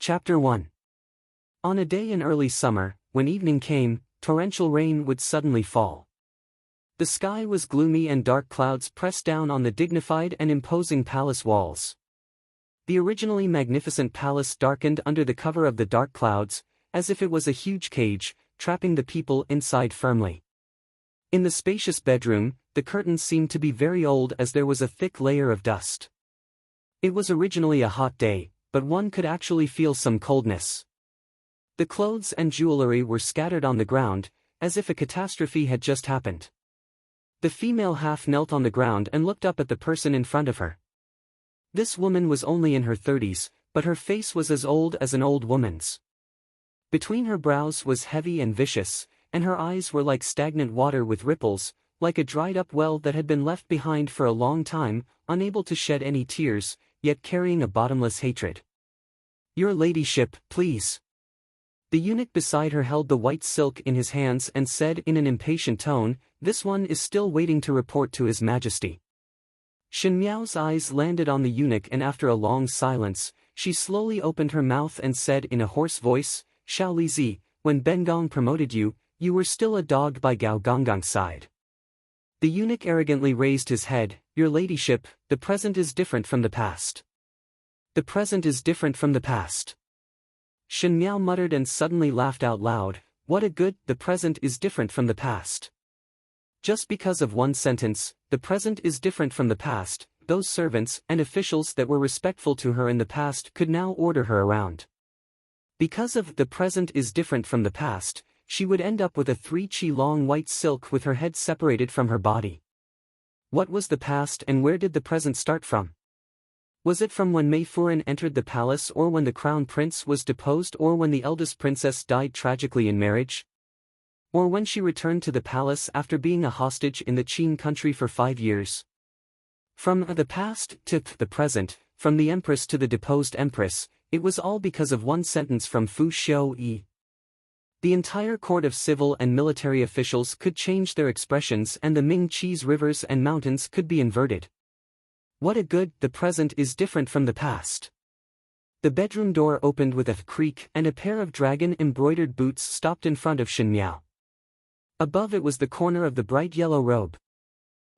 Chapter 1. On a day in early summer, when evening came, torrential rain would suddenly fall. The sky was gloomy and dark clouds pressed down on the dignified and imposing palace walls. The originally magnificent palace darkened under the cover of the dark clouds, as if it was a huge cage, trapping the people inside firmly. In the spacious bedroom, the curtains seemed to be very old as there was a thick layer of dust. It was originally a hot day, but one could actually feel some coldness. The clothes and jewelry were scattered on the ground, as if a catastrophe had just happened. The female half knelt on the ground and looked up at the person in front of her. This woman was only in her 30s, but her face was as old as an old woman's. Between her brows was heavy and vicious, and her eyes were like stagnant water with ripples, like a dried-up well that had been left behind for a long time, unable to shed any tears, yet carrying a bottomless hatred. "Your ladyship, please." The eunuch beside her held the white silk in his hands and said in an impatient tone, "This one is still waiting to report to His Majesty." Shen Miao's eyes landed on the eunuch, and after a long silence, she slowly opened her mouth and said in a hoarse voice, "Xiao Lizi, when Ben Gong promoted you, you were still a dog by Gao Gonggong's side." The eunuch arrogantly raised his head, "Your ladyship, the present is different from the past. The present is different from the past." Shen Miao muttered and suddenly laughed out loud. "What a good, the present is different from the past." Just because of one sentence, the present is different from the past, those servants and officials that were respectful to her in the past could now order her around. Because of the present is different from the past, she would end up with a 3 chi long white silk with her head separated from her body. What was the past and where did the present start from? Was it from when Mei Furen entered the palace, or when the crown prince was deposed, or when the eldest princess died tragically in marriage? Or when she returned to the palace after being a hostage in the Qin country for 5 years? From the past to the present, from the Empress to the deposed Empress, it was all because of one sentence from Fu Xiu. The entire court of civil and military officials could change their expressions, and the Ming Qi's rivers and mountains could be inverted. What a good, the present is different from the past. The bedroom door opened with a creak, and a pair of dragon-embroidered boots stopped in front of Shen Miao. Above it was the corner of the bright yellow robe.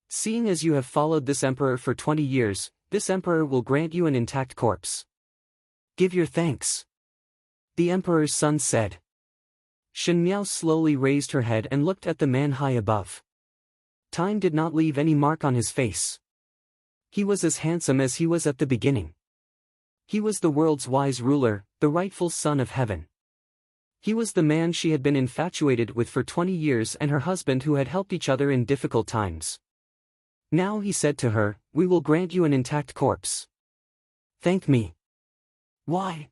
"Seeing as you have followed this emperor for 20 years, this emperor will grant you an intact corpse. Give your thanks." The emperor's son said. Shen Miao slowly raised her head and looked at the man high above. Time did not leave any mark on his face. He was as handsome as he was at the beginning. He was the world's wise ruler, the rightful son of heaven. He was the man she had been infatuated with for 20 years and her husband who had helped each other in difficult times. Now he said to her, "We will grant you an intact corpse." "Thank me." "Why?"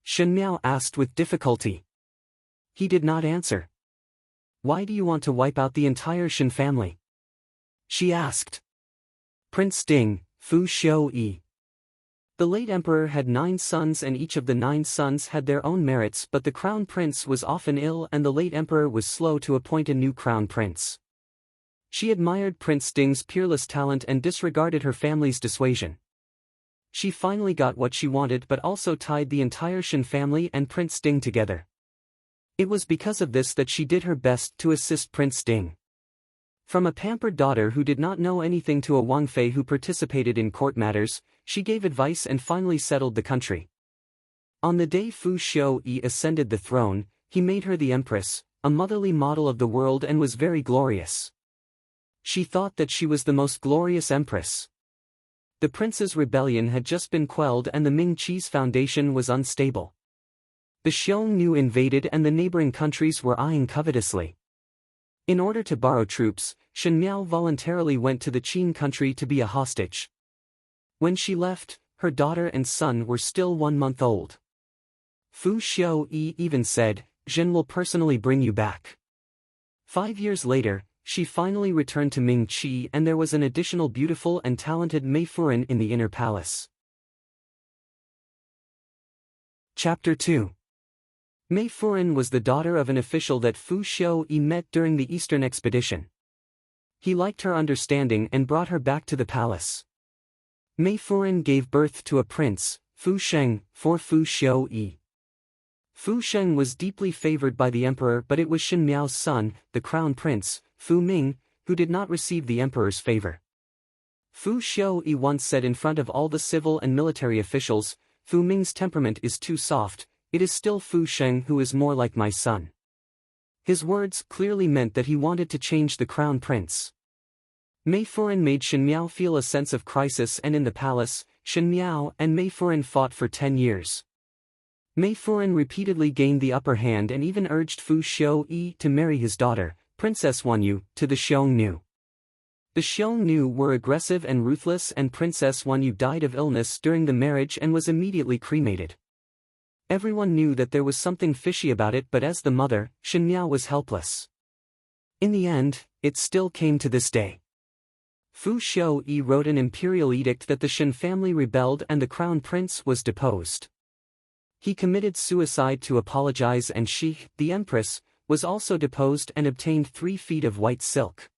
Shen Miao asked with difficulty. He did not answer. "Why do you want to wipe out the entire Shen family?" she asked. Prince Ding, Fu Xiu. The late emperor had 9 sons, and each of the 9 sons had their own merits, but the crown prince was often ill and the late emperor was slow to appoint a new crown prince. She admired Prince Ding's peerless talent and disregarded her family's dissuasion. She finally got what she wanted, but also tied the entire Shen family and Prince Ding together. It was because of this that she did her best to assist Prince Ding. From a pampered daughter who did not know anything to a Wang Fei who participated in court matters, she gave advice and finally settled the country. On the day Fu Xiu ascended the throne, he made her the empress, a motherly model of the world, and was very glorious. She thought that she was the most glorious empress. The prince's rebellion had just been quelled and the Ming Qi's foundation was unstable. The Xiongnu invaded and the neighboring countries were eyeing covetously. In order to borrow troops, Shen Miao voluntarily went to the Qin country to be a hostage. When she left, her daughter and son were still 1 month old. Fu Xiu even said, "Zhen will personally bring you back." 5 years later, she finally returned to Ming Qi, and there was an additional beautiful and talented Mei Furen in the inner palace. Chapter 2. Mei Furen was the daughter of an official that Fu Xiu met during the Eastern expedition. He liked her understanding and brought her back to the palace. Mei Furen gave birth to a prince, Fu Sheng, for Fu Xiu. Fu Sheng was deeply favored by the emperor, but it was Shen Miao's son, the crown prince, Fu Ming, who did not receive the emperor's favor. Fu Xiu once said in front of all the civil and military officials, "Fu Ming's temperament is too soft, it is still Fu Sheng who is more like my son." His words clearly meant that he wanted to change the crown prince. Mei Furen made Shen Miao feel a sense of crisis, and in the palace, Shen Miao and Mei Furen fought for 10 years. Mei Furen repeatedly gained the upper hand and even urged Fu Xiu to marry his daughter, Princess Wanyu, to the Xiongnu. The Xiongnu were aggressive and ruthless, and Princess Wanyu died of illness during the marriage and was immediately cremated. Everyone knew that there was something fishy about it, but as the mother, Shen Miao was helpless. In the end, it still came to this day. Fu Xiu wrote an imperial edict that the Shen family rebelled and the crown prince was deposed. He committed suicide to apologize, and she, the Empress, was also deposed and obtained 3 feet of white silk.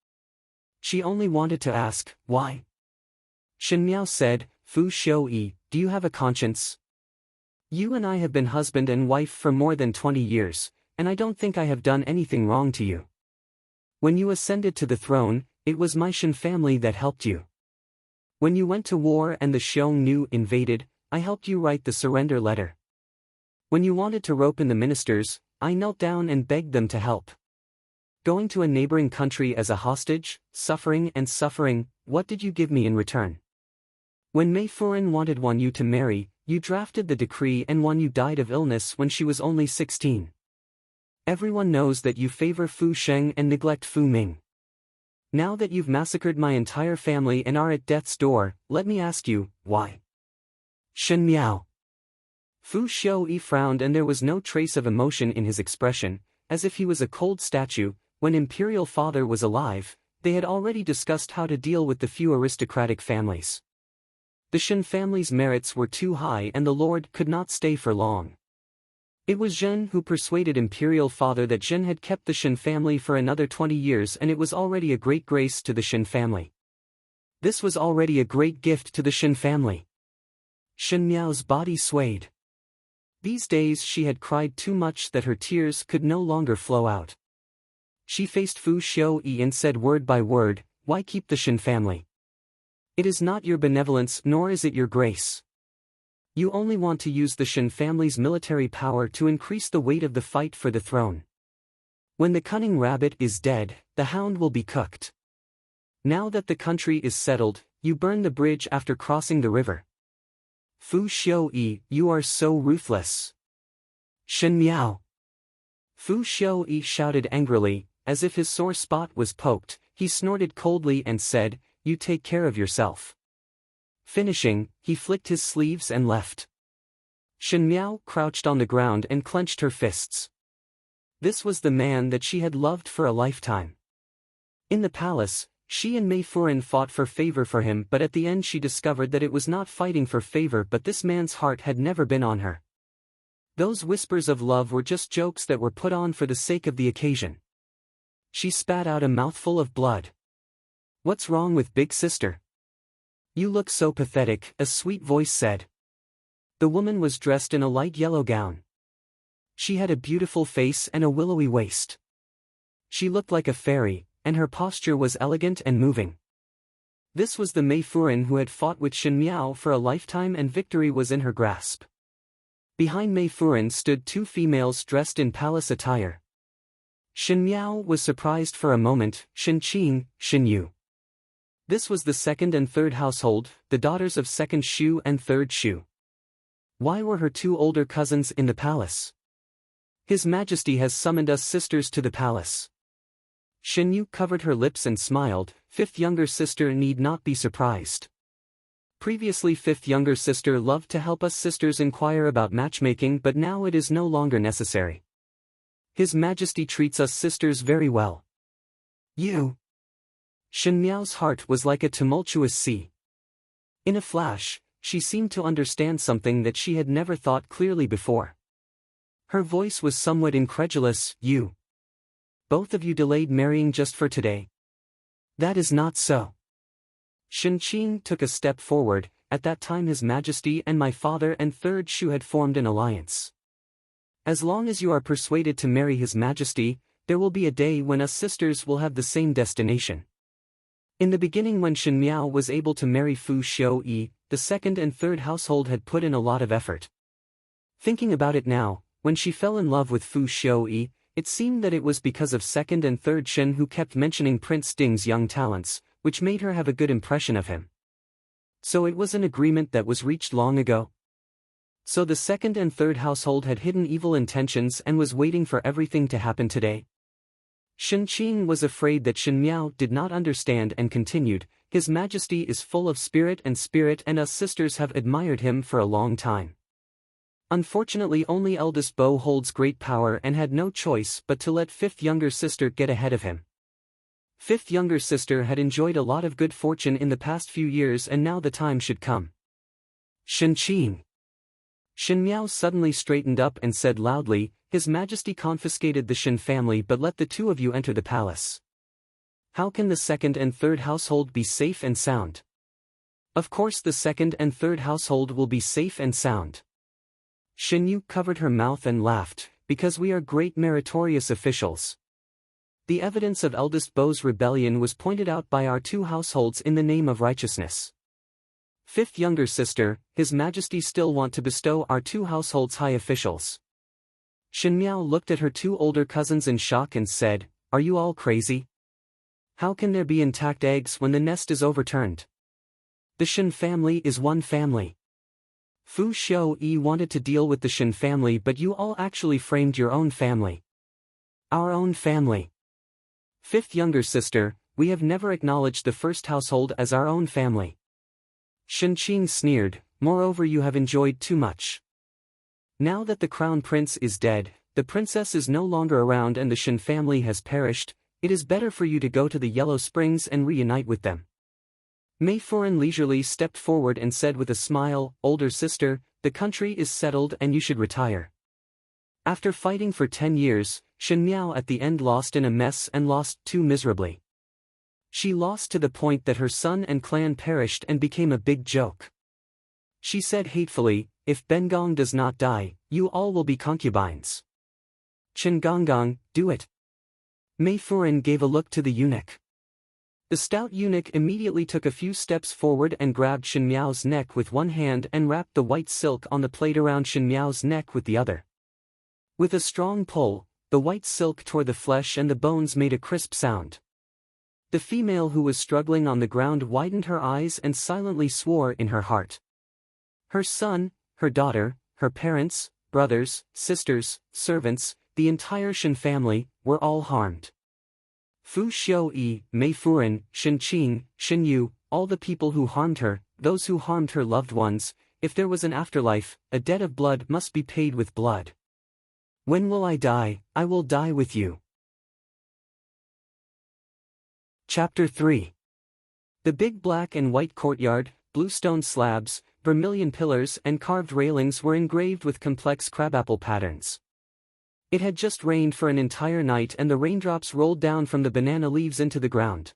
She only wanted to ask, why? Shen Miao said, "Fu Xiu, do you have a conscience? You and I have been husband and wife for more than 20 years, and I don't think I have done anything wrong to you. When you ascended to the throne, it was my Shen family that helped you. When you went to war and the Xiongnu invaded, I helped you write the surrender letter. When you wanted to rope in the ministers, I knelt down and begged them to help. Going to a neighboring country as a hostage, suffering, what did you give me in return? When Mei Furen wanted Wanyu to marry, you drafted the decree and Wanyu died of illness when she was only 16. Everyone knows that you favor Fu Sheng and neglect Fu Ming. Now that you've massacred my entire family and are at death's door, let me ask you, why?" Shen Miao. Fu Xiu frowned, and there was no trace of emotion in his expression, as if he was a cold statue. When Imperial Father was alive, they had already discussed how to deal with the few aristocratic families. The Shen family's merits were too high and the lord could not stay for long. It was Zhen who persuaded Imperial Father that Zhen had kept the Shen family for another 20 years, and it was already a great grace to the Shen family. This was already a great gift to the Shen family. Shen Miao's body swayed. These days she had cried too much that her tears could no longer flow out. She faced Fu Xiu and said word by word, "Why keep the Shen family? It is not your benevolence nor is it your grace. You only want to use the Shen family's military power to increase the weight of the fight for the throne. When the cunning rabbit is dead, the hound will be cooked. Now that the country is settled, you burn the bridge after crossing the river. Fu Xiu, you are so ruthless." Shen Miao. Fu Xiu shouted angrily, as if his sore spot was poked. He snorted coldly and said, "You take care of yourself." Finishing, he flicked his sleeves and left. Shen Miao crouched on the ground and clenched her fists. This was the man that she had loved for a lifetime. In the palace, she and Mei Furen fought for favor for him, but at the end she discovered that it was not fighting for favor, but this man's heart had never been on her. Those whispers of love were just jokes that were put on for the sake of the occasion. She spat out a mouthful of blood. "What's wrong with big sister? You look so pathetic," a sweet voice said. The woman was dressed in a light yellow gown. She had a beautiful face and a willowy waist. She looked like a fairy, and her posture was elegant and moving. This was the Mei Furen who had fought with Shen Miao for a lifetime, and victory was in her grasp. Behind Mei Furen stood 2 females dressed in palace attire. Shen Miao was surprised for a moment. Shen Qing, Shen Yu. This was the second and third household, the daughters of second Shu and third Shu. Why were her 2 older cousins in the palace? His Majesty has summoned us sisters to the palace. Shen Yu covered her lips and smiled. Fifth younger sister need not be surprised. Previously fifth younger sister loved to help us sisters inquire about matchmaking, but now it is no longer necessary. His Majesty treats us sisters very well. You. Shen Miao's heart was like a tumultuous sea. In a flash, she seemed to understand something that she had never thought clearly before. Her voice was somewhat incredulous. "You. Both of you delayed marrying just for today?" "That is not so." Shen Qing took a step forward, at that time His Majesty and my father and third Shu had formed an alliance. As long as you are persuaded to marry His Majesty, there will be a day when us sisters will have the same destination. In the beginning, when Shen Miao was able to marry Fu Xiuyi, the second and third household had put in a lot of effort. Thinking about it now, when she fell in love with Fu Xiuyi, it seemed that it was because of second and third Shen who kept mentioning Prince Ding's young talents, which made her have a good impression of him. So it was an agreement that was reached long ago. So the second and third household had hidden evil intentions and was waiting for everything to happen today. Shen Qing was afraid that Shen Miao did not understand and continued, His Majesty is full of spirit and us sisters have admired him for a long time. Unfortunately, only eldest Bo holds great power and had no choice but to let fifth younger sister get ahead of him. Fifth younger sister had enjoyed a lot of good fortune in the past few years and now the time should come. Shen Qing. Shen Miao suddenly straightened up and said loudly, His Majesty confiscated the Shen family but let the two of you enter the palace. How can the second and third household be safe and sound? Of course the second and third household will be safe and sound. Shen Yu covered her mouth and laughed, because we are great meritorious officials. The evidence of eldest Bo's rebellion was pointed out by our two households in the name of righteousness. Fifth younger sister, His Majesty still want to bestow our two households high officials. Shen Miao looked at her two older cousins in shock and said, Are you all crazy? How can there be intact eggs when the nest is overturned? The Shen family is one family. Fu Xiuyi wanted to deal with the Shen family but you all actually framed your own family. Our own family. Fifth younger sister, we have never acknowledged the first household as our own family. Shen Qing sneered, moreover you have enjoyed too much. Now that the crown prince is dead, the princess is no longer around and the Shen family has perished, it is better for you to go to the Yellow Springs and reunite with them. Mei Furen leisurely stepped forward and said with a smile, Older sister, the country is settled and you should retire. After fighting for 10 years, Shen Miao at the end lost in a mess and lost too miserably. She lost to the point that her son and clan perished and became a big joke. She said hatefully, If Bengong does not die, you all will be concubines. Chen Gonggong, do it. Mei Furen gave a look to the eunuch. The stout eunuch immediately took a few steps forward and grabbed Shen Miao's neck with one hand and wrapped the white silk on the plate around Shen Miao's neck with the other. With a strong pull, the white silk tore the flesh and the bones made a crisp sound. The female who was struggling on the ground widened her eyes and silently swore in her heart. Her son, her daughter, her parents, brothers, sisters, servants, the entire Shen family, were all harmed. Fu Xiuyi, Mei Furen, Shen Qing, Shen Yu, all the people who harmed her, those who harmed her loved ones, if there was an afterlife, a debt of blood must be paid with blood. When will I die? I will die with you. Chapter 3. The big black and white courtyard, blue stone slabs, vermilion pillars and carved railings were engraved with complex crabapple patterns. It had just rained for an entire night and the raindrops rolled down from the banana leaves into the ground.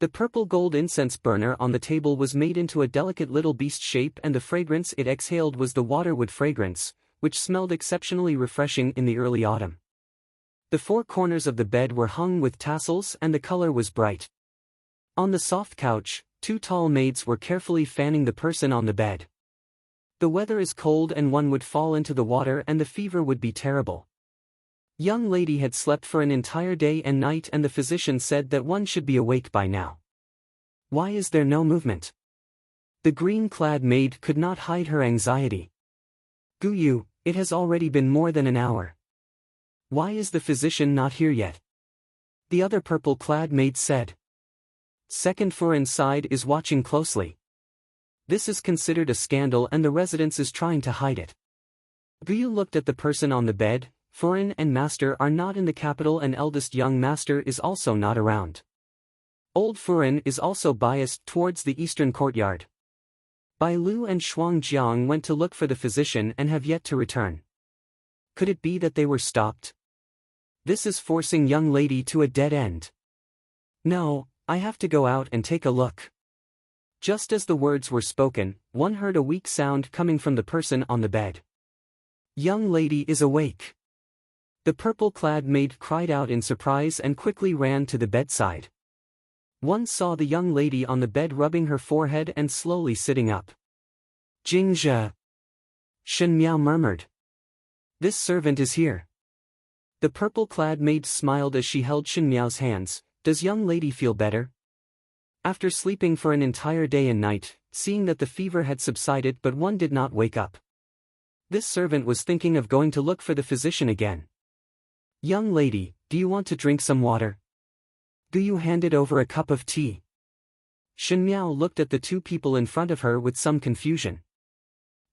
The purple gold incense burner on the table was made into a delicate little beast shape and the fragrance it exhaled was the waterwood fragrance, which smelled exceptionally refreshing in the early autumn. The four corners of the bed were hung with tassels and the color was bright. On the soft couch, two tall maids were carefully fanning the person on the bed. The weather is cold and one would fall into the water and the fever would be terrible. Young lady had slept for an entire day and night and the physician said that one should be awake by now. Why is there no movement? The green-clad maid could not hide her anxiety. Gu Yu, it has already been more than an hour. Why is the physician not here yet? The other purple-clad maid said. Second Furen side is watching closely. This is considered a scandal and the residence is trying to hide it. Gu Yu looked at the person on the bed. Furen and master are not in the capital and eldest young master is also not around. Old Furen is also biased towards the eastern courtyard. Bai Lu and Shuang Jiang went to look for the physician and have yet to return. Could it be that they were stopped? This is forcing young lady to a dead end. No, I have to go out and take a look. Just as the words were spoken, one heard a weak sound coming from the person on the bed. "Young lady is awake." The purple-clad maid cried out in surprise and quickly ran to the bedside. One saw the young lady on the bed rubbing her forehead and slowly sitting up. "Jingzhe," Shen Miao murmured. "This servant is here." The purple-clad maid smiled as she held Shen Miao's hands. "Does young lady feel better?" After sleeping for an entire day and night, seeing that the fever had subsided but one did not wake up. This servant was thinking of going to look for the physician again. "Young lady, do you want to drink some water? Do you hand it over a cup of tea?" Shen Miao looked at the two people in front of her with some confusion.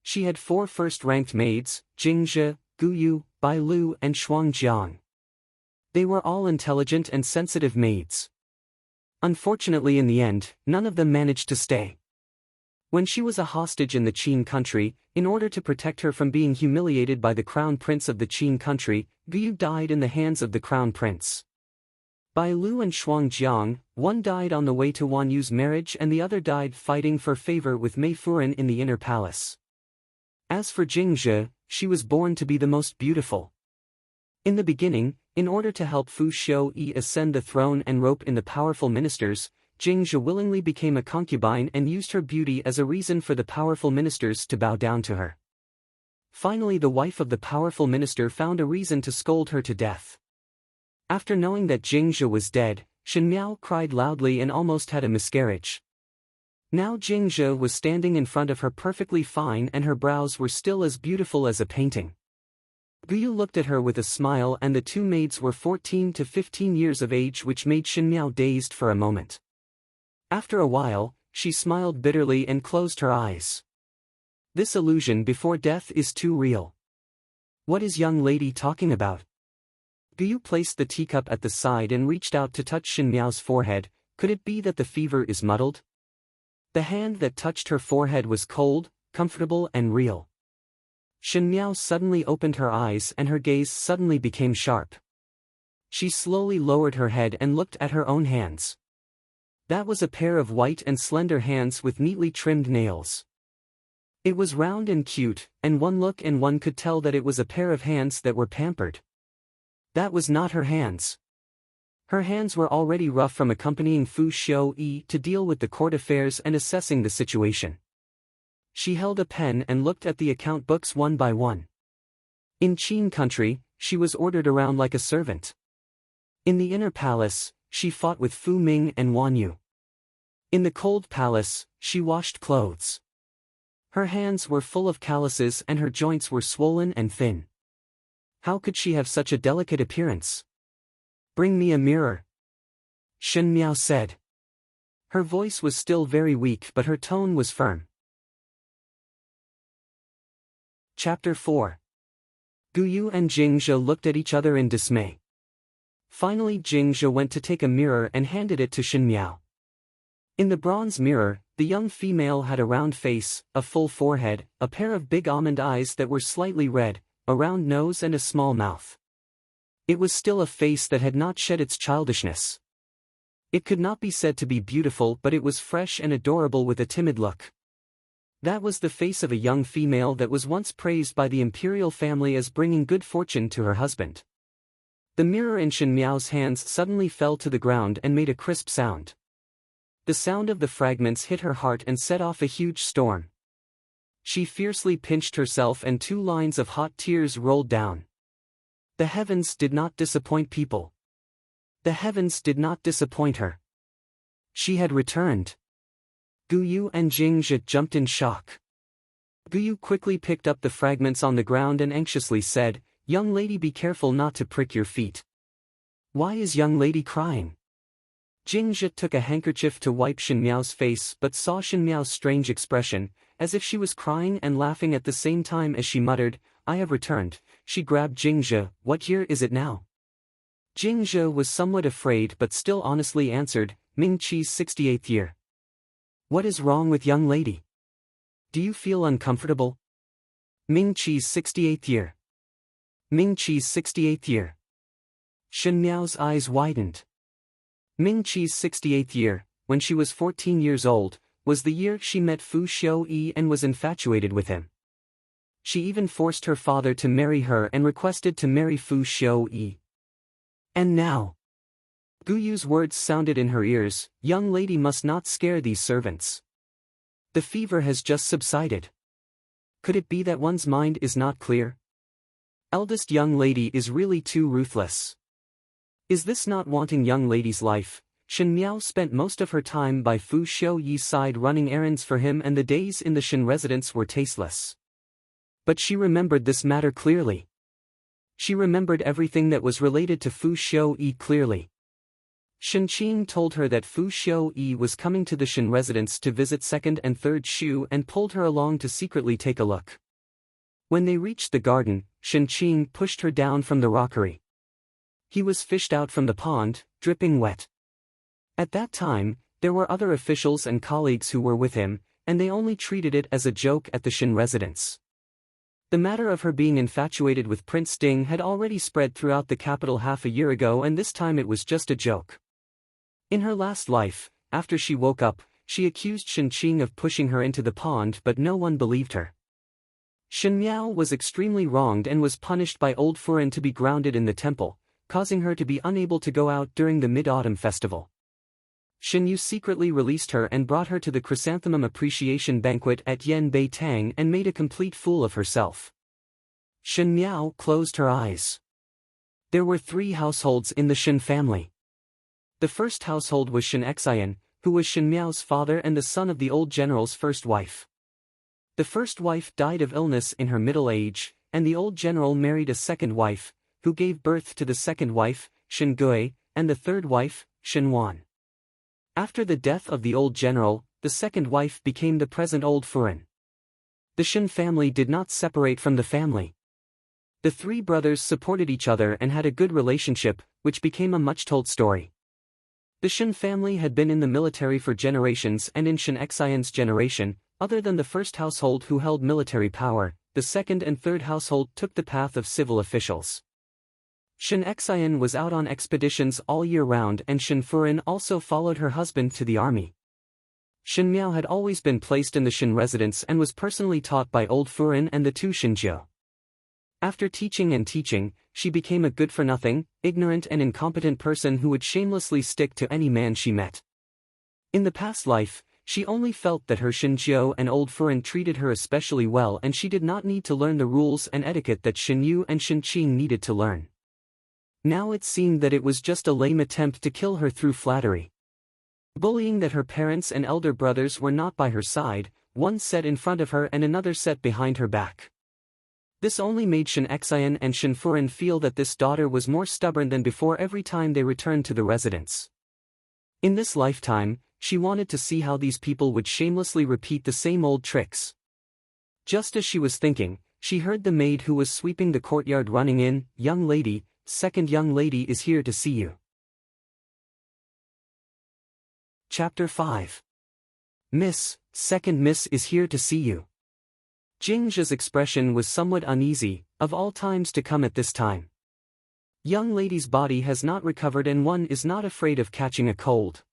She had 4 first-ranked maids, Jingzhe, Gu Yu, Bai Lu and Shuang Jiang. They were all intelligent and sensitive maids. Unfortunately in the end, none of them managed to stay. When she was a hostage in the Qin country, in order to protect her from being humiliated by the crown prince of the Qin country, Gu Yu died in the hands of the crown prince. Bai Lu and Shuang Jiang, one died on the way to Wan Yu's marriage and the other died fighting for favor with Mei Furan in the inner palace. As for Jingzhe, she was born to be the most beautiful. In the beginning, in order to help Fu Xiuyi ascend the throne and rope in the powerful ministers, Jingzhe willingly became a concubine and used her beauty as a reason for the powerful ministers to bow down to her. Finally the wife of the powerful minister found a reason to scold her to death. After knowing that Jingzhe was dead, Shen Miao cried loudly and almost had a miscarriage. Now Jingzhe was standing in front of her perfectly fine and her brows were still as beautiful as a painting. Gu Yu looked at her with a smile and the two maids were 14 to 15 years of age, which made Shen Miao dazed for a moment. After a while, she smiled bitterly and closed her eyes. This illusion before death is too real. What is young lady talking about? Gu Yu placed the teacup at the side and reached out to touch Shen Miao's forehead. Could it be that the fever is muddled? The hand that touched her forehead was cold, comfortable and real. Shen Miao suddenly opened her eyes and her gaze suddenly became sharp. She slowly lowered her head and looked at her own hands. That was a pair of white and slender hands with neatly trimmed nails. It was round and cute, and one look and one could tell that it was a pair of hands that were pampered. That was not her hands. Her hands were already rough from accompanying Fu Xiuyi to deal with the court affairs and assessing the situation. She held a pen and looked at the account books one by one. In Qin country, she was ordered around like a servant. In the inner palace, she fought with Fu Ming and Wan Yu. In the cold palace, she washed clothes. Her hands were full of calluses and her joints were swollen and thin. How could she have such a delicate appearance? "Bring me a mirror," Shen Miao said. Her voice was still very weak but her tone was firm. Chapter 4. Gu Yu and Jingzhe looked at each other in dismay. Finally Jingzhe went to take a mirror and handed it to Shen Miao. In the bronze mirror, the young female had a round face, a full forehead, a pair of big almond eyes that were slightly red, a round nose and a small mouth. It was still a face that had not shed its childishness. It could not be said to be beautiful but it was fresh and adorable with a timid look. That was the face of a young female that was once praised by the imperial family as bringing good fortune to her husband. The mirror in Shen Miao's hands suddenly fell to the ground and made a crisp sound. The sound of the fragments hit her heart and set off a huge storm. She fiercely pinched herself and 2 lines of hot tears rolled down. The heavens did not disappoint people. The heavens did not disappoint her. She had returned. Gu Yu and Jingzhe jumped in shock. Gu Yu quickly picked up the fragments on the ground and anxiously said, "Young lady, be careful not to prick your feet." "Why is young lady crying?" Jingzhe took a handkerchief to wipe Shen Miao's face but saw Shen Miao's strange expression, as if she was crying and laughing at the same time as she muttered, "I have returned." She grabbed Jingzhe. "What year is it now?" Jingzhe was somewhat afraid but still honestly answered, "Ming Qi's 68th year." "What is wrong with young lady? Do you feel uncomfortable?" "Ming Qi's 68th year. Ming Qi's 68th year." Shen Miao's eyes widened. Ming Qi's 68th year, when she was 14 years old, was the year she met Fu Xiuyi and was infatuated with him. She even forced her father to marry her and requested to marry Fu Xiuyi. And now, Gu Yu's words sounded in her ears, "Young lady must not scare these servants. The fever has just subsided. Could it be that one's mind is not clear? Eldest young lady is really too ruthless. Is this not wanting young lady's life?" Shen Miao spent most of her time by Fu Xiuyi's side running errands for him, and the days in the Shen residence were tasteless. But she remembered this matter clearly. She remembered everything that was related to Fu Xiuyi clearly. Shen Qing told her that Fu Xiuyi was coming to the Shen residence to visit second and third Shu and pulled her along to secretly take a look. When they reached the garden, Shen Qing pushed her down from the rockery. He was fished out from the pond, dripping wet. At that time, there were other officials and colleagues who were with him, and they only treated it as a joke at the Shen residence. The matter of her being infatuated with Prince Ding had already spread throughout the capital half a year ago, and this time it was just a joke. In her last life, after she woke up, she accused Shen Qing of pushing her into the pond, but no one believed her. Shen Miao was extremely wronged and was punished by old Furin to be grounded in the temple, causing her to be unable to go out during the Mid-Autumn Festival. Shen Yu secretly released her and brought her to the Chrysanthemum Appreciation Banquet at Yen Bei Tang and made a complete fool of herself. Shen Miao closed her eyes. There were 3 households in the Shen family. The first household was Shen Xian, who was Shen Miao's father and the son of the old general's first wife. The first wife died of illness in her middle age, and the old general married a second wife, who gave birth to the second wife, Shen Gui, and the third wife, Shen Wan. After the death of the old general, the second wife became the present old Furin. The Shen family did not separate from the family. The 3 brothers supported each other and had a good relationship, which became a much-told story. The Shen family had been in the military for generations, and in Shen Xian's generation, other than the first household who held military power, the second and third household took the path of civil officials. Shen Xian was out on expeditions all year round, and Shen Furin also followed her husband to the army. Shen Miao had always been placed in the Shen residence and was personally taught by old Furin and the 2 Shenjiu. After teaching and teaching, she became a good-for-nothing, ignorant and incompetent person who would shamelessly stick to any man she met. In the past life, she only felt that her Shenjiu and old Furin treated her especially well, and she did not need to learn the rules and etiquette that Shen Yu and Shen Qing needed to learn. Now it seemed that it was just a lame attempt to kill her through flattery. Bullying that her parents and elder brothers were not by her side, one sat in front of her and another sat behind her back. This only made Shen Xian and Shen Furin feel that this daughter was more stubborn than before every time they returned to the residence. In this lifetime, she wanted to see how these people would shamelessly repeat the same old tricks. Just as she was thinking, she heard the maid who was sweeping the courtyard running in, "Young lady, second young lady is here to see you." Chapter 5. "Miss, second miss is here to see you." Jingzhe's expression was somewhat uneasy, of all times to come at this time. Young lady's body has not recovered and one is not afraid of catching a cold.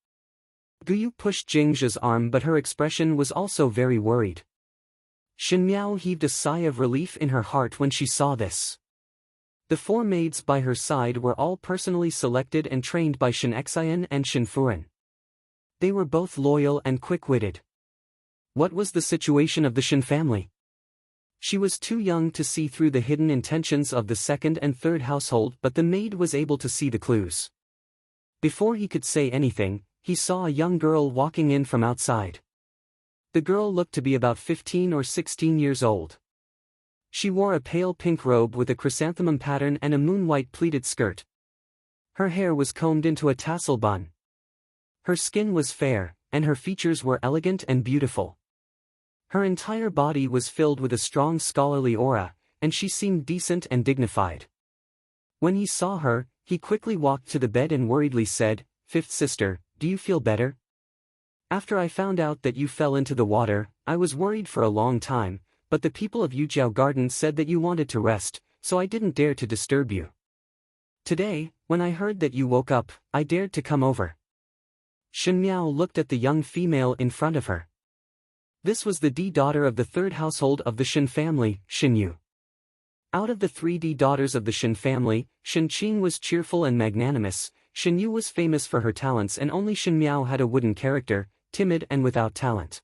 Guyu pushed Jingzhe's arm, but her expression was also very worried. Shen Miao heaved a sigh of relief in her heart when she saw this. The 4 maids by her side were all personally selected and trained by Shen Xian and Shen Furin. They were both loyal and quick-witted. What was the situation of the Shen family? She was too young to see through the hidden intentions of the second and third household, but the maid was able to see the clues. Before he could say anything, he saw a young girl walking in from outside. The girl looked to be about 15 or 16 years old. She wore a pale pink robe with a chrysanthemum pattern and a moon-white pleated skirt. Her hair was combed into a tassel bun. Her skin was fair, and her features were elegant and beautiful. Her entire body was filled with a strong scholarly aura, and she seemed decent and dignified. When he saw her, he quickly walked to the bed and worriedly said, "Fifth sister, do you feel better? After I found out that you fell into the water, I was worried for a long time, but the people of Yujiao Garden said that you wanted to rest, so I didn't dare to disturb you. Today, when I heard that you woke up, I dared to come over." Shen Miao looked at the young female in front of her. This was the D daughter of the third household of the Shen family, Shenyu. Out of the 3D daughters of the Shen family, Shen Qing was cheerful and magnanimous, Shenyu was famous for her talents, and only Shen Miao had a wooden character, timid and without talent.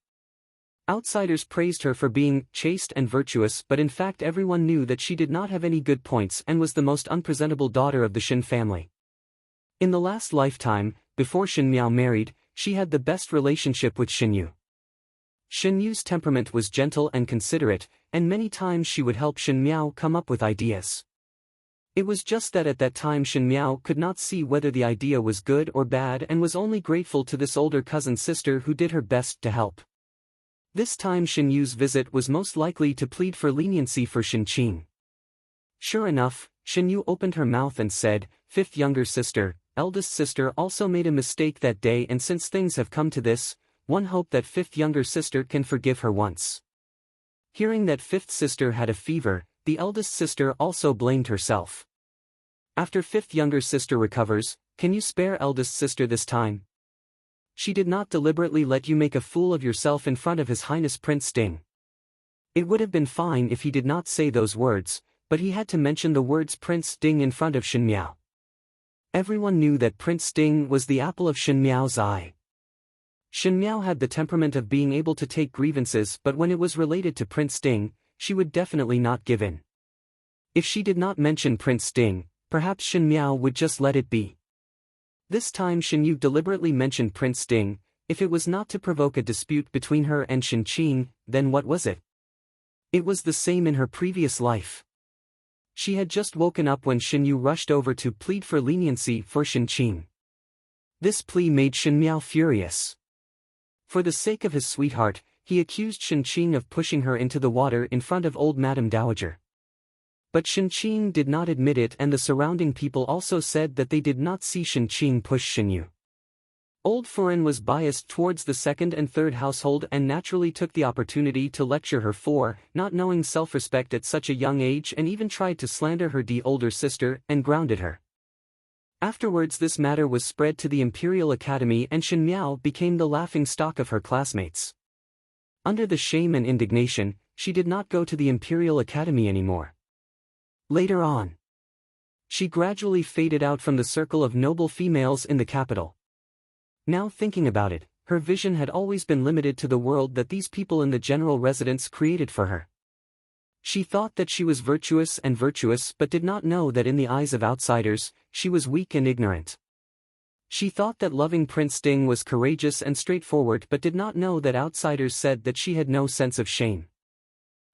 Outsiders praised her for being chaste and virtuous, but in fact everyone knew that she did not have any good points and was the most unpresentable daughter of the Shen family. In the last lifetime, before Shen Miao married, she had the best relationship with Shenyu. Shenyu's temperament was gentle and considerate, and many times she would help Shen Miao come up with ideas. It was just that at that time Shen Miao could not see whether the idea was good or bad and was only grateful to this older cousin sister who did her best to help. This time Shenyu's visit was most likely to plead for leniency for Shen Qing. Sure enough, Shenyu opened her mouth and said, "Fifth younger sister, eldest sister also made a mistake that day, and since things have come to this, one hope that fifth younger sister can forgive her once." Hearing that fifth sister had a fever, the eldest sister also blamed herself. "After fifth younger sister recovers, can you spare eldest sister this time? She did not deliberately let you make a fool of yourself in front of His Highness Prince Ding." It would have been fine if he did not say those words, but he had to mention the words Prince Ding in front of Shen Miao. Everyone knew that Prince Ding was the apple of Shen Miao's eye. Shen Miao had the temperament of being able to take grievances, but when it was related to Prince Ding, she would definitely not give in. If she did not mention Prince Ding, perhaps Shen Miao would just let it be. This time Shenyu deliberately mentioned Prince Ding. If it was not to provoke a dispute between her and Shen Qing, then what was it? It was the same in her previous life. She had just woken up when Shenyu rushed over to plead for leniency for Shen Qing. This plea made Shen Miao furious. For the sake of his sweetheart, he accused Shen Qing of pushing her into the water in front of old Madame Dowager. But Shen Qing did not admit it, and the surrounding people also said that they did not see Shen Qing push Shenyu. Old Furen was biased towards the second and third household and naturally took the opportunity to lecture her for not knowing self-respect at such a young age, and even tried to slander her older sister and grounded her. Afterwards this matter was spread to the Imperial Academy, and Shen Miao became the laughing stock of her classmates. Under the shame and indignation, she did not go to the Imperial Academy anymore. Later on, she gradually faded out from the circle of noble females in the capital. Now thinking about it, her vision had always been limited to the world that these people in the general residence created for her. She thought that she was virtuous but did not know that in the eyes of outsiders, she was weak and ignorant. She thought that loving Prince Ding was courageous and straightforward, but did not know that outsiders said that she had no sense of shame.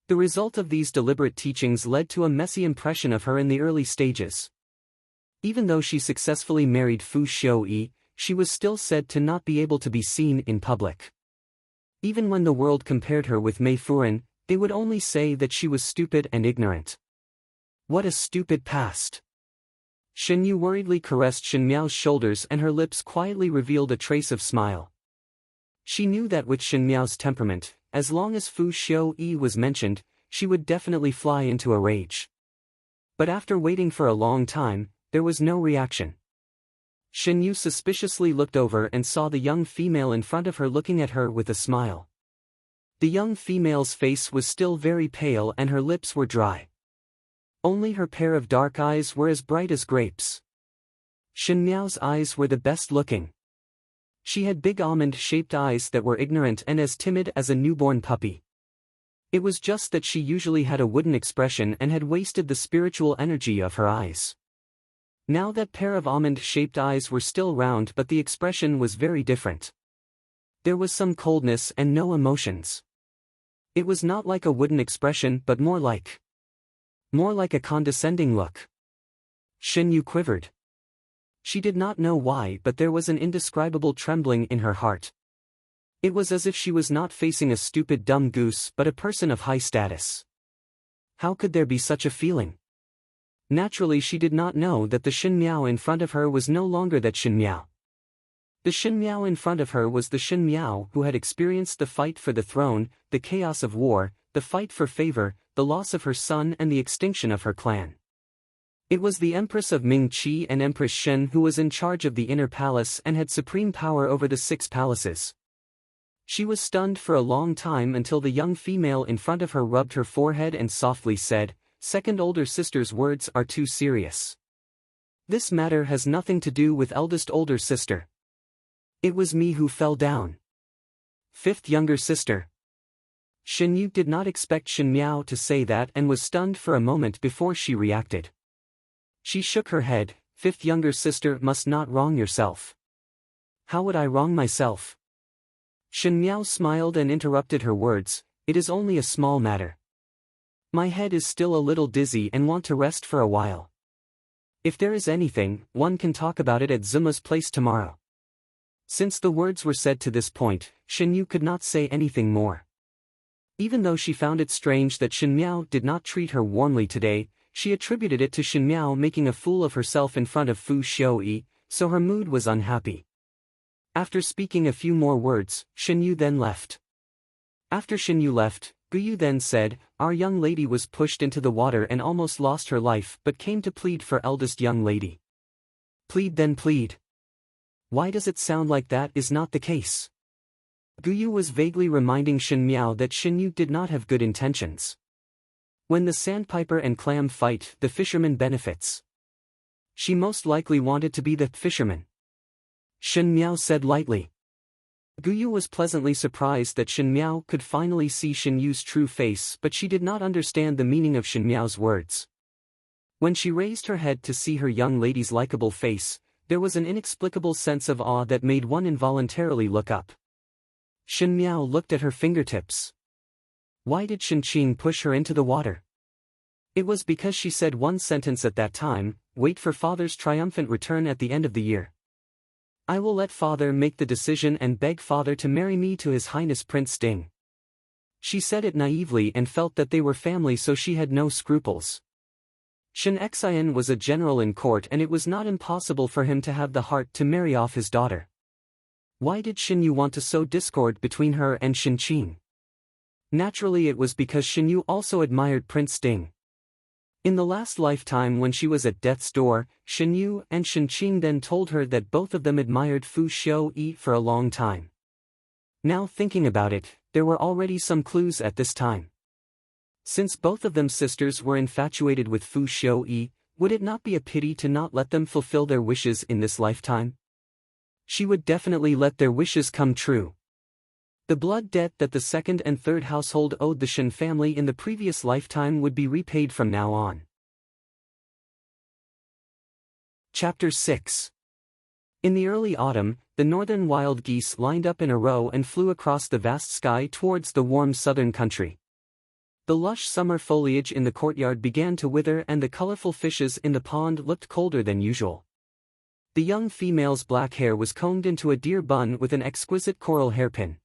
The result of these deliberate teachings led to a messy impression of her in the early stages. Even though she successfully married Fu Xiuyi, she was still said to not be able to be seen in public. Even when the world compared her with Mei Furen, they would only say that she was stupid and ignorant. What a stupid past! Shenyu worriedly caressed Shen Miao's shoulders, and her lips quietly revealed a trace of smile. She knew that with Shen Miao's temperament, as long as Fu Xiuyi was mentioned, she would definitely fly into a rage. But after waiting for a long time, there was no reaction. Shenyu suspiciously looked over and saw the young female in front of her looking at her with a smile. The young female's face was still very pale and her lips were dry. Only her pair of dark eyes were as bright as grapes. Shen Miao's eyes were the best looking. She had big almond-shaped eyes that were ignorant and as timid as a newborn puppy. It was just that she usually had a wooden expression and had wasted the spiritual energy of her eyes. Now that pair of almond-shaped eyes were still round, but the expression was very different. There was some coldness and no emotions. It was not like a wooden expression but more like a condescending look. Shenyu quivered. She did not know why, but there was an indescribable trembling in her heart. It was as if she was not facing a stupid dumb goose but a person of high status. How could there be such a feeling? Naturally she did not know that the Shen Miao in front of her was no longer that Shen Miao. The Shen Miao in front of her was the Shen Miao who had experienced the fight for the throne, the chaos of war, the fight for favor, the loss of her son and the extinction of her clan. It was the Empress of Ming-Chi and Empress Shen who was in charge of the inner palace and had supreme power over the 6 palaces. She was stunned for a long time until the young female in front of her rubbed her forehead and softly said, "Second older sister's words are too serious. This matter has nothing to do with eldest older sister. It was me who fell down. Fifth younger sister." Shen Yu did not expect Shen Miao to say that and was stunned for a moment before she reacted. She shook her head. "Fifth younger sister must not wrong yourself." "How would I wrong myself?" Shen Miao smiled and interrupted her words. "It is only a small matter. My head is still a little dizzy and want to rest for a while. If there is anything, one can talk about it at Zuma's place tomorrow." Since the words were said to this point, Shen Yu could not say anything more. Even though she found it strange that Shen Miao did not treat her warmly today, she attributed it to Shen Miao making a fool of herself in front of Fu Xiuyi, so her mood was unhappy. After speaking a few more words, Shen Yu then left. After Shen Yu left, Gu Yu then said, "Our young lady was pushed into the water and almost lost her life but came to plead for eldest young lady." "Plead then plead. Why does it sound like that is not the case?" Gu Yu was vaguely reminding Shen Miao that Shen Yu did not have good intentions. When the sandpiper and clam fight, the fisherman benefits. She most likely wanted to be the fisherman. Shen Miao said lightly. Gu Yu was pleasantly surprised that Shen Miao could finally see Shen Yu's true face, but she did not understand the meaning of Shen Miao's words. When she raised her head to see her young lady's likable face, there was an inexplicable sense of awe that made one involuntarily look up. Shen Miao looked at her fingertips. Why did Shen Qing push her into the water? It was because she said one sentence at that time, "Wait for father's triumphant return at the end of the year. I will let father make the decision and beg father to marry me to His Highness Prince Ding." She said it naively and felt that they were family, so she had no scruples. Shen Xian was a general in court and it was not impossible for him to have the heart to marry off his daughter. Why did Shen Yu want to sow discord between her and Shen Qing? Naturally it was because Shen Yu also admired Prince Ding. In the last lifetime when she was at death's door, Shen Yu and Shen Qing then told her that both of them admired Fu Xiuyi for a long time. Now thinking about it, there were already some clues at this time. Since both of them sisters were infatuated with Fu Xiuyi, would it not be a pity to not let them fulfill their wishes in this lifetime? She would definitely let their wishes come true. The blood debt that the second and third household owed the Shen family in the previous lifetime would be repaid from now on. Chapter 6. In the early autumn, the northern wild geese lined up in a row and flew across the vast sky towards the warm southern country. The lush summer foliage in the courtyard began to wither and the colorful fishes in the pond looked colder than usual. The young female's black hair was combed into a deer bun with an exquisite coral hairpin.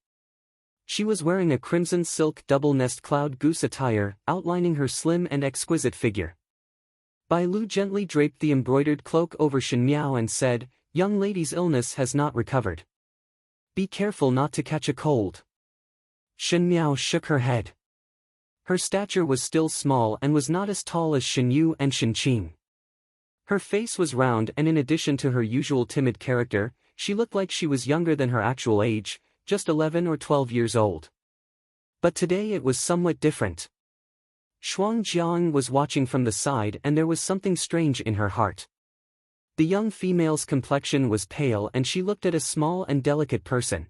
She was wearing a crimson silk double-nest cloud goose attire, outlining her slim and exquisite figure. Bai Lu gently draped the embroidered cloak over Shen Miao and said, "Young lady's illness has not recovered. Be careful not to catch a cold." Shen Miao shook her head. Her stature was still small and was not as tall as Shen Yu and Shen Qing. Her face was round and in addition to her usual timid character, she looked like she was younger than her actual age, just 11 or 12 years old. But today it was somewhat different. Shuang Jiang was watching from the side and there was something strange in her heart. The young female's complexion was pale and she looked at a small and delicate person.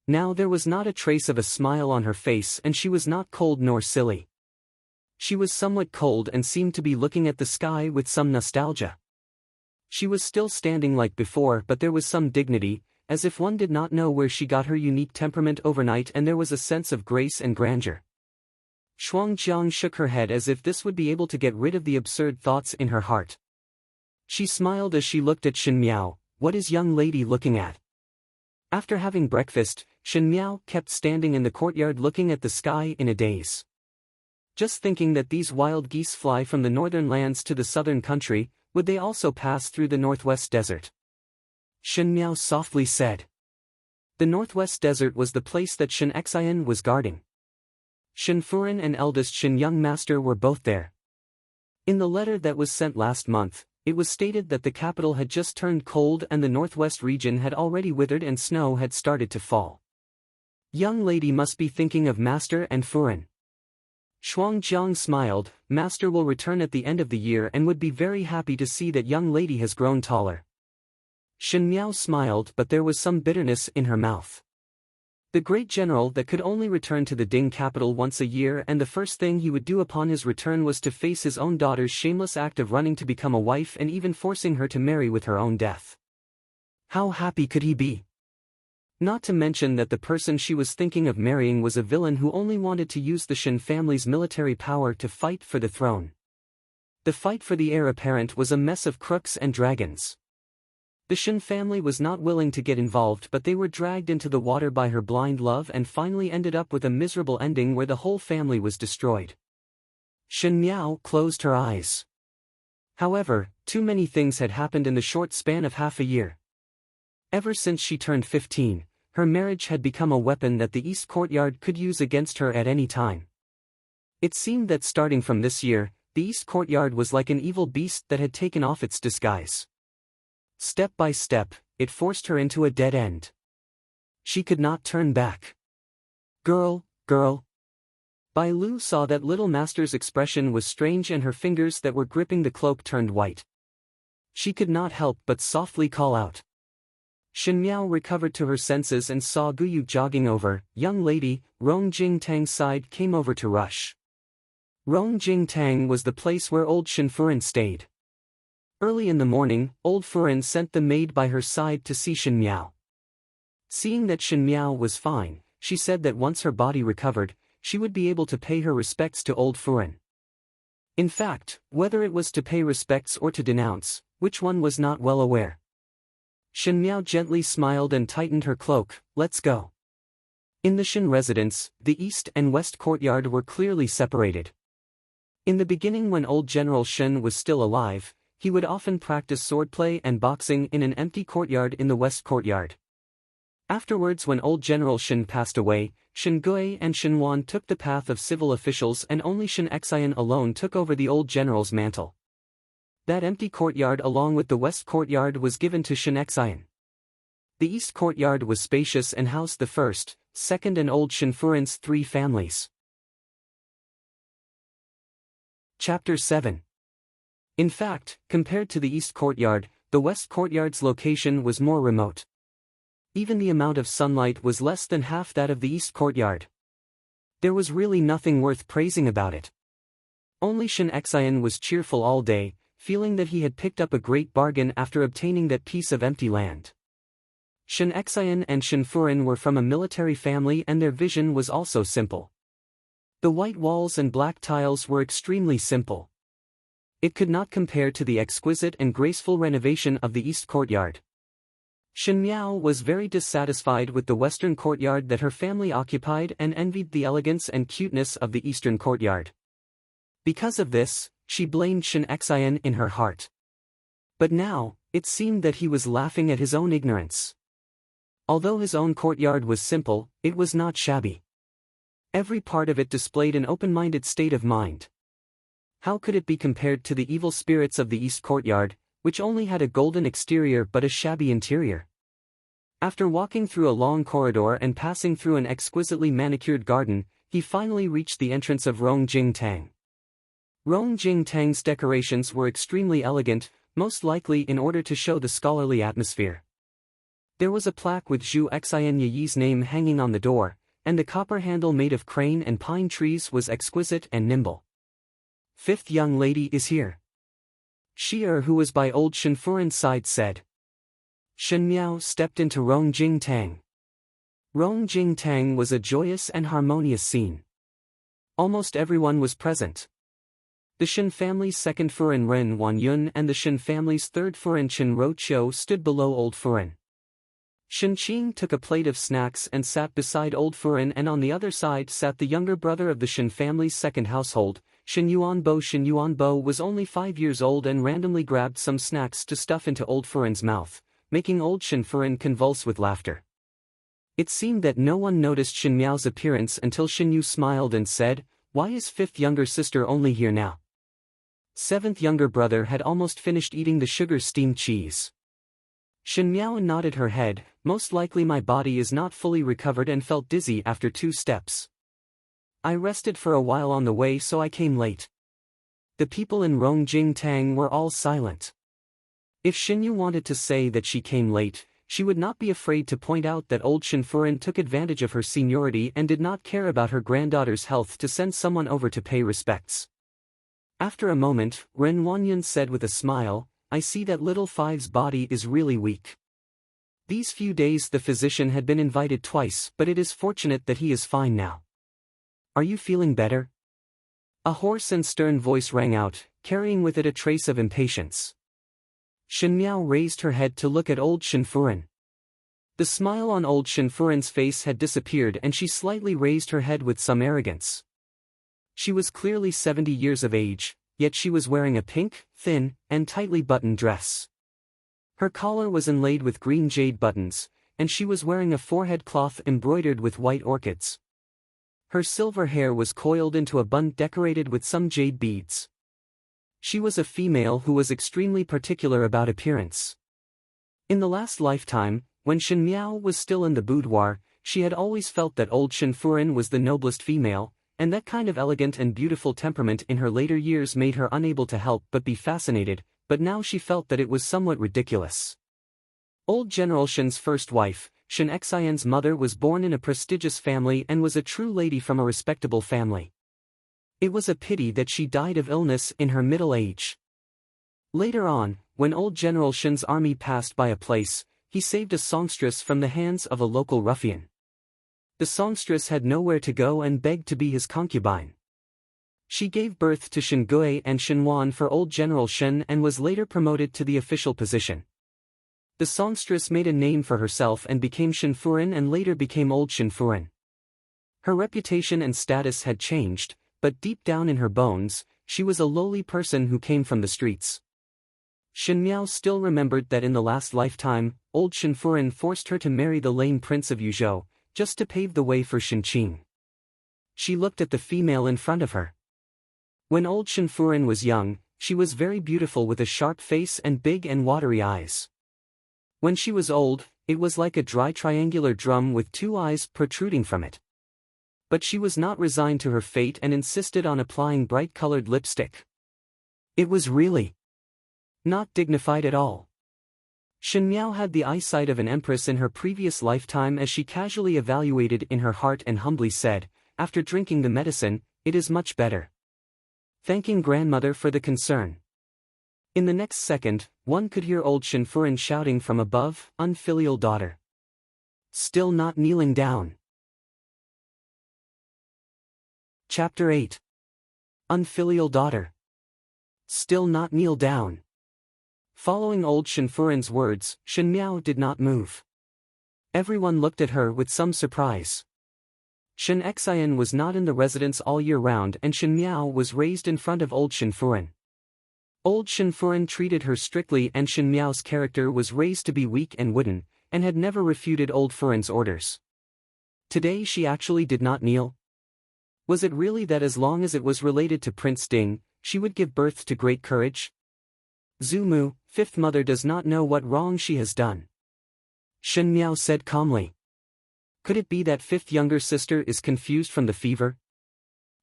Now there was not a trace of a smile on her face and she was not cold nor silly. She was somewhat cold and seemed to be looking at the sky with some nostalgia. She was still standing like before but there was some dignity, as if one did not know where she got her unique temperament overnight, and there was a sense of grace and grandeur. Shuang Jiang shook her head as if this would be able to get rid of the absurd thoughts in her heart. She smiled as she looked at Shen Miao. "What is young lady looking at?" After having breakfast, Shen Miao kept standing in the courtyard looking at the sky in a daze. Just thinking that these wild geese fly from the northern lands to the southern country, would they also pass through the northwest desert? Shen Miao softly said. The northwest desert was the place that Shen Xian was guarding. Shen Furen and eldest Shen Young Master were both there. In the letter that was sent last month, it was stated that the capital had just turned cold and the northwest region had already withered and snow had started to fall. Young lady must be thinking of Master and Furin. Shuangjiang smiled. Master will return at the end of the year and would be very happy to see that young lady has grown taller. Shen Miao smiled, but there was some bitterness in her mouth. The great general that could only return to the Ding capital once a year, and the first thing he would do upon his return was to face his own daughter's shameless act of running to become a wife and even forcing her to marry with her own death. How happy could he be? Not to mention that the person she was thinking of marrying was a villain who only wanted to use the Shen family's military power to fight for the throne. The fight for the heir apparent was a mess of crooks and dragons. The Shen family was not willing to get involved, but they were dragged into the water by her blind love and finally ended up with a miserable ending where the whole family was destroyed. Shen Miao closed her eyes. However, too many things had happened in the short span of half a year. Ever since she turned 15, her marriage had become a weapon that the East Courtyard could use against her at any time. It seemed that starting from this year, the East Courtyard was like an evil beast that had taken off its disguise. Step by step, it forced her into a dead end. She could not turn back. Girl. Bai Lu saw that little master's expression was strange and her fingers that were gripping the cloak turned white. She could not help but softly call out. Shen Miao recovered to her senses and saw Guyu jogging over. Young lady, Rong Jingtang's side came over to rush. Rong Jingtang was the place where old Shen Furin stayed. Early in the morning, old Furin sent the maid by her side to see Shen Miao. Seeing that Shen Miao was fine, she said that once her body recovered, she would be able to pay her respects to old Furin. In fact, whether it was to pay respects or to denounce, which one was not well aware. Shen Miao gently smiled and tightened her cloak. Let's go. In the Shen residence, the east and west courtyard were clearly separated. In the beginning, when old General Shen was still alive, he would often practice swordplay and boxing in an empty courtyard in the west courtyard. Afterwards, when old General Shen passed away, Shen Gui and Shen Wan took the path of civil officials and only Shen Xian alone took over the old general's mantle. That empty courtyard along with the west courtyard was given to Shen Xian. The east courtyard was spacious and housed the first, second and old Shen Furin's 3 families. Chapter 7. In fact, compared to the east courtyard, the west courtyard's location was more remote. Even the amount of sunlight was less than half that of the east courtyard. There was really nothing worth praising about it. Only Shen Xian was cheerful all day, feeling that he had picked up a great bargain after obtaining that piece of empty land. Shen Xian and Shen Furin were from a military family and their vision was also simple. The white walls and black tiles were extremely simple. It could not compare to the exquisite and graceful renovation of the east courtyard. Shen Miao was very dissatisfied with the western courtyard that her family occupied and envied the elegance and cuteness of the eastern courtyard. Because of this, she blamed Shen Xian in her heart. But now, it seemed that he was laughing at his own ignorance. Although his own courtyard was simple, it was not shabby. Every part of it displayed an open-minded state of mind. How could it be compared to the evil spirits of the east courtyard, which only had a golden exterior but a shabby interior? After walking through a long corridor and passing through an exquisitely manicured garden, he finally reached the entrance of Rong Jingtang. Rong Jingtang's decorations were extremely elegant, most likely in order to show the scholarly atmosphere. There was a plaque with Zhu Xian Yi's name hanging on the door, and the copper handle made of crane and pine trees was exquisite and nimble. 5th young lady is here. Shi who was by old Shen Furin's side, said. Shen Miao stepped into Rong Jingtang. Rong Jingtang was a joyous and harmonious scene. Almost everyone was present. The Shen family's 2nd Furin Ren Wanyun and the Shen family's 3rd Furin Chen Roqiu stood below old Furin. Shen Qing took a plate of snacks and sat beside old Furin, and on the other side sat the younger brother of the Shen family's 2nd household, Shen Yuanbo. Shen Yuanbo was only 5 years old and randomly grabbed some snacks to stuff into old Furin's mouth, making old Shen Furin convulse with laughter. It seemed that no one noticed Shen Miao's appearance until Shen Yu smiled and said, "Why is 5th younger sister only here now?" 7th younger brother had almost finished eating the sugar steamed cheese. Shen Miao nodded her head. Most likely my body is not fully recovered and felt dizzy after 2 steps. I rested for a while on the way so I came late. The people in Rongjing Tang were all silent. If Xinyu wanted to say that she came late, she would not be afraid to point out that old Shenfuren took advantage of her seniority and did not care about her granddaughter's health to send someone over to pay respects. After a moment, Ren Wanyan said with a smile, I see that little Five's body is really weak. These few days the physician had been invited twice, but it is fortunate that he is fine now. Are you feeling better? A hoarse and stern voice rang out, carrying with it a trace of impatience. Shen Miao raised her head to look at old Shenfuren. The smile on old Shenfuren's face had disappeared and she slightly raised her head with some arrogance. She was clearly 70 years of age, yet she was wearing a pink, thin, and tightly buttoned dress. Her collar was inlaid with green jade buttons, and she was wearing a forehead cloth embroidered with white orchids. Her silver hair was coiled into a bun decorated with some jade beads. She was a female who was extremely particular about appearance. In the last lifetime, when Shen Miao was still in the boudoir, she had always felt that old Shenfuren was the noblest female, and that kind of elegant and beautiful temperament in her later years made her unable to help but be fascinated, but now she felt that it was somewhat ridiculous. Old General Shen's first wife, Shen Xian's mother, was born in a prestigious family and was a true lady from a respectable family. It was a pity that she died of illness in her middle age. Later on, when old General Shen's army passed by a place, he saved a songstress from the hands of a local ruffian. The songstress had nowhere to go and begged to be his concubine. She gave birth to Shen Gui and Shen Wan for old General Shen and was later promoted to the official position. The songstress made a name for herself and became Shenfuren and later became old Shenfuren. Her reputation and status had changed, but deep down in her bones, she was a lowly person who came from the streets. Shen Miao still remembered that in the last lifetime, old Shenfuren forced her to marry the lame prince of Yuzhou, just to pave the way for Shen Qing. She looked at the female in front of her. When old Shenfuren was young, she was very beautiful with a sharp face and big and watery eyes. When she was old, it was like a dry triangular drum with 2 eyes protruding from it. But she was not resigned to her fate and insisted on applying bright-colored lipstick. It was really not dignified at all. Shen Miao had the eyesight of an empress in her previous lifetime as she casually evaluated in her heart and humbly said, after drinking the medicine, it is much better. Thanking grandmother for the concern. In the next second, one could hear old Shenfuren shouting from above, unfilial daughter. Still not kneeling down. Chapter 8. Unfilial daughter. Still not kneel down. Following old Shenfuren's words, Shen Miao did not move. Everyone looked at her with some surprise. Shen Xian was not in the residence all year round and Shen Miao was raised in front of old Shenfuren. Old Shenfuren treated her strictly and Shen Miao's character was raised to be weak and wooden, and had never refuted old Furen's orders. Today she actually did not kneel. Was it really that as long as it was related to Prince Ding, she would give birth to great courage? Zhu Mu, 5th mother, does not know what wrong she has done. Shen Miao said calmly. Could it be that 5th younger sister is confused from the fever?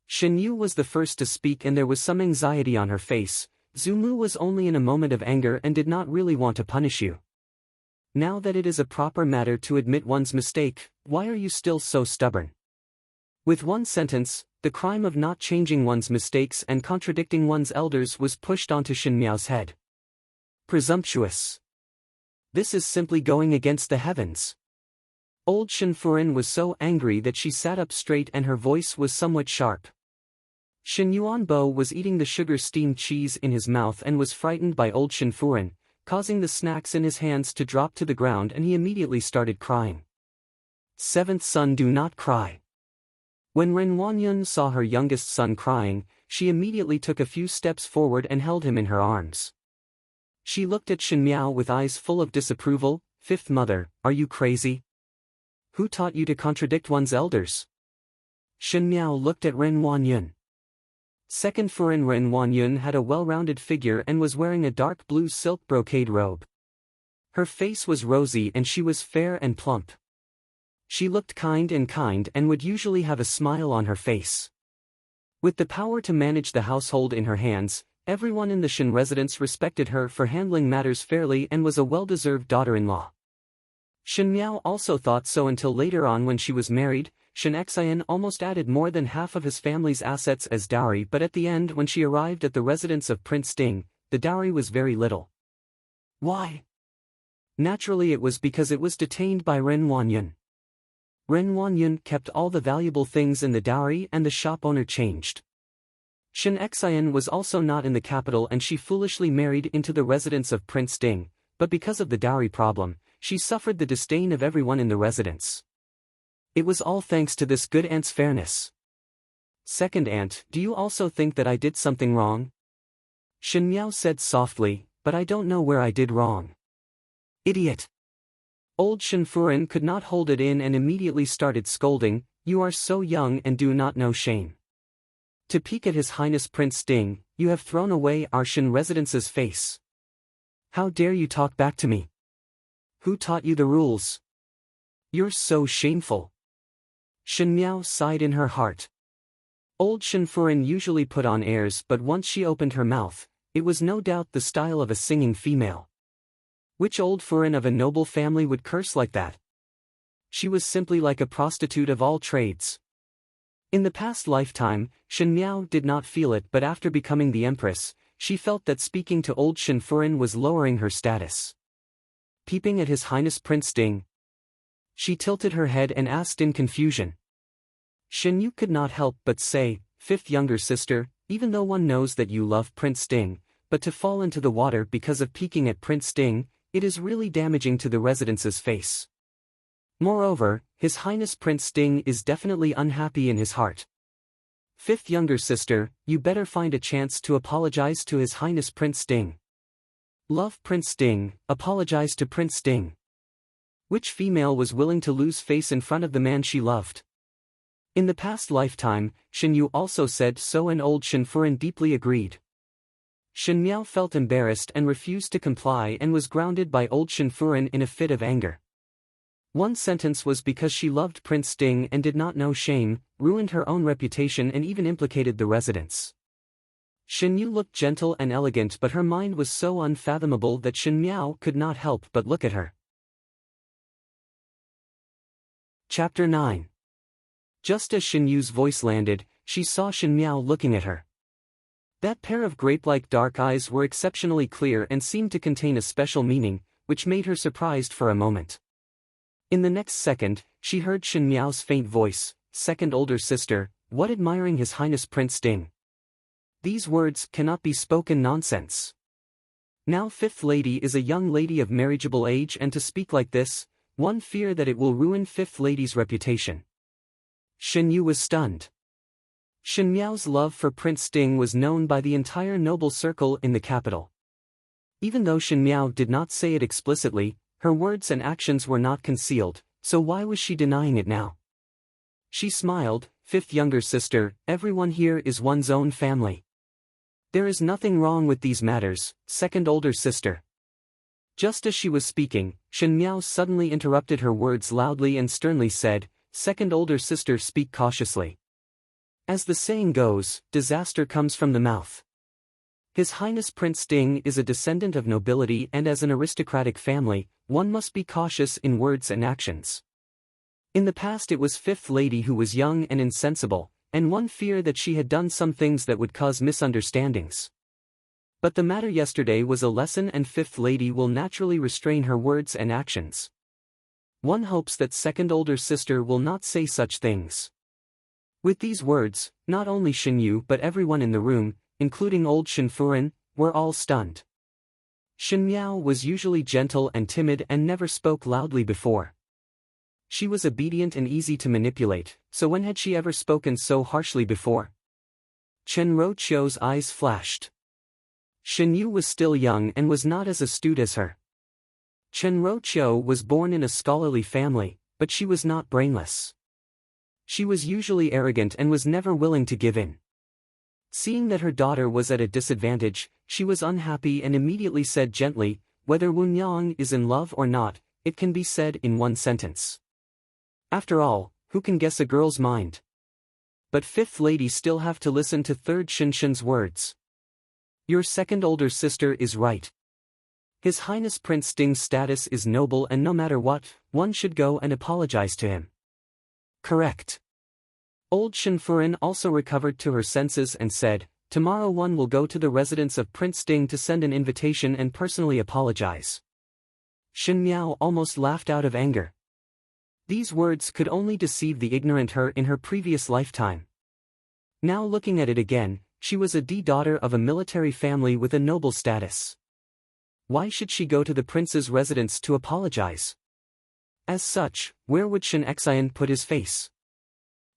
Shen Yu was the first to speak and there was some anxiety on her face. Zhu Mu was only in a moment of anger and did not really want to punish you. Now that it is a proper matter to admit one's mistake, why are you still so stubborn? With one sentence, the crime of not changing one's mistakes and contradicting one's elders was pushed onto Shen Miao's head. Presumptuous. This is simply going against the heavens. Old Shenfuren was so angry that she sat up straight and her voice was somewhat sharp. Shen Yuanbo was eating the sugar-steamed cheese in his mouth and was frightened by old Shenfuren, causing the snacks in his hands to drop to the ground, and he immediately started crying. 7th son, do not cry. When Ren Wanyun saw her youngest son crying, she immediately took a few steps forward and held him in her arms. She looked at Shen Miao with eyes full of disapproval. 5th mother, are you crazy? Who taught you to contradict one's elders? Shen Miao looked at Ren Wanyun. 2nd Furen Ren Wanyun had a well-rounded figure and was wearing a dark blue silk brocade robe. Her face was rosy and she was fair and plump. She looked kind and would usually have a smile on her face. With the power to manage the household in her hands, everyone in the Shen residence respected her for handling matters fairly and was a well-deserved daughter-in-law. Shen Miao also thought so until later on when she was married. Shen Xian almost added more than half of his family's assets as dowry, but at the end when she arrived at the residence of Prince Ding, the dowry was very little. Why? Naturally it was because it was detained by Ren Wanyun. Ren Wanyun kept all the valuable things in the dowry and the shop owner changed. Shen Xian was also not in the capital and she foolishly married into the residence of Prince Ding, but because of the dowry problem, she suffered the disdain of everyone in the residence. It was all thanks to this good aunt's fairness. Second aunt, do you also think that I did something wrong? Shen Miao said softly, but I don't know where I did wrong. Idiot! Old Shen Furen could not hold it in and immediately started scolding, you are so young and do not know shame. To peek at His Highness Prince Ding, you have thrown away our Shen residence's face. How dare you talk back to me? Who taught you the rules? You're so shameful. Shen Miao sighed in her heart. Old Shen Furen usually put on airs, but once she opened her mouth, it was no doubt the style of a singing female. Which old Furen of a noble family would curse like that? She was simply like a prostitute of all trades. In the past lifetime, Shen Miao did not feel it, but after becoming the Empress, she felt that speaking to old Shen Furen was lowering her status. Peeping at His Highness Prince Ding, she tilted her head and asked in confusion. Shen Yu could not help but say, fifth younger sister, even though one knows that you love Prince Ding, but to fall into the water because of peeking at Prince Ding, it is really damaging to the residence's face. Moreover, His Highness Prince Ding is definitely unhappy in his heart. Fifth younger sister, you better find a chance to apologize to His Highness Prince Ding. Love Prince Ding, apologize to Prince Ding. Which female was willing to lose face in front of the man she loved? In the past lifetime, Shen Yu also said so and old Shen Furen deeply agreed. Shen Miao felt embarrassed and refused to comply and was grounded by old Shen Furen in a fit of anger. One sentence was because she loved Prince Ding and did not know shame, ruined her own reputation and even implicated the residents. Shen Yu looked gentle and elegant, but her mind was so unfathomable that Shen Miao could not help but look at her. Chapter 9. Just as Shen Yu's voice landed, she saw Shen Miao looking at her. That pair of grape-like dark eyes were exceptionally clear and seemed to contain a special meaning, which made her surprised for a moment. In the next second, she heard Shen Miao's faint voice, second older sister, what admiring His Highness Prince Ding. These words cannot be spoken nonsense. Now fifth lady is a young lady of marriageable age, and to speak like this, one fear that it will ruin fifth lady's reputation. Shen Yu was stunned. Shen Miao's love for Prince Ding was known by the entire noble circle in the capital. Even though Shen Miao did not say it explicitly, her words and actions were not concealed, so why was she denying it now? She smiled, fifth younger sister, everyone here is one's own family. There is nothing wrong with these matters, second older sister. Just as she was speaking, Shen Miao suddenly interrupted her words loudly and sternly said, second older sister, speak cautiously. As the saying goes, disaster comes from the mouth. His Highness Prince Ding is a descendant of nobility, and as an aristocratic family, one must be cautious in words and actions. In the past it was fifth lady who was young and insensible, and one feared that she had done some things that would cause misunderstandings. But the matter yesterday was a lesson, and fifth lady will naturally restrain her words and actions. One hopes that second older sister will not say such things. With these words, not only Shen Yu but everyone in the room, including old Shen Furen, were all stunned. Shen Miao was usually gentle and timid and never spoke loudly before. She was obedient and easy to manipulate, so when had she ever spoken so harshly before? Chen Roqiu's eyes flashed. Shen Yu was still young and was not as astute as her. Chen Roqiu was born in a scholarly family, but she was not brainless. She was usually arrogant and was never willing to give in. Seeing that her daughter was at a disadvantage, she was unhappy and immediately said gently, Whether Wu Nyang is in love or not, it can be said in one sentence. After all, who can guess a girl's mind? But fifth lady still have to listen to third Shinshin's words. Your second older sister is right. His Highness Prince Ding's status is noble, and no matter what, one should go and apologize to him. Correct. Old Shinfurin also recovered to her senses and said, tomorrow one will go to the residence of Prince Ding to send an invitation and personally apologize. Shin Miao almost laughed out of anger. These words could only deceive the ignorant her in her previous lifetime. Now looking at it again, she was a daughter of a military family with a noble status. Why should she go to the prince's residence to apologize? As such, where would Shin Xian put his face?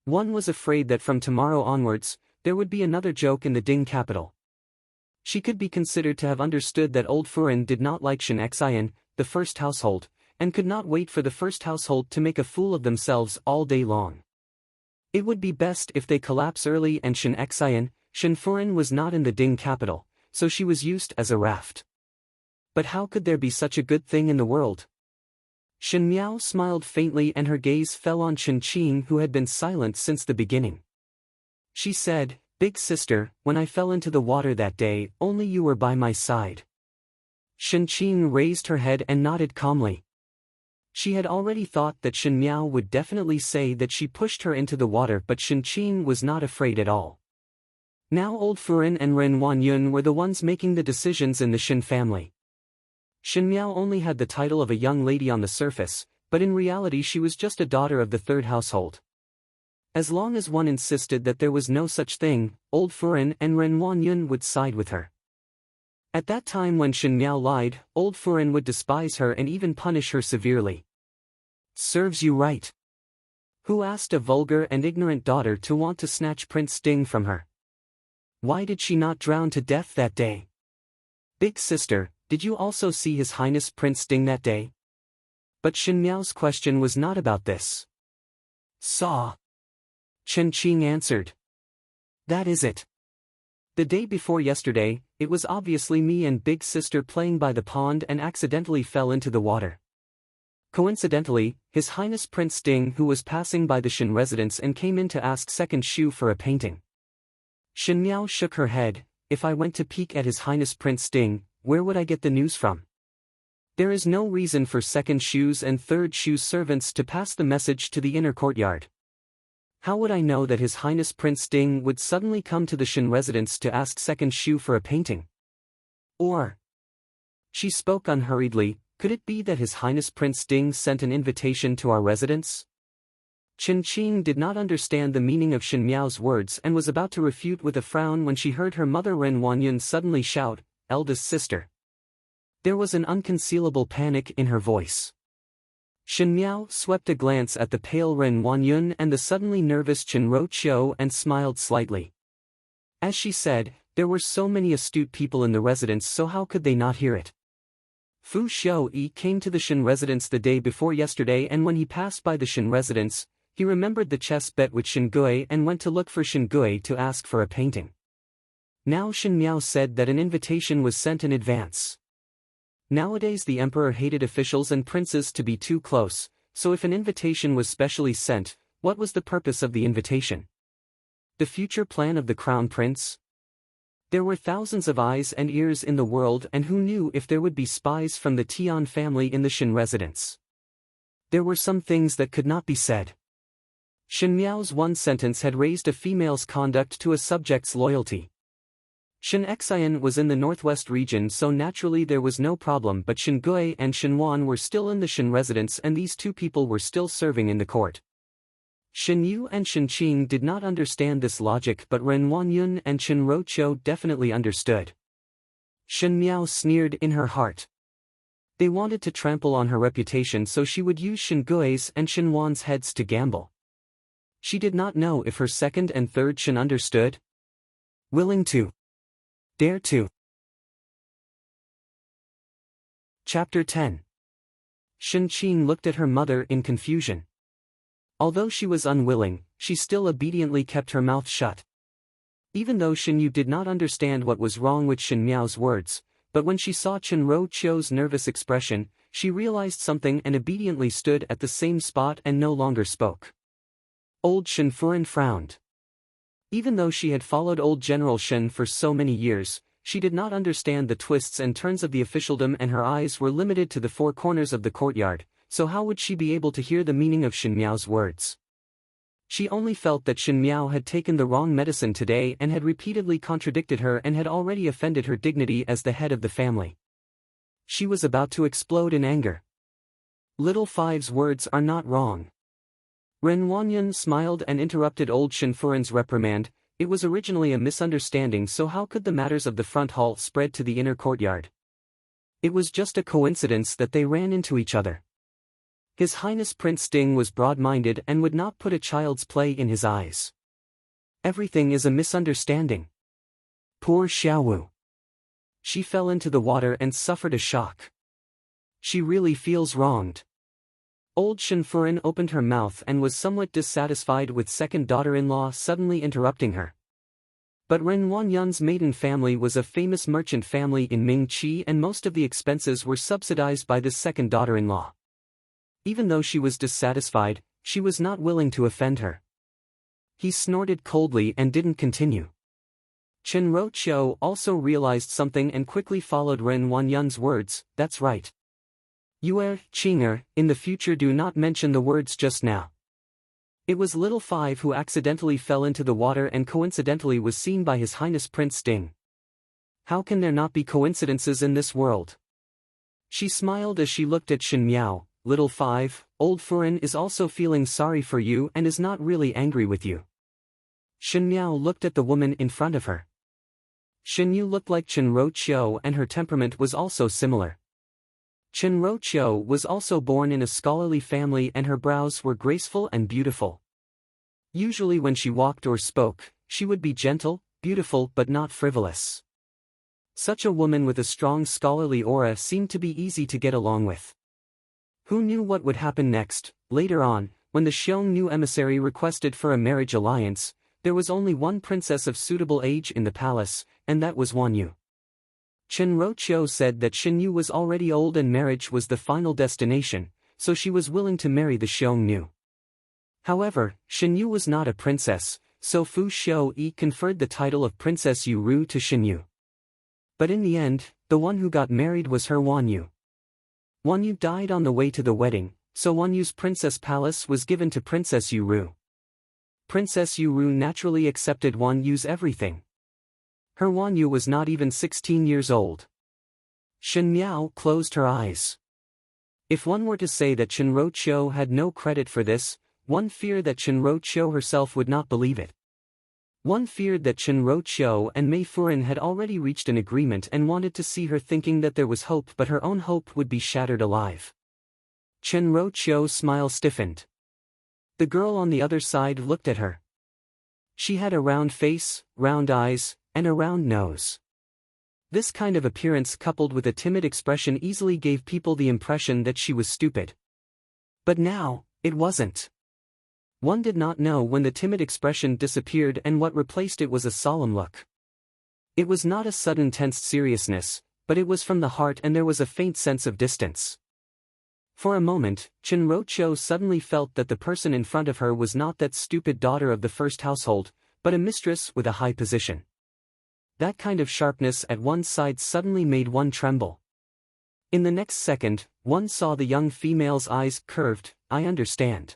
One was afraid that from tomorrow onwards, there would be another joke in the Ding capital. She could be considered to have understood that old Furin did not like Shin Xian, the first household, and could not wait for the first household to make a fool of themselves all day long. It would be best if they collapse early, and Shin Xian, Shin Furin was not in the Ding capital, so she was used as a raft. But how could there be such a good thing in the world? Shin Miao smiled faintly and her gaze fell on Shin Qing, who had been silent since the beginning. She said, Big sister, when I fell into the water that day, only you were by my side. Shin Qing raised her head and nodded calmly. She had already thought that Shin Miao would definitely say that she pushed her into the water, but Shin Qing was not afraid at all. Now old Furin and Ren Wanyun were the ones making the decisions in the Shin family. Shin Miao only had the title of a young lady on the surface, but in reality she was just a daughter of the third household. As long as one insisted that there was no such thing, old Furin and Ren Wanyun would side with her. At that time when Shin Miao lied, old Furin would despise her and even punish her severely. Serves you right. Who asked a vulgar and ignorant daughter to want to snatch Prince Ding from her? Why did she not drown to death that day? Big sister, did you also see His Highness Prince Ding that day? But Shin Miao's question was not about this. Saw. Chen Qing answered. That is it. The day before yesterday, it was obviously me and big sister playing by the pond and accidentally fell into the water. Coincidentally, His Highness Prince Ding who was passing by the Shin residence and came in to ask second Shu for a painting. Shin Miao shook her head. If I went to peek at His Highness Prince Ding, where would I get the news from? There is no reason for second Shu's and third Shu's servants to pass the message to the inner courtyard. How would I know that His Highness Prince Ding would suddenly come to the Shin residence to ask second Shu for a painting? Or? She spoke unhurriedly, could it be that His Highness Prince Ding sent an invitation to our residence? Chen Qing did not understand the meaning of Shin Miao's words and was about to refute with a frown when she heard her mother Ren Wanyun suddenly shout, eldest sister. There was an unconcealable panic in her voice. Shin Miao swept a glance at the pale Ren Wanyun and the suddenly nervous Chen Roqiu and smiled slightly. As she said, there were so many astute people in the residence, so how could they not hear it? Fu Xiaoyi came to the Shin residence the day before yesterday, and when he passed by the Shin residence, he remembered the chess bet with Shin Gui and went to look for Shin Gui to ask for a painting. Now Shin Miao said that an invitation was sent in advance. Nowadays the emperor hated officials and princes to be too close, so if an invitation was specially sent, what was the purpose of the invitation? The future plan of the crown prince? There were thousands of eyes and ears in the world, and who knew if there would be spies from the Tian family in the Shin residence? There were some things that could not be said. Shin Miao's one sentence had raised a female's conduct to a subject's loyalty. Shin Xian was in the northwest region, so naturally there was no problem, but Shin Gui and Shin Wan were still in the Shin residence, and these two people were still serving in the court. Shin Yu and Shin Qing did not understand this logic, but Ren Wanyun and Chen Roqiu definitely understood. Shin Miao sneered in her heart. They wanted to trample on her reputation, so she would use Shin Gui's and Shin Wan's heads to gamble. She did not know if her second and third Shin understood. Willing to. Dare to. Chapter 10. Shin Qing looked at her mother in confusion. Although she was unwilling, she still obediently kept her mouth shut. Even though Shin Yu did not understand what was wrong with Shin Miao's words, But when she saw Chenro Chio's nervous expression, she realized something and obediently stood at the same spot and no longer spoke. Old Shen Furen frowned. Even though she had followed old General Shen for so many years, she did not understand the twists and turns of the officialdom, and her eyes were limited to the four corners of the courtyard, so how would she be able to hear the meaning of Shen Miao's words? She only felt that Shen Miao had taken the wrong medicine today and had repeatedly contradicted her and had already offended her dignity as the head of the family. She was about to explode in anger. Little Five's words are not wrong. Ren Wanyan smiled and interrupted old Shen Furen's reprimand. It was originally a misunderstanding, so how could the matters of the front hall spread to the inner courtyard? It was just a coincidence that they ran into each other. His Highness Prince Ding was broad-minded and would not put a child's play in his eyes. Everything is a misunderstanding. Poor Xiaowu. She fell into the water and suffered a shock. She really feels wronged. Old Shen Furen opened her mouth and was somewhat dissatisfied with second daughter-in-law suddenly interrupting her. But Ren Wanyan's maiden family was a famous merchant family in Mingqi, and most of the expenses were subsidized by this second daughter-in-law. Even though she was dissatisfied, she was not willing to offend her. He snorted coldly and didn't continue. Chenro Chio also realized something and quickly followed Ren Wanyan's words. That's right. Yuer, Qing'er, in the future do not mention the words just now. It was Little Five who accidentally fell into the water and coincidentally was seen by His Highness Prince Ding. How can there not be coincidences in this world? She smiled as she looked at Shen Miao. Little Five, old Furen is also feeling sorry for you and is not really angry with you. Shen Miao looked at the woman in front of her. Shen Yu looked like Chenro Chio and her temperament was also similar. Chenro Chio was also born in a scholarly family and her brows were graceful and beautiful. Usually when she walked or spoke, she would be gentle, beautiful but not frivolous. Such a woman with a strong scholarly aura seemed to be easy to get along with. Who knew what would happen next? Later on, when the Xiongnu emissary requested for a marriage alliance, there was only one princess of suitable age in the palace, and that was Wanyu. Chenro Chio said that Shenyu was already old and marriage was the final destination, so she was willing to marry the Xiongnu. However, Shenyu was not a princess, so Fu Xiu-yi conferred the title of Princess Yu-ru to Shenyu. But in the end, the one who got married was her Wanyu. Wanyu died on the way to the wedding, so Wanyu's princess palace was given to Princess Yu-ru. Princess Yu-ru naturally accepted Wanyu's everything. Her Wanyu was not even 16 years old. Shen Miao closed her eyes. If one were to say that Chenro Chio had no credit for this, one feared that Chenro Chio herself would not believe it. One feared that Chenro Chio and Mei Furen had already reached an agreement and wanted to see her, thinking that there was hope, but her own hope would be shattered alive. Chenro Chio's smile stiffened. The girl on the other side looked at her. She had a round face, round eyes, and a round nose. This kind of appearance coupled with a timid expression easily gave people the impression that she was stupid. But now, it wasn't. One did not know when the timid expression disappeared and what replaced it was a solemn look. It was not a sudden tense seriousness, but it was from the heart, and there was a faint sense of distance. For a moment, Chenro Chio suddenly felt that the person in front of her was not that stupid daughter of the first household, but a mistress with a high position. That kind of sharpness at one's side suddenly made one tremble. In the next second, one saw the young female's eyes curved. I understand.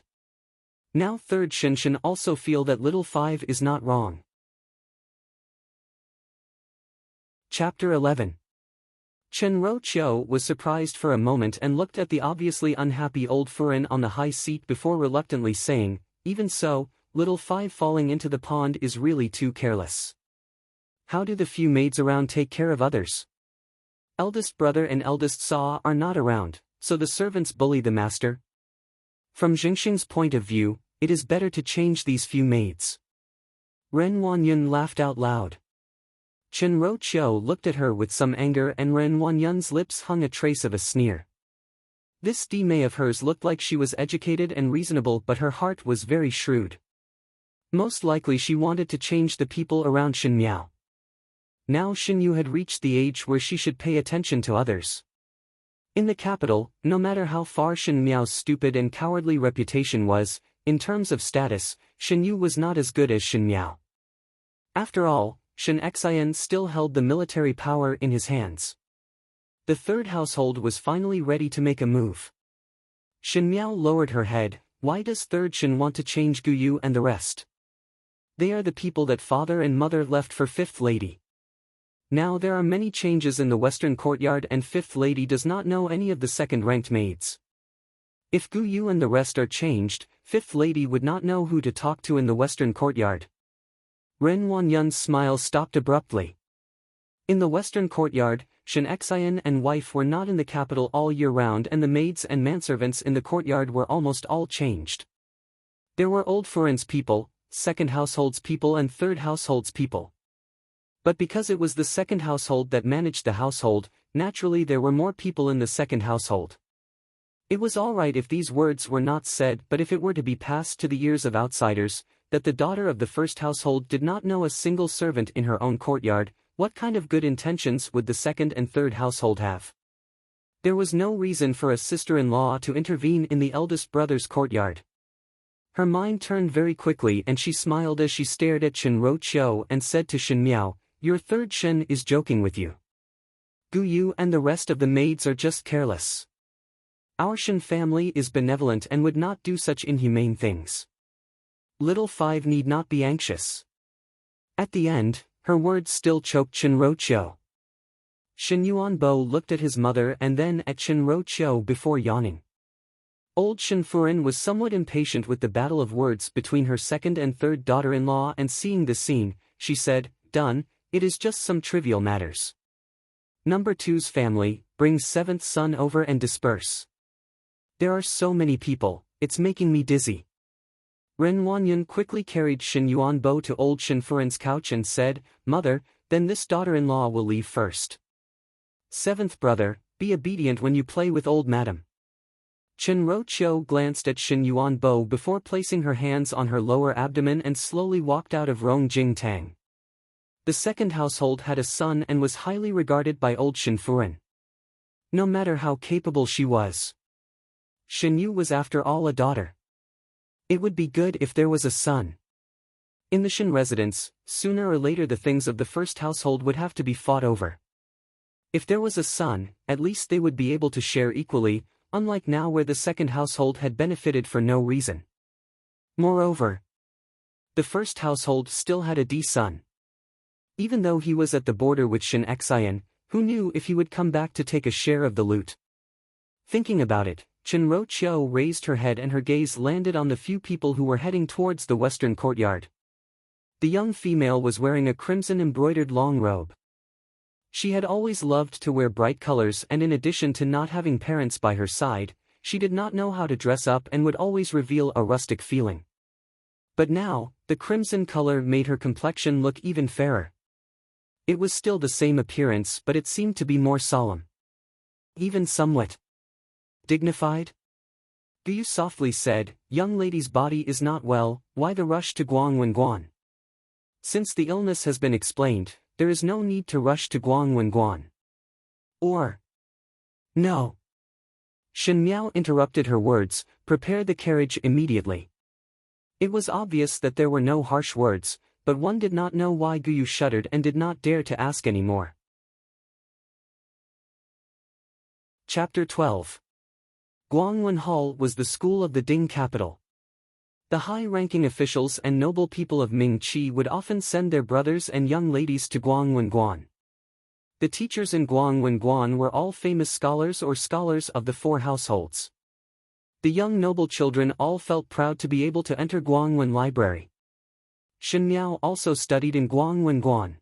Now third Shinshin also feel that Little Five is not wrong. Chapter 11. Chenro Chio was surprised for a moment and looked at the obviously unhappy old Furen on the high seat before reluctantly saying, even so, Little Five falling into the pond is really too careless. How do the few maids around take care of others? Eldest brother and eldest Saw are not around, so the servants bully the master. From Jingxing's point of view, it is better to change these few maids. Ren Wanyan laughed out loud. Chenro Chio looked at her with some anger, and Ren Wanyan's lips hung a trace of a sneer. This Dime of hers looked like she was educated and reasonable, but her heart was very shrewd. Most likely she wanted to change the people around Shen Miao. Now Xinyu had reached the age where she should pay attention to others. In the capital, no matter how far Shen Miao's stupid and cowardly reputation was, in terms of status, Xinyu was not as good as Shen Miao. After all, Shen Xian still held the military power in his hands. The third household was finally ready to make a move. Shen Miao lowered her head. Why does third Shen want to change Guyu and the rest? They are the people that father and mother left for fifth lady. Now there are many changes in the western courtyard and fifth lady does not know any of the second-ranked maids. If Guyu and the rest are changed, fifth lady would not know who to talk to in the western courtyard. Ren Wanyun's smile stopped abruptly. In the western courtyard, Shen Xian and wife were not in the capital all year round and the maids and manservants in the courtyard were almost all changed. There were old Furin's people, second household's people and third household's people. But because it was the second household that managed the household, naturally there were more people in the second household. It was alright if these words were not said, but if it were to be passed to the ears of outsiders, that the daughter of the first household did not know a single servant in her own courtyard, what kind of good intentions would the second and third household have? There was no reason for a sister-in-law to intervene in the eldest brother's courtyard. Her mind turned very quickly and she smiled as she stared at Shen Roqiu and said to Shen Miao, "Your third Shen is joking with you. Guyu and the rest of the maids are just careless. Our Shen family is benevolent and would not do such inhumane things. Little five need not be anxious." At the end, her words still choked Shen Roqiu. Shen Yuanbo looked at his mother and then at Shen Roqiu before yawning. Old Shen Furin was somewhat impatient with the battle of words between her second and third daughter-in-law and seeing the scene, she said, "Done, it is just some trivial matters. Number two's family, bring seventh son over and disperse. There are so many people, it's making me dizzy." Ren Wanyun quickly carried Shen Yuanbo to old Shen Furin's couch and said, "Mother, then this daughter-in-law will leave first. Seventh brother, be obedient when you play with old madam." Chen Roqiu glanced at Shen Yuanbo before placing her hands on her lower abdomen and slowly walked out of Rongjing Tang. The second household had a son and was highly regarded by old Shen Furin. No matter how capable she was, Shen Yu was after all a daughter. It would be good if there was a son. In the Shen residence, sooner or later the things of the first household would have to be fought over. If there was a son, at least they would be able to share equally, unlike now where the second household had benefited for no reason. Moreover, the first household still had a D-son. Even though he was at the border with Shen Xian, who knew if he would come back to take a share of the loot? Thinking about it, Chen Roqiu raised her head and her gaze landed on the few people who were heading towards the western courtyard. The young female was wearing a crimson embroidered long robe. She had always loved to wear bright colors and in addition to not having parents by her side, she did not know how to dress up and would always reveal a rustic feeling. But now, the crimson color made her complexion look even fairer. It was still the same appearance but it seemed to be more solemn. Even somewhat dignified? Guyu softly said, "Young lady's body is not well, why the rush to Guangwenguan? Since the illness has been explained, there is no need to rush to Guangwenguan. Or... No." Shen Miao interrupted her words, "Prepare the carriage immediately." It was obvious that there were no harsh words, but one did not know why Guyu shuddered and did not dare to ask any more. Chapter 12. Guangwen Hall was the school of the Ding capital. The high-ranking officials and noble people of Mingqi would often send their brothers and young ladies to Guangwenguan. The teachers in Guangwenguan were all famous scholars or scholars of the four households. The young noble children all felt proud to be able to enter Guangwen Library. Shen Miao also studied in Guangwenguan.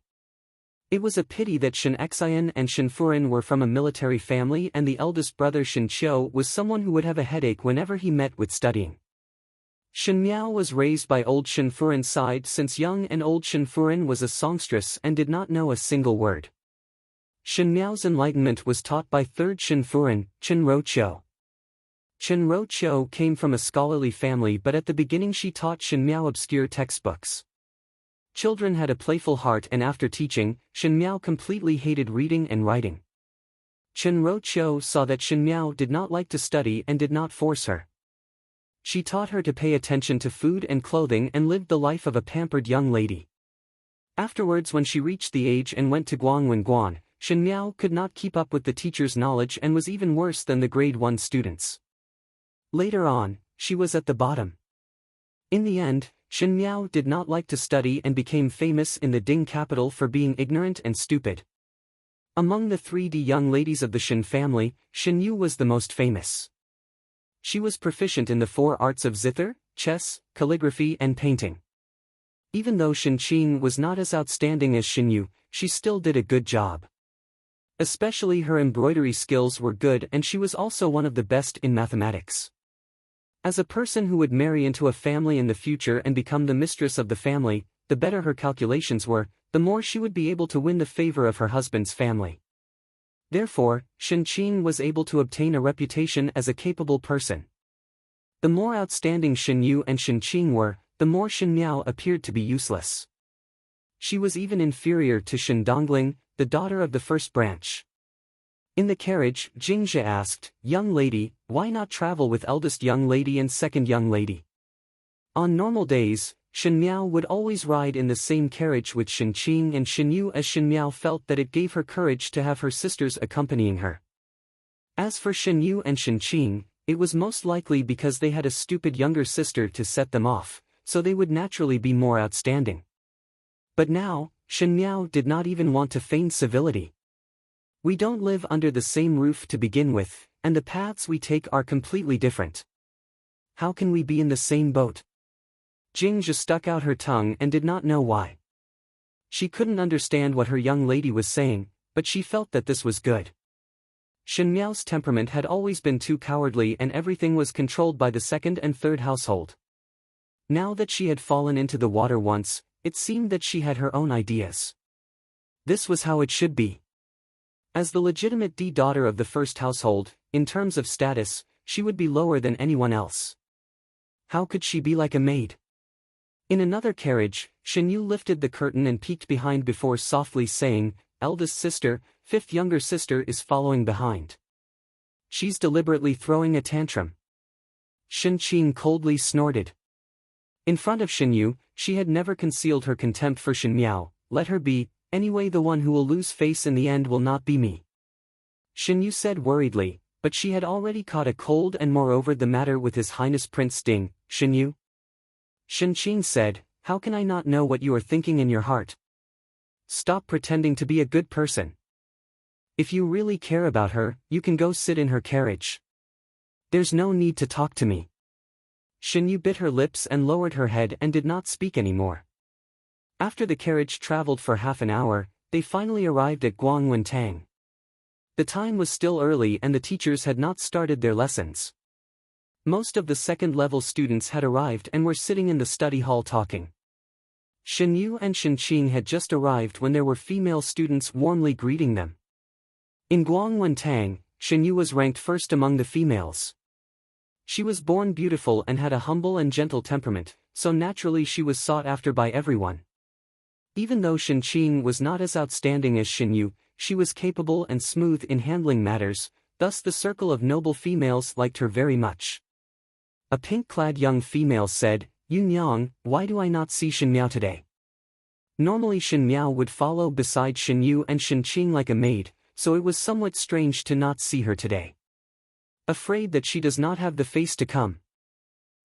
It was a pity that Shen Xian and Shen Furin were from a military family and the eldest brother Shen Qiu was someone who would have a headache whenever he met with studying. Shen Miao was raised by old Shen Furin's side since young and old Shen Furin was a songstress and did not know a single word. Shen Miao's enlightenment was taught by third Shen Furin, Chen Roqiu. Chen Roqiu came from a scholarly family but at the beginning she taught Shen Miao obscure textbooks. Children had a playful heart, and after teaching, Shen Miao completely hated reading and writing. Chen Ro-Chou saw that Shen Miao did not like to study and did not force her. She taught her to pay attention to food and clothing and lived the life of a pampered young lady. Afterwards, when she reached the age and went to Guangwen, Shen Miao could not keep up with the teacher's knowledge and was even worse than the grade 1 students. Later on, she was at the bottom. In the end, Shen Miao did not like to study and became famous in the Ding capital for being ignorant and stupid. Among the 3D young ladies of the Shen family, Shen Yu was the most famous. She was proficient in the 4 arts of zither, chess, calligraphy and painting. Even though Shen Qing was not as outstanding as Shen Yu, she still did a good job. Especially her embroidery skills were good, and she was also one of the best in mathematics. As a person who would marry into a family in the future and become the mistress of the family, the better her calculations were, the more she would be able to win the favor of her husband's family. Therefore, Shen Qing was able to obtain a reputation as a capable person. The more outstanding Shen Yu and Shen Qing were, the more Shen Miao appeared to be useless. She was even inferior to Shen Dongling, the daughter of the first branch. In the carriage, Jingzhe asked, "Young lady, why not travel with eldest young lady and second young lady?" On normal days, Shen Miao would always ride in the same carriage with Shen Qing and Shen Yu, as Shen Miao felt that it gave her courage to have her sisters accompanying her. As for Shen Yu and Shen Qing, it was most likely because they had a stupid younger sister to set them off, so they would naturally be more outstanding. But now, Shen Miao did not even want to feign civility. We don't live under the same roof to begin with, and the paths we take are completely different. How can we be in the same boat? Jingzhe stuck out her tongue and did not know why. She couldn't understand what her young lady was saying, but she felt that this was good. Shen Miao's temperament had always been too cowardly, and everything was controlled by the second and third household. Now that she had fallen into the water once, it seemed that she had her own ideas. This was how it should be. As the legitimate daughter of the first household, in terms of status, she would be lower than anyone else. How could she be like a maid? In another carriage, Shen Yu lifted the curtain and peeked behind before softly saying, "Eldest sister, fifth younger sister is following behind. She's deliberately throwing a tantrum." Shen Qing coldly snorted. In front of Shen Yu, she had never concealed her contempt for Shen Miao. "Let her be, anyway the one who will lose face in the end will not be me," Shen Yu said worriedly, but she had already caught a cold and moreover the matter with His Highness Prince Ding. "Shen Yu?" Shen Qing said, "How can I not know what you are thinking in your heart? Stop pretending to be a good person. If you really care about her, you can go sit in her carriage. There's no need to talk to me." Shen Yu bit her lips and lowered her head and did not speak anymore. After the carriage traveled for half an hour, they finally arrived at Guangwen. The time was still early and the teachers had not started their lessons. Most of the second-level students had arrived and were sitting in the study hall talking. Shen Yu and Shen Qing had just arrived when there were female students warmly greeting them. In Guangwen, Shen Yu was ranked first among the females. She was born beautiful and had a humble and gentle temperament, so naturally she was sought after by everyone. Even though Shen Qing was not as outstanding as Shen Yu, she was capable and smooth in handling matters, thus the circle of noble females liked her very much. A pink-clad young female said, "Yun Yang, why do I not see Shen Miao today?" Normally Shen Miao would follow beside Shen Yu and Shen Qing like a maid, so it was somewhat strange to not see her today. Afraid that she does not have the face to come.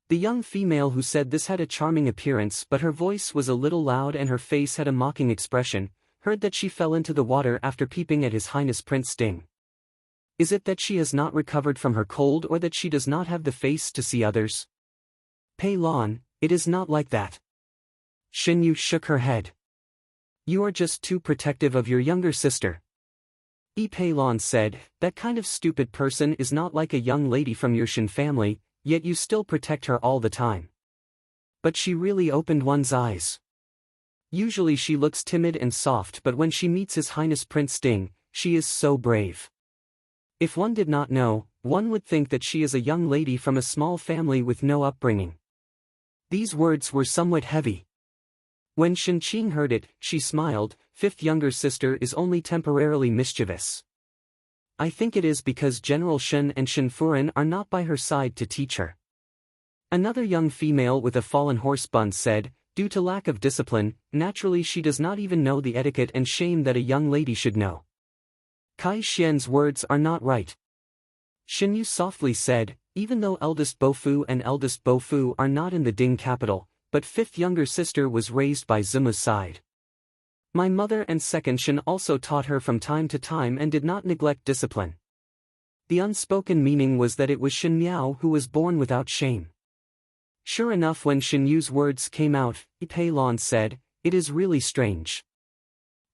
The young female who said this had a charming appearance, but her voice was a little loud and her face had a mocking expression, heard that she fell into the water after peeping at His Highness Prince Ding. Is it that she has not recovered from her cold or that she does not have the face to see others? Pei Lan, it is not like that. Shen Yu shook her head. You are just too protective of your younger sister. Pei Lan said, that kind of stupid person is not like a young lady from your Shen family, yet you still protect her all the time. But she really opened one's eyes. Usually she looks timid and soft, but when she meets His Highness Prince Ding, she is so brave. If one did not know, one would think that she is a young lady from a small family with no upbringing. These words were somewhat heavy. When Shen Qing heard it, she smiled. Fifth younger sister is only temporarily mischievous. I think it is because General Shen and Shen Furen are not by her side to teach her. Another young female with a fallen horse bun said, due to lack of discipline, naturally she does not even know the etiquette and shame that a young lady should know. Kai Xian's words are not right. Shen Yu softly said, even though eldest Bofu and eldest Bofu are not in the Ding capital, but fifth younger sister was raised by Zimu's side. My mother and second Shen also taught her from time to time and did not neglect discipline. The unspoken meaning was that it was Shen Miao who was born without shame. Sure enough, when Shen Yu's words came out, Pei Lan said, it is really strange.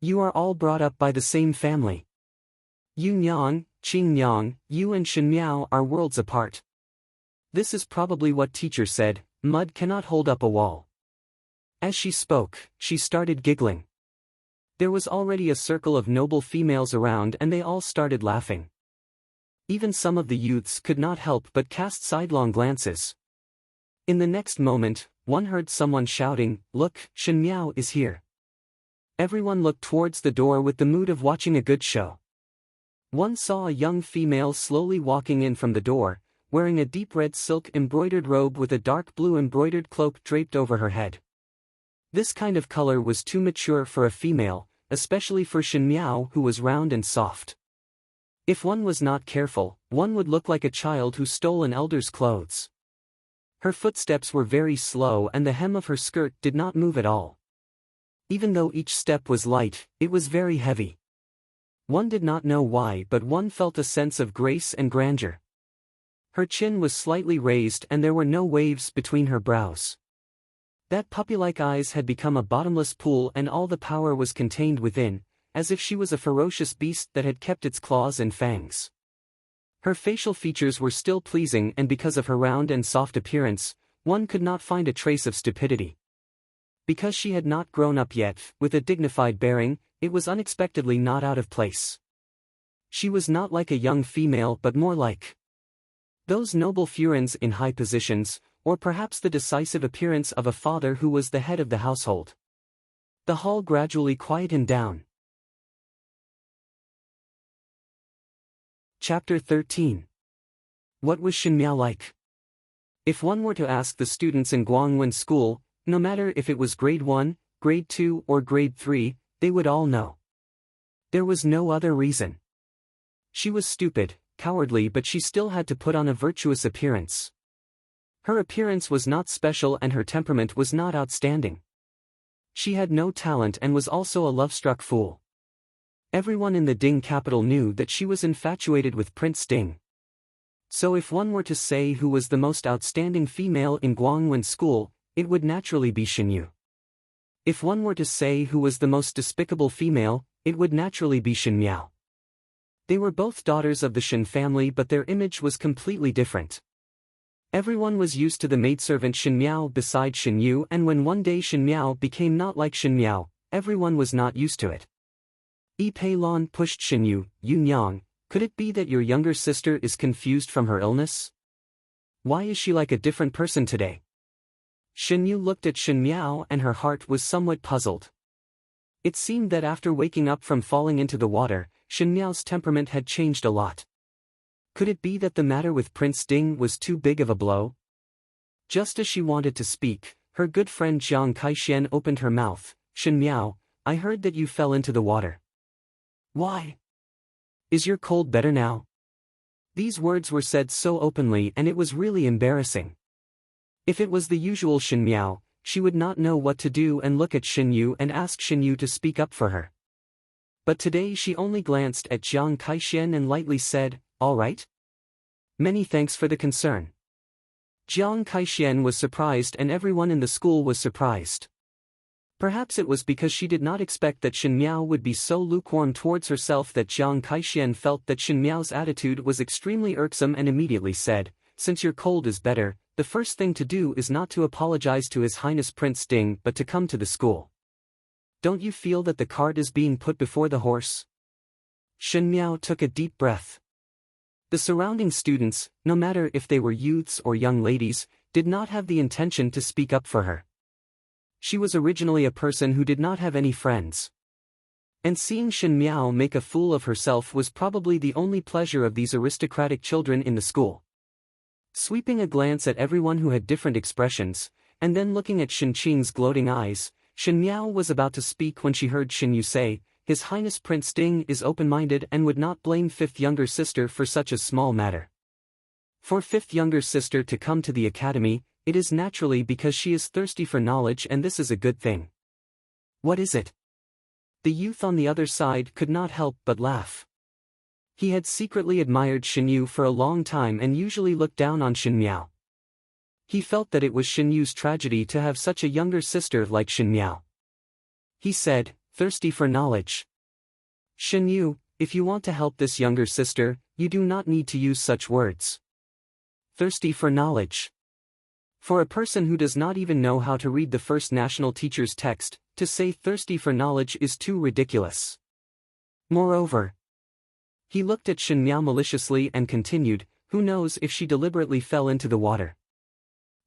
You are all brought up by the same family. Yu Nyang, Qing Nyang, you and Shen Miao are worlds apart. This is probably what teacher said, mud cannot hold up a wall. As she spoke, she started giggling. There was already a circle of noble females around and they all started laughing. Even some of the youths could not help but cast sidelong glances. In the next moment, one heard someone shouting, look, Shen Miao is here. Everyone looked towards the door with the mood of watching a good show. One saw a young female slowly walking in from the door, wearing a deep red silk embroidered robe with a dark blue embroidered cloak draped over her head. This kind of color was too mature for a female, especially for Shen Miao who was round and soft. If one was not careful, one would look like a child who stole an elder's clothes. Her footsteps were very slow and the hem of her skirt did not move at all. Even though each step was light, it was very heavy. One did not know why, but one felt a sense of grace and grandeur. Her chin was slightly raised and there were no waves between her brows. That puppy-like eyes had become a bottomless pool and all the power was contained within, as if she was a ferocious beast that had kept its claws and fangs. Her facial features were still pleasing and because of her round and soft appearance, one could not find a trace of stupidity. Because she had not grown up yet, with a dignified bearing, it was unexpectedly not out of place. She was not like a young female but more like those noble Furens in high positions, or perhaps the decisive appearance of a father who was the head of the household. The hall gradually quietened down. Chapter 13. What was Shen Miao like? If one were to ask the students in Guangwen School, no matter if it was grade 1, grade 2 or grade 3, they would all know. There was no other reason. She was stupid, cowardly, but she still had to put on a virtuous appearance. Her appearance was not special and her temperament was not outstanding. She had no talent and was also a love-struck fool. Everyone in the Ding capital knew that she was infatuated with Prince Ding. So if one were to say who was the most outstanding female in Guangwen School, it would naturally be Shen Yu. If one were to say who was the most despicable female, it would naturally be Shen Miao. They were both daughters of the Shen family but their image was completely different. Everyone was used to the maidservant Shen Miao beside Shen Yu, and when one day Shen Miao became not like Shen Miao, everyone was not used to it. Pei Lan pushed Shen Yu, Yu Nyang, could it be that your younger sister is confused from her illness? Why is she like a different person today? Shen Yu looked at Shen Miao and her heart was somewhat puzzled. It seemed that after waking up from falling into the water, Shen Miao's temperament had changed a lot. Could it be that the matter with Prince Ding was too big of a blow? Just as she wanted to speak, her good friend Jiang Kaixuan opened her mouth. Shen Miao, I heard that you fell into the water. Why? Is your cold better now? These words were said so openly and it was really embarrassing. If it was the usual Shen Miao, she would not know what to do and look at Shen Yu and ask Shen Yu to speak up for her. But today she only glanced at Jiang Kaixuan and lightly said, all right? Many thanks for the concern. Jiang Kaixuan was surprised and everyone in the school was surprised. Perhaps it was because she did not expect that Shen Miao would be so lukewarm towards herself that Jiang Kaixuan felt that Shen Miao's attitude was extremely irksome and immediately said, since your cold is better, the first thing to do is not to apologize to His Highness Prince Ding but to come to the school. Don't you feel that the cart is being put before the horse? Shen Miao took a deep breath. The surrounding students, no matter if they were youths or young ladies, did not have the intention to speak up for her. She was originally a person who did not have any friends. And seeing Shen Miao make a fool of herself was probably the only pleasure of these aristocratic children in the school. Sweeping a glance at everyone who had different expressions, and then looking at Shen Qing's gloating eyes, Shen Miao was about to speak when she heard Shen Yu say, "His Highness Prince Ding is open-minded and would not blame fifth younger sister for such a small matter. For fifth younger sister to come to the academy, it is naturally because she is thirsty for knowledge, and this is a good thing." "What is it?" The youth on the other side could not help but laugh. He had secretly admired Shen Yu for a long time and usually looked down on Shen Miao. He felt that it was Shen Yu's tragedy to have such a younger sister like Shen Miao. He said, "Thirsty for knowledge. Shen Yu, if you want to help this younger sister, you do not need to use such words. Thirsty for knowledge. For a person who does not even know how to read the first national teacher's text, to say thirsty for knowledge is too ridiculous. Moreover," he looked at Shen Miao maliciously and continued, "Who knows if she deliberately fell into the water?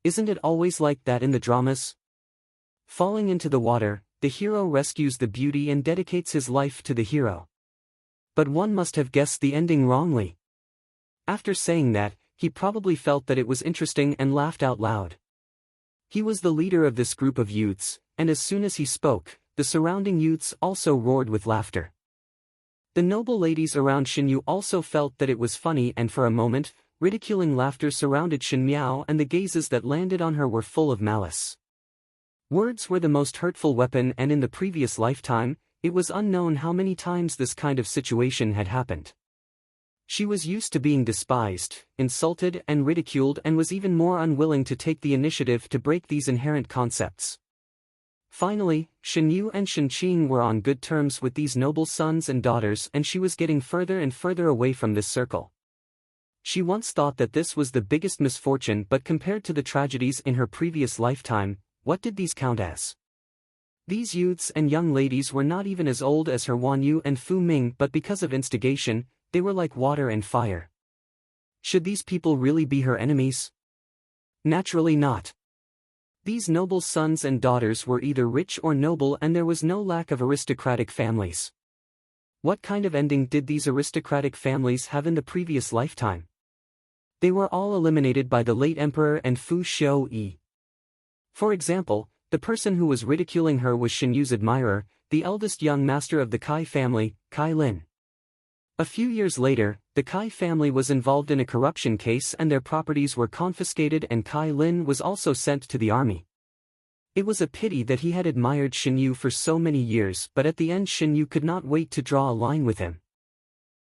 Isn't it always like that in the dramas? Falling into the water, the hero rescues the beauty and dedicates his life to the hero. But one must have guessed the ending wrongly." After saying that, he probably felt that it was interesting and laughed out loud. He was the leader of this group of youths, and as soon as he spoke, the surrounding youths also roared with laughter. The noble ladies around Shen Yu also felt that it was funny, and for a moment, ridiculing laughter surrounded Shen Miao, and the gazes that landed on her were full of malice. Words were the most hurtful weapon, and in the previous lifetime, it was unknown how many times this kind of situation had happened. She was used to being despised, insulted and ridiculed, and was even more unwilling to take the initiative to break these inherent concepts. Finally, Shen Yu and Shen Qing were on good terms with these noble sons and daughters, and she was getting further and further away from this circle. She once thought that this was the biggest misfortune, but compared to the tragedies in her previous lifetime, what did these count as? These youths and young ladies were not even as old as her Wan Yu and Fu Ming, but because of instigation, they were like water and fire. Should these people really be her enemies? Naturally not. These noble sons and daughters were either rich or noble, and there was no lack of aristocratic families. What kind of ending did these aristocratic families have in the previous lifetime? They were all eliminated by the late emperor and Fu Xiaoyi. For example, the person who was ridiculing her was Shen Yu's admirer, the eldest young master of the Kai family, Kai Lin. A few years later, the Kai family was involved in a corruption case and their properties were confiscated, and Kai Lin was also sent to the army. It was a pity that he had admired Shen Yu for so many years, but at the end Shen Yu could not wait to draw a line with him.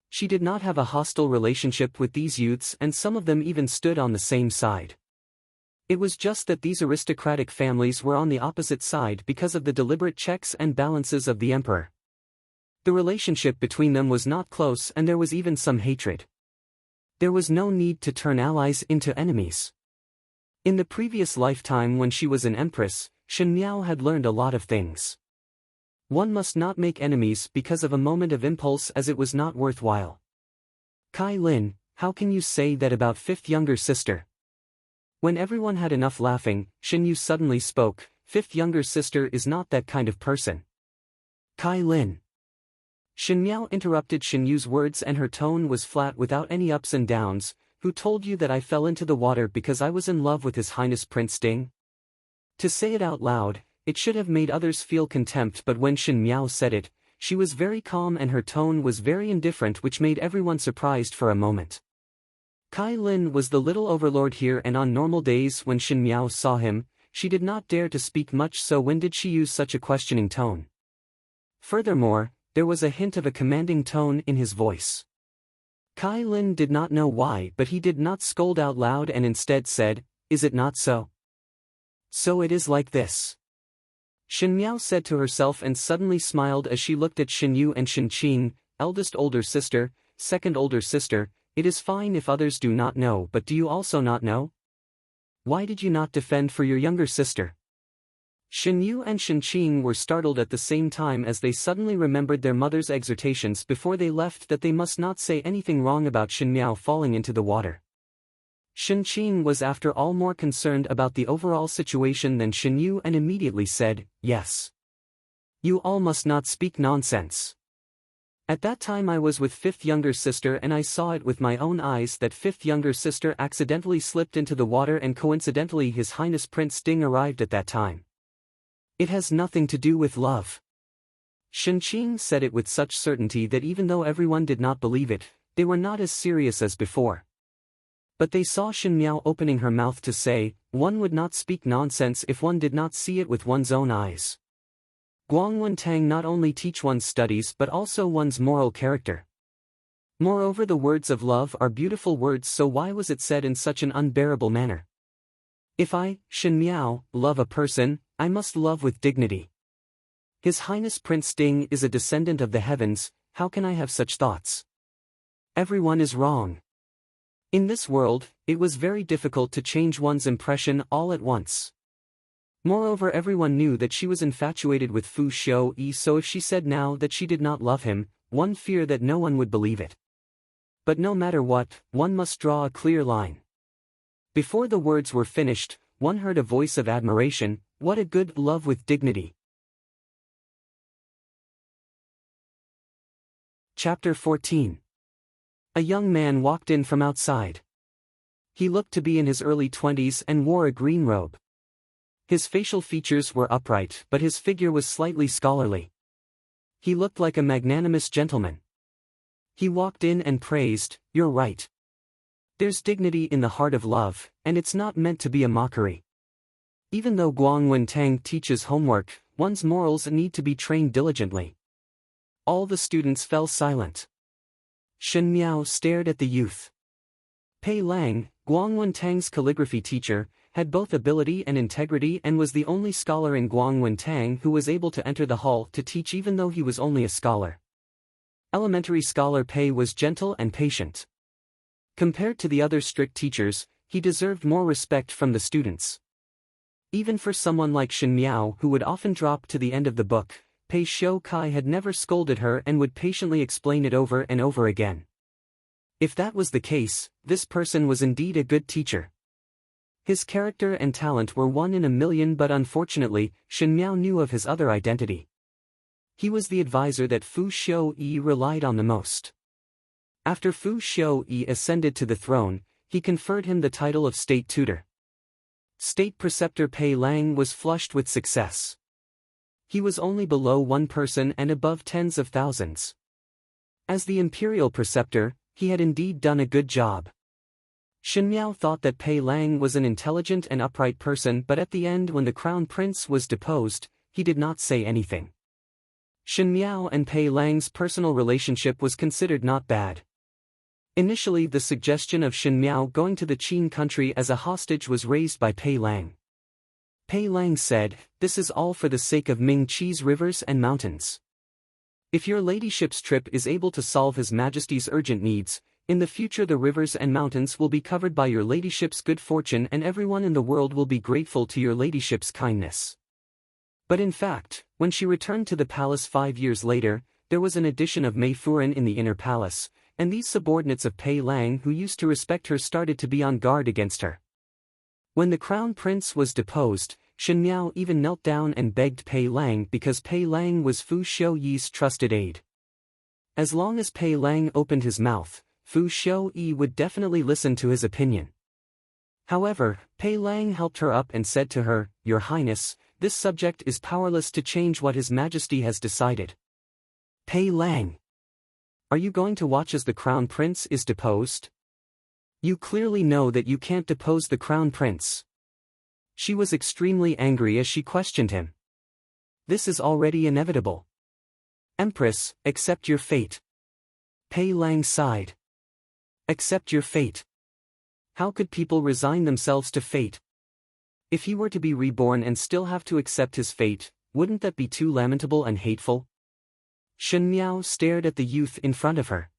She did not have a hostile relationship with these youths, and some of them even stood on the same side. It was just that these aristocratic families were on the opposite side because of the deliberate checks and balances of the emperor. The relationship between them was not close, and there was even some hatred. There was no need to turn allies into enemies. In the previous lifetime when she was an empress, Shen Miao had learned a lot of things. One must not make enemies because of a moment of impulse, as it was not worthwhile. "Kai Lin, how can you say that about fifth younger sister?" When everyone had enough laughing, Shen Yu suddenly spoke, "Fifth younger sister is not that kind of person." "Kai Lin." Shen Miao interrupted Shen Yu's words, and her tone was flat without any ups and downs. "Who told you that I fell into the water because I was in love with His Highness Prince Ding?" To say it out loud, it should have made others feel contempt, but when Shen Miao said it, she was very calm and her tone was very indifferent, which made everyone surprised for a moment. Kai Lin was the little overlord here, and on normal days when Shen Miao saw him, she did not dare to speak much, so when did she use such a questioning tone? Furthermore, there was a hint of a commanding tone in his voice. Kai Lin did not know why, but he did not scold out loud and instead said, "Is it not so?" "So it is like this," Shen Miao said to herself, and suddenly smiled as she looked at Shen Yu and Shen Qing, eldest older sister, second older sister. "It is fine if others do not know, but do you also not know? Why did you not defend for your younger sister?" Shen Yu and Shen Qing were startled at the same time as they suddenly remembered their mother's exhortations before they left that they must not say anything wrong about Shen Miao falling into the water. Shen Qing was after all more concerned about the overall situation than Shen Yu and immediately said, "Yes. You all must not speak nonsense. At that time I was with fifth younger sister and I saw it with my own eyes that fifth younger sister accidentally slipped into the water and coincidentally His Highness Prince Ding arrived at that time. It has nothing to do with love." Shen Qing said it with such certainty that even though everyone did not believe it, they were not as serious as before. But they saw Shen Miao opening her mouth to say, one would not speak nonsense if one did not see it with one's own eyes. Guangwen Tang not only teach one's studies but also one's moral character. Moreover, the words of love are beautiful words, so why was it said in such an unbearable manner? If I, Shen Miao, love a person, I must love with dignity. His Highness Prince Ding is a descendant of the heavens, how can I have such thoughts? Everyone is wrong. In this world, it was very difficult to change one's impression all at once. Moreover, everyone knew that she was infatuated with Fu Shou-yi, so if she said now that she did not love him, one feared that no one would believe it. But no matter what, one must draw a clear line. Before the words were finished, one heard a voice of admiration, "What a good love with dignity." Chapter 14. A young man walked in from outside. He looked to be in his early 20s and wore a green robe. His facial features were upright, but his figure was slightly scholarly. He looked like a magnanimous gentleman. He walked in and praised, "You're right. There's dignity in the heart of love, and it's not meant to be a mockery." Even though Guangwen Tang teaches homework, one's morals need to be trained diligently. All the students fell silent. Shen Miao stared at the youth. Pei Lang, Guangwen Tang's calligraphy teacher, had both ability and integrity and was the only scholar in Guangwen Tang who was able to enter the hall to teach even though he was only a scholar. Elementary scholar Pei was gentle and patient. Compared to the other strict teachers, he deserved more respect from the students. Even for someone like Shen Miao who would often drop to the end of the book, Pei Shou Kai had never scolded her and would patiently explain it over and over again. If that was the case, this person was indeed a good teacher. His character and talent were 1 in a million, but unfortunately, Shen Miao knew of his other identity. He was the advisor that Fu Shou-yi relied on the most. After Fu Shou-yi ascended to the throne, he conferred him the title of state tutor. State preceptor Pei Lang was flushed with success. He was only below one person and above tens of thousands. As the imperial preceptor, he had indeed done a good job. Shen Miao thought that Pei Lang was an intelligent and upright person, but at the end when the crown prince was deposed, he did not say anything. Shen Miao and Pei Lang's personal relationship was considered not bad. Initially, the suggestion of Shen Miao going to the Qin country as a hostage was raised by Pei Lang. Pei Lang said, "This is all for the sake of Ming Qi's rivers and mountains. If your ladyship's trip is able to solve His Majesty's urgent needs, in the future the rivers and mountains will be covered by your ladyship's good fortune and everyone in the world will be grateful to your ladyship's kindness." But in fact, when she returned to the palace 5 years later, there was an addition of Mei Furen in the inner palace, and these subordinates of Pei Lang who used to respect her started to be on guard against her. When the crown prince was deposed, Shen Miao even knelt down and begged Pei Lang because Pei Lang was Fu Shou-yi's trusted aide. As long as Pei Lang opened his mouth, Fu Shou-yi would definitely listen to his opinion. However, Pei Lang helped her up and said to her, "Your Highness, this subject is powerless to change what His Majesty has decided." "Pei Lang, are you going to watch as the crown prince is deposed? You clearly know that you can't depose the crown prince." She was extremely angry as she questioned him. "This is already inevitable. Empress, accept your fate." Pei Lang sighed. Accept your fate. How could people resign themselves to fate? If he were to be reborn and still have to accept his fate, wouldn't that be too lamentable and hateful? Shen Miao stared at the youth in front of her.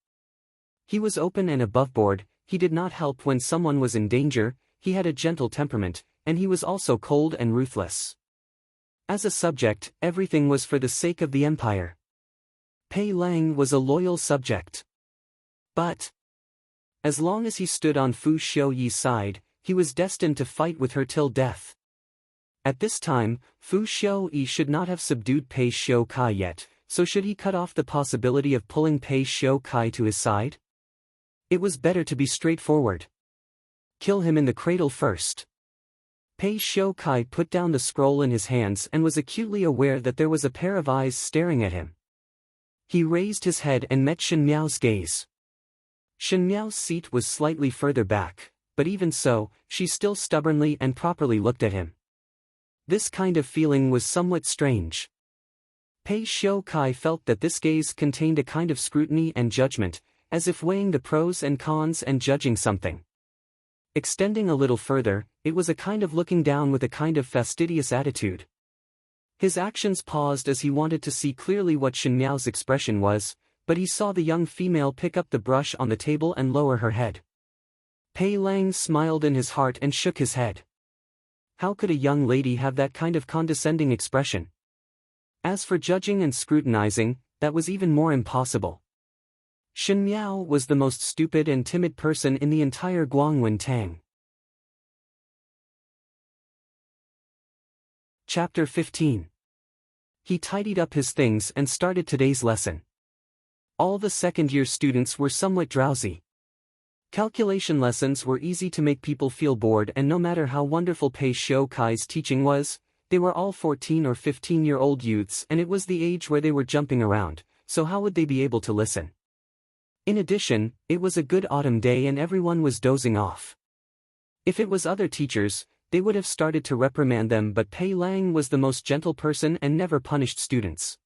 He was open and aboveboard. He did not help when someone was in danger, he had a gentle temperament, and he was also cold and ruthless. As a subject, everything was for the sake of the empire. Pei Lang was a loyal subject. But As long as he stood on Fu Xiuyi's side, he was destined to fight with her till death. At this time, Fu Xiuyi should not have subdued Pei Xiu Kai yet, so should he cut off the possibility of pulling Pei Xiu Kai to his side? It was better to be straightforward. Kill him in the cradle first. Pei Xiu Kai put down the scroll in his hands and was acutely aware that there was a pair of eyes staring at him. He raised his head and met Shen Miao's gaze. Shen Miao's seat was slightly further back, but even so, she still stubbornly and properly looked at him. This kind of feeling was somewhat strange. Pei Xiu Kai felt that this gaze contained a kind of scrutiny and judgment, as if weighing the pros and cons and judging something. Extending a little further, it was a kind of looking down with a kind of fastidious attitude. His actions paused as he wanted to see clearly what Shen Miao's expression was, but he saw the young female pick up the brush on the table and lower her head. Pei Lang smiled in his heart and shook his head. How could a young lady have that kind of condescending expression? As for judging and scrutinizing, that was even more impossible. Shen Miao was the most stupid and timid person in the entire Guangwen Tang. Chapter 15. He tidied up his things and started today's lesson. All the second-year students were somewhat drowsy. Calculation lessons were easy to make people feel bored, and no matter how wonderful Pei Xiu Kai's teaching was, they were all 14 or 15-year-old youths and it was the age where they were jumping around, so how would they be able to listen? In addition, it was a good autumn day and everyone was dozing off. If it was other teachers, they would have started to reprimand them, but Pei Lang was the most gentle person and never punished students.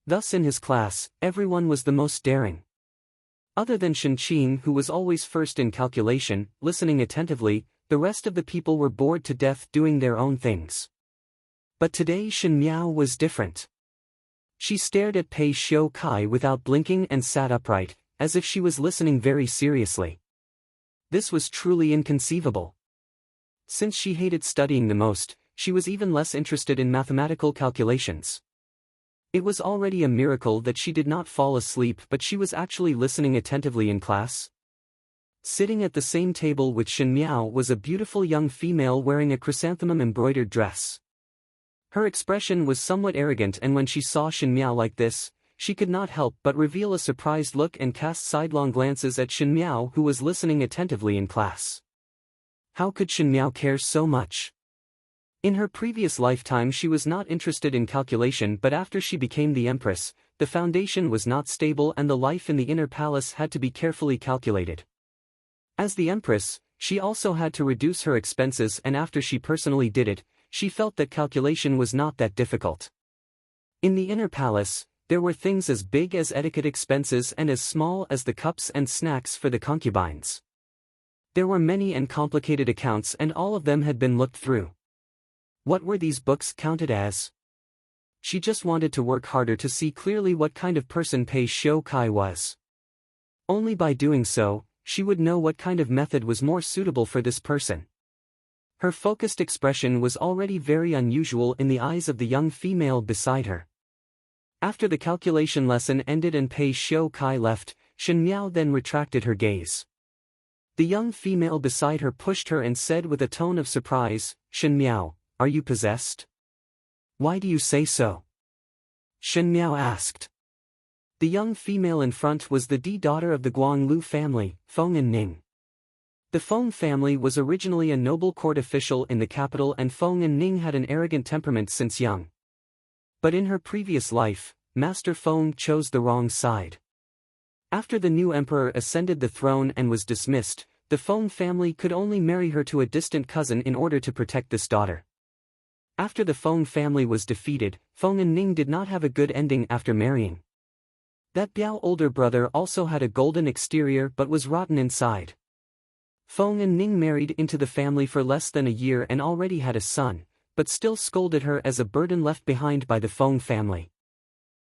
Thus in his class, everyone was the most daring. Other than Shen Qing, who was always first in calculation, listening attentively, the rest of the people were bored to death doing their own things. But today Shen Miao was different. She stared at Pei Xiu Kai without blinking and sat upright, as if she was listening very seriously. This was truly inconceivable. Since she hated studying the most, she was even less interested in mathematical calculations. It was already a miracle that she did not fall asleep, but she was actually listening attentively in class. Sitting at the same table with Shen Miao was a beautiful young female wearing a chrysanthemum embroidered dress. Her expression was somewhat arrogant, and when she saw Shen Miao like this, she could not help but reveal a surprised look and cast sidelong glances at Shen Miao, who was listening attentively in class. How could Shen Miao care so much? In her previous lifetime she was not interested in calculation, but after she became the Empress, the foundation was not stable and the life in the inner palace had to be carefully calculated. As the Empress, she also had to reduce her expenses, and after she personally did it, she felt that calculation was not that difficult. In the inner palace, there were things as big as etiquette expenses and as small as the cups and snacks for the concubines. There were many and complicated accounts, and all of them had been looked through. What were these books counted as? She just wanted to work harder to see clearly what kind of person Pei Xiu Kai was. Only by doing so, she would know what kind of method was more suitable for this person. Her focused expression was already very unusual in the eyes of the young female beside her. After the calculation lesson ended and Pei Xiu Kai left, Shen Miao then retracted her gaze. The young female beside her pushed her and said with a tone of surprise, "Shen Miao, are you possessed?" "Why do you say so?" Shen Miao asked. The young female in front was the daughter of the Guanglu family, Feng and Ning. The Feng family was originally a noble court official in the capital, and Feng and Ning had an arrogant temperament since young. But in her previous life, Master Feng chose the wrong side. After the new emperor ascended the throne and was dismissed, the Feng family could only marry her to a distant cousin in order to protect this daughter. After the Feng family was defeated, Feng and Ning did not have a good ending after marrying. That Biao older brother also had a golden exterior but was rotten inside. Feng and Ning married into the family for less than a year and already had a son, but still scolded her as a burden left behind by the Feng family.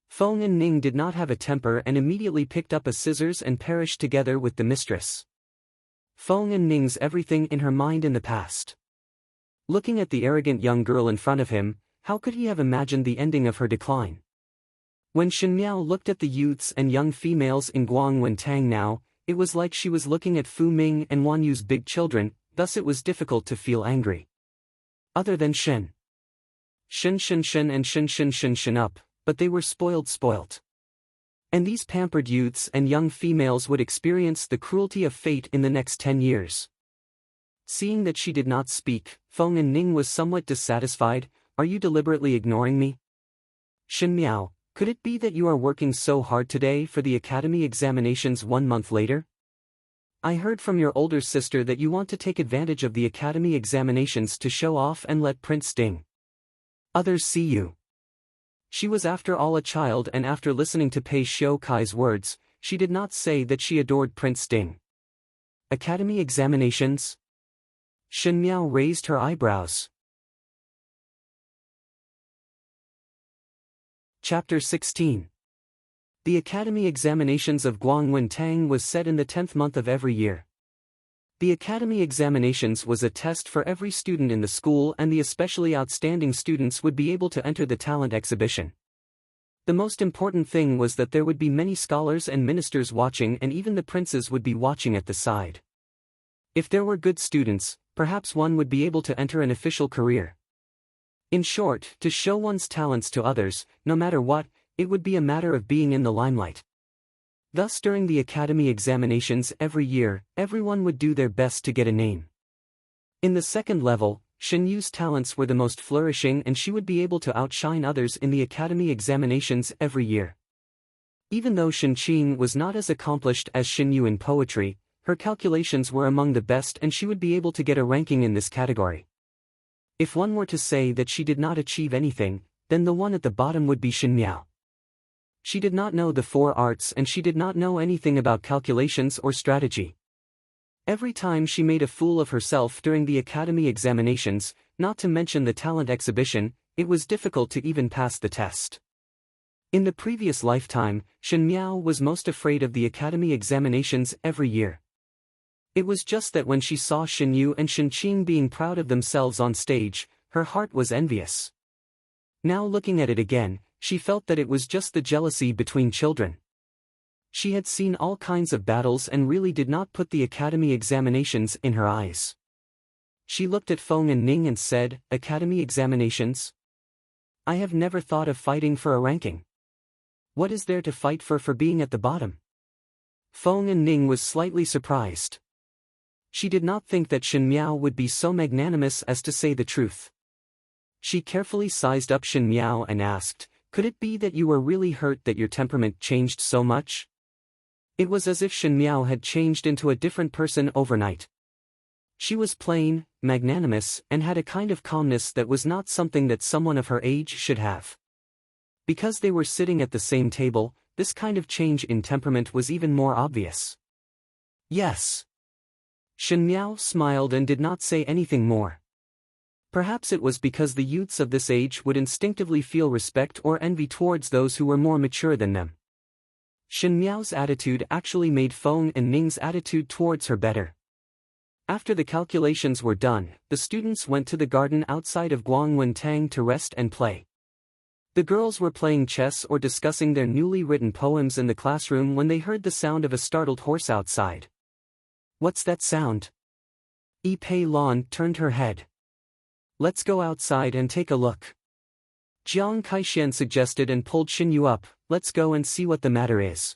Feng and Ning did not have a temper and immediately picked up a scissors and perished together with the mistress. Feng and Ning's everything in her mind in the past. Looking at the arrogant young girl in front of him, how could he have imagined the ending of her decline? When Shen Miao looked at the youths and young females in Guangwen Tang now, it was like she was looking at Fu Ming and Wan Yu's big children, thus it was difficult to feel angry. Other than Shen. Shen and Shen up, but they were spoilt. And these pampered youths and young females would experience the cruelty of fate in the next 10 years. Seeing that she did not speak, Feng and Ning was somewhat dissatisfied. Are you deliberately ignoring me? Shen Miao, could it be that you are working so hard today for the academy examinations 1 month later? I heard from your older sister that you want to take advantage of the academy examinations to show off and let Prince Ding others see you. She was after all a child, and after listening to Pei Xiu Kai's words, she did not say that she adored Prince Ding. Academy examinations? Shen Miao raised her eyebrows. Chapter 16. The academy examinations of Guangwen Tang was set in the 10th month of every year. The academy examinations was a test for every student in the school, and the especially outstanding students would be able to enter the talent exhibition. The most important thing was that there would be many scholars and ministers watching, and even the princes would be watching at the side. If there were good students, perhaps one would be able to enter an official career. In short, to show one's talents to others, no matter what, it would be a matter of being in the limelight. Thus during the academy examinations every year, everyone would do their best to get a name. In the second level, Shen Yu's talents were the most flourishing, and she would be able to outshine others in the academy examinations every year. Even though Shen Qing was not as accomplished as Shen Yu in poetry, her calculations were among the best, and she would be able to get a ranking in this category. If one were to say that she did not achieve anything, then the one at the bottom would be Shen Miao. She did not know the 4 arts, and she did not know anything about calculations or strategy. Every time she made a fool of herself during the academy examinations, not to mention the talent exhibition, it was difficult to even pass the test. In the previous lifetime, Shen Miao was most afraid of the academy examinations every year. It was just that when she saw Shen Yu and Shen Qing being proud of themselves on stage, her heart was envious. Now looking at it again, she felt that it was just the jealousy between children. She had seen all kinds of battles and really did not put the academy examinations in her eyes. She looked at Feng and Ning and said, "Academy examinations? I have never thought of fighting for a ranking. What is there to fight for being at the bottom?" Feng and Ning was slightly surprised. She did not think that Shen Miao would be so magnanimous as to say the truth. She carefully sized up Shen Miao and asked, "Could it be that you were really hurt that your temperament changed so much?" It was as if Shen Miao had changed into a different person overnight. She was plain, magnanimous, and had a kind of calmness that was not something that someone of her age should have. Because they were sitting at the same table, this kind of change in temperament was even more obvious. "Yes." Shen Miao smiled and did not say anything more. Perhaps it was because the youths of this age would instinctively feel respect or envy towards those who were more mature than them. Shen Miao's attitude actually made Feng and Ning's attitude towards her better. After the calculations were done, the students went to the garden outside of Guangwen Tang to rest and play. The girls were playing chess or discussing their newly written poems in the classroom when they heard the sound of a startled horse outside. "What's that sound?" Yi Pei Lan turned her head. "Let's go outside and take a look." Jiang Kaixian suggested and pulled Shen Yu up. "Let's go and see what the matter is."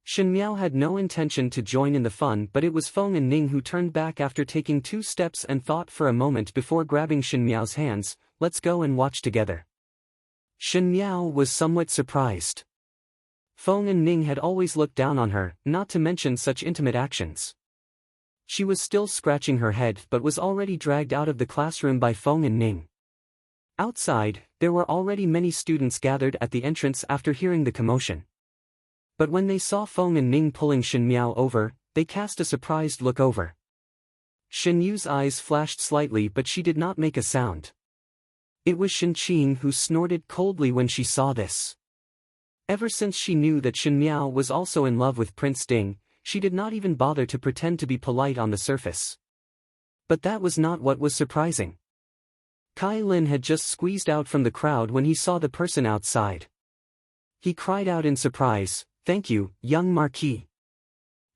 Shen Miao had no intention to join in the fun, but it was Feng and Ning who turned back after taking 2 steps and thought for a moment before grabbing Shen Miao's hands. "Let's go and watch together." Shen Miao was somewhat surprised. Feng and Ning had always looked down on her, not to mention such intimate actions. She was still scratching her head but was already dragged out of the classroom by Feng and Ning. Outside, there were already many students gathered at the entrance after hearing the commotion. But when they saw Feng and Ning pulling Shen Miao over, they cast a surprised look over. Shen Yu's eyes flashed slightly, but she did not make a sound. It was Shen Qing who snorted coldly when she saw this. Ever since she knew that Shen Miao was also in love with Prince Ding, she did not even bother to pretend to be polite on the surface. But that was not what was surprising. Kai Lin had just squeezed out from the crowd when he saw the person outside. He cried out in surprise, "Thank you, young Marquis."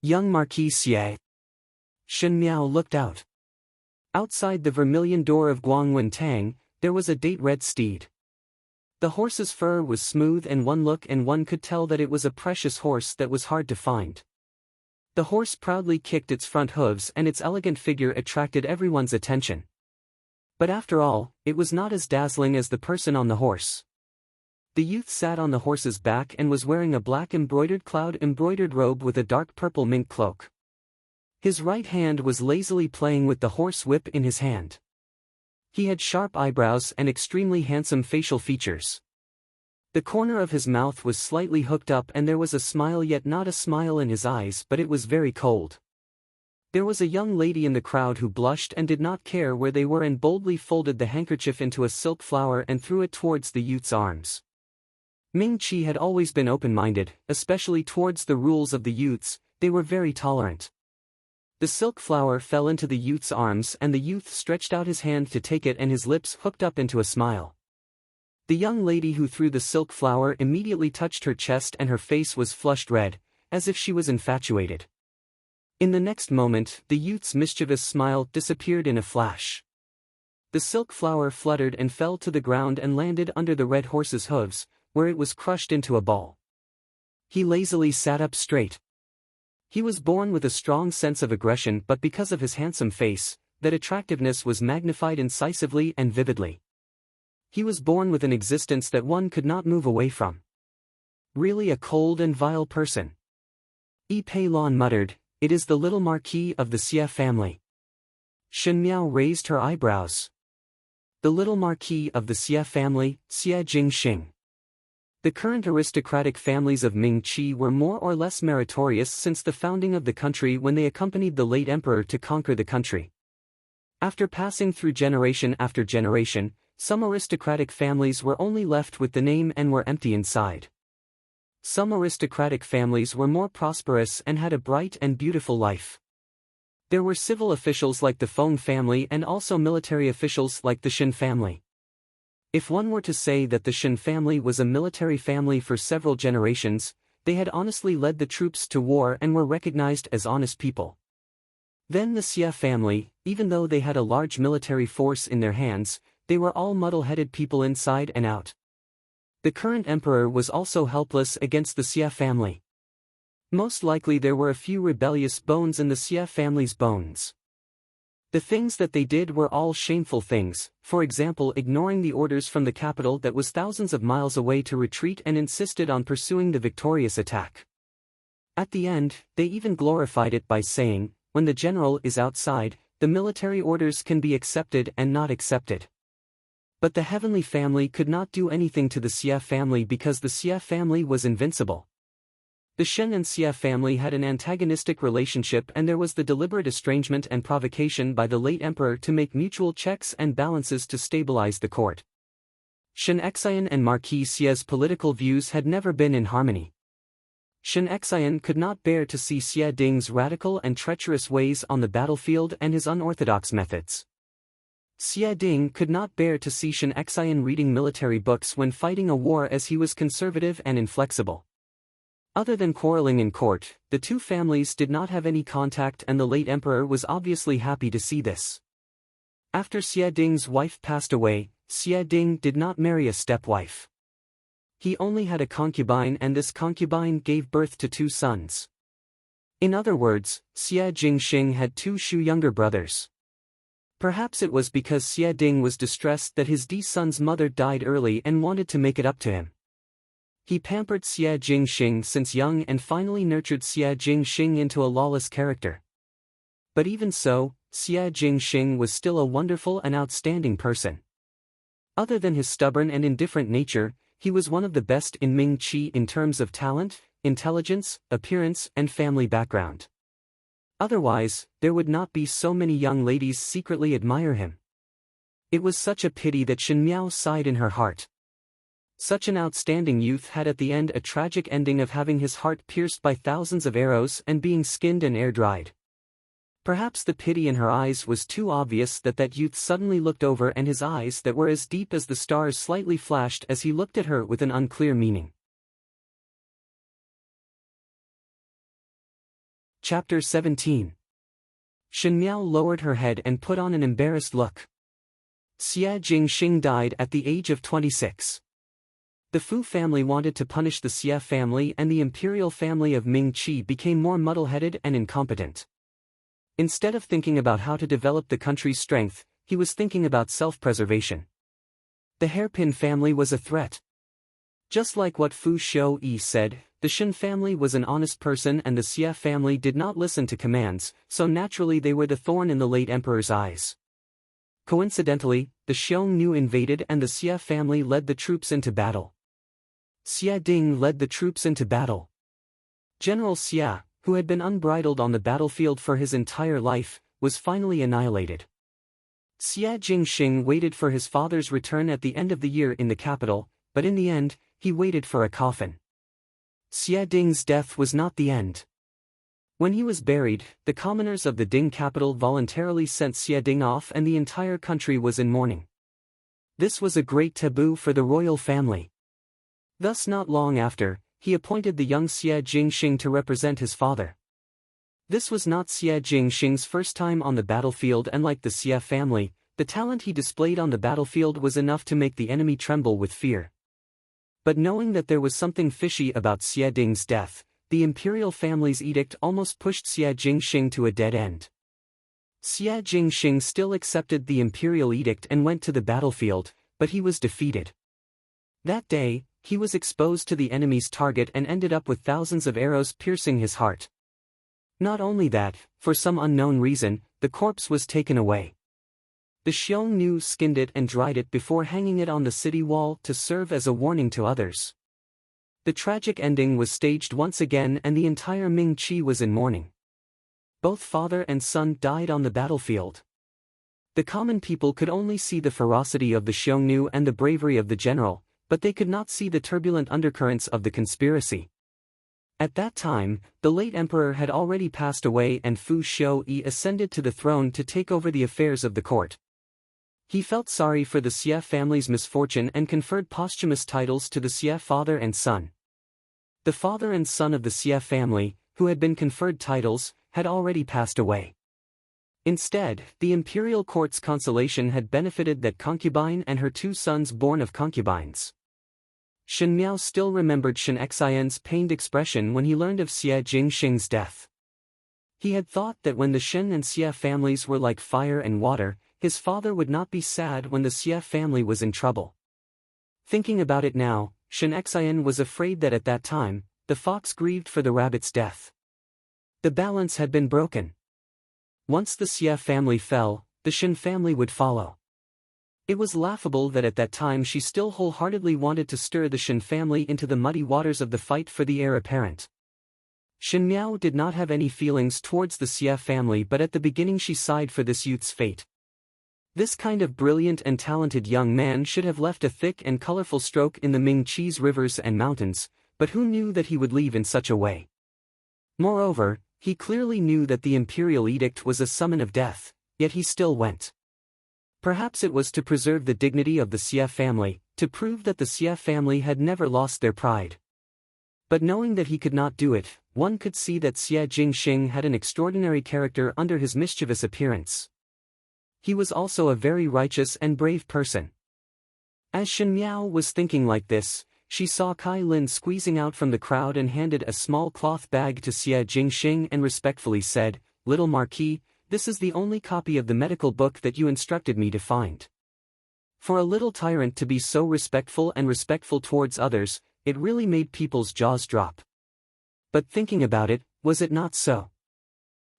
Young Marquis Xie. Shen Miao looked out. Outside the vermilion door of Guangwen Tang, there was a date-red steed. The horse's fur was smooth, and one look and one could tell that it was a precious horse that was hard to find. The horse proudly kicked its front hooves and its elegant figure attracted everyone's attention. But after all, it was not as dazzling as the person on the horse. The youth sat on the horse's back and was wearing a black cloud-embroidered robe with a dark purple mink cloak. His right hand was lazily playing with the horse whip in his hand. He had sharp eyebrows and extremely handsome facial features. The corner of his mouth was slightly hooked up and there was a smile, yet not a smile, in his eyes, but it was very cold. There was a young lady in the crowd who blushed and did not care where they were and boldly folded the handkerchief into a silk flower and threw it towards the youth's arms. Ming Qi had always been open-minded, especially towards the rules of the youths. They were very tolerant. The silk flower fell into the youth's arms and the youth stretched out his hand to take it and his lips hooked up into a smile. The young lady who threw the silk flower immediately touched her chest and her face was flushed red, as if she was infatuated. In the next moment, the youth's mischievous smile disappeared in a flash. The silk flower fluttered and fell to the ground and landed under the red horse's hooves, where it was crushed into a ball. He lazily sat up straight. He was born with a strong sense of aggression, but because of his handsome face, that attractiveness was magnified incisively and vividly. He was born with an existence that one could not move away from. Really a cold and vile person. Yi Pei Lan muttered, "It is the little Marquis of the Xie family." Shen Miao raised her eyebrows. The little Marquis of the Xie family, Xie Jingxing. The current aristocratic families of Ming Qi were more or less meritorious since the founding of the country when they accompanied the late emperor to conquer the country. After passing through generation after generation, some aristocratic families were only left with the name and were empty inside. Some aristocratic families were more prosperous and had a bright and beautiful life. There were civil officials like the Feng family and also military officials like the Shen family. If one were to say that the Shen family was a military family for several generations, they had honestly led the troops to war and were recognized as honest people. Then the Xie family, even though they had a large military force in their hands, they were all muddle-headed people inside and out. The current emperor was also helpless against the Xie family. Most likely there were a few rebellious bones in the Xie family's bones. The things that they did were all shameful things, for example ignoring the orders from the capital that was thousands of miles away to retreat and insisted on pursuing the victorious attack. At the end, they even glorified it by saying, when the general is outside, the military orders can be accepted and not accepted. But the heavenly family could not do anything to the Xie family because the Xie family was invincible. The Shen and Xie family had an antagonistic relationship and there was the deliberate estrangement and provocation by the late emperor to make mutual checks and balances to stabilize the court. Shen Xian and Marquis Xie's political views had never been in harmony. Shen Xian could not bear to see Xie Ding's radical and treacherous ways on the battlefield and his unorthodox methods. Xie Ding could not bear to see Shen Xian reading military books when fighting a war as he was conservative and inflexible. Other than quarreling in court, the two families did not have any contact and the late emperor was obviously happy to see this. After Xie Ding's wife passed away, Xie Ding did not marry a stepwife. He only had a concubine and this concubine gave birth to two sons. In other words, Xie Jingxing had two younger brothers. Perhaps it was because Xie Ding was distressed that his son's mother died early and wanted to make it up to him. He pampered Xie Jingxing since young and finally nurtured Xie Jingxing into a lawless character. But even so, Xie Jingxing was still a wonderful and outstanding person. Other than his stubborn and indifferent nature, he was one of the best in Ming Qi in terms of talent, intelligence, appearance, and family background. Otherwise, there would not be so many young ladies secretly admire him. It was such a pity that Shen Miao sighed in her heart. Such an outstanding youth had at the end a tragic ending of having his heart pierced by thousands of arrows and being skinned and air-dried. Perhaps the pity in her eyes was too obvious that youth suddenly looked over and his eyes that were as deep as the stars slightly flashed as he looked at her with an unclear meaning. Chapter 17. Shen Miao lowered her head and put on an embarrassed look. Xia Jingxing died at the age of 26. The Fu family wanted to punish the Xia family, and the imperial family of Ming Qi became more muddle-headed and incompetent. Instead of thinking about how to develop the country's strength, he was thinking about self-preservation. The hairpin family was a threat. Just like what Fu Shouyi said, the Shen family was an honest person and the Xia family did not listen to commands, so naturally they were the thorn in the late emperor's eyes. Coincidentally, the Xiongnu invaded and the Xia family led the troops into battle. Xia Ding led the troops into battle. General Xia, who had been unbridled on the battlefield for his entire life, was finally annihilated. Xia Jingxing waited for his father's return at the end of the year in the capital, but in the end, he waited for a coffin. Xia Ding's death was not the end. When he was buried, the commoners of the Ding capital voluntarily sent Xia Ding off and the entire country was in mourning. This was a great taboo for the royal family. Thus not long after, he appointed the young Xia Jingxing to represent his father. This was not Xia Jingxing's first time on the battlefield, and like the Xia family, the talent he displayed on the battlefield was enough to make the enemy tremble with fear. But knowing that there was something fishy about Xia Ding's death, the imperial family's edict almost pushed Xia Jingxing to a dead end. Xia Jingxing still accepted the imperial edict and went to the battlefield, but he was defeated. That day, he was exposed to the enemy's target and ended up with thousands of arrows piercing his heart. Not only that, for some unknown reason, the corpse was taken away. The Xiongnu skinned it and dried it before hanging it on the city wall to serve as a warning to others. The tragic ending was staged once again and the entire Ming Qi was in mourning. Both father and son died on the battlefield. The common people could only see the ferocity of the Xiongnu and the bravery of the general, but they could not see the turbulent undercurrents of the conspiracy. At that time, the late emperor had already passed away and Fu Shouyi ascended to the throne to take over the affairs of the court. He felt sorry for the Xia family's misfortune and conferred posthumous titles to the Xia father and son. The father and son of the Xia family, who had been conferred titles, had already passed away. Instead, the imperial court's consolation had benefited that concubine and her two sons born of concubines. Shen Miao still remembered Shen Xian's pained expression when he learned of Xia Jingxing's death. He had thought that when the Shen and Xia families were like fire and water, his father would not be sad when the Xia family was in trouble. Thinking about it now, Shen Xian was afraid that at that time, the fox grieved for the rabbit's death. The balance had been broken. Once the Xia family fell, the Shen family would follow. It was laughable that at that time she still wholeheartedly wanted to stir the Shen family into the muddy waters of the fight for the heir apparent. Shen Miao did not have any feelings towards the Xia family, but at the beginning she sighed for this youth's fate. This kind of brilliant and talented young man should have left a thick and colorful stroke in the Ming Qi's rivers and mountains, but who knew that he would leave in such a way? Moreover, he clearly knew that the imperial edict was a summon of death, yet he still went. Perhaps it was to preserve the dignity of the Xia family, to prove that the Xia family had never lost their pride. But knowing that he could not do it, one could see that Xia Jingxing had an extraordinary character under his mischievous appearance. He was also a very righteous and brave person. As Shen Miao was thinking like this, she saw Kai Lin squeezing out from the crowd and handed a small cloth bag to Xia Jingxing and respectfully said, "Little Marquis, this is the only copy of the medical book that you instructed me to find." For a little tyrant to be so respectful towards others, it really made people's jaws drop. But thinking about it, was it not so?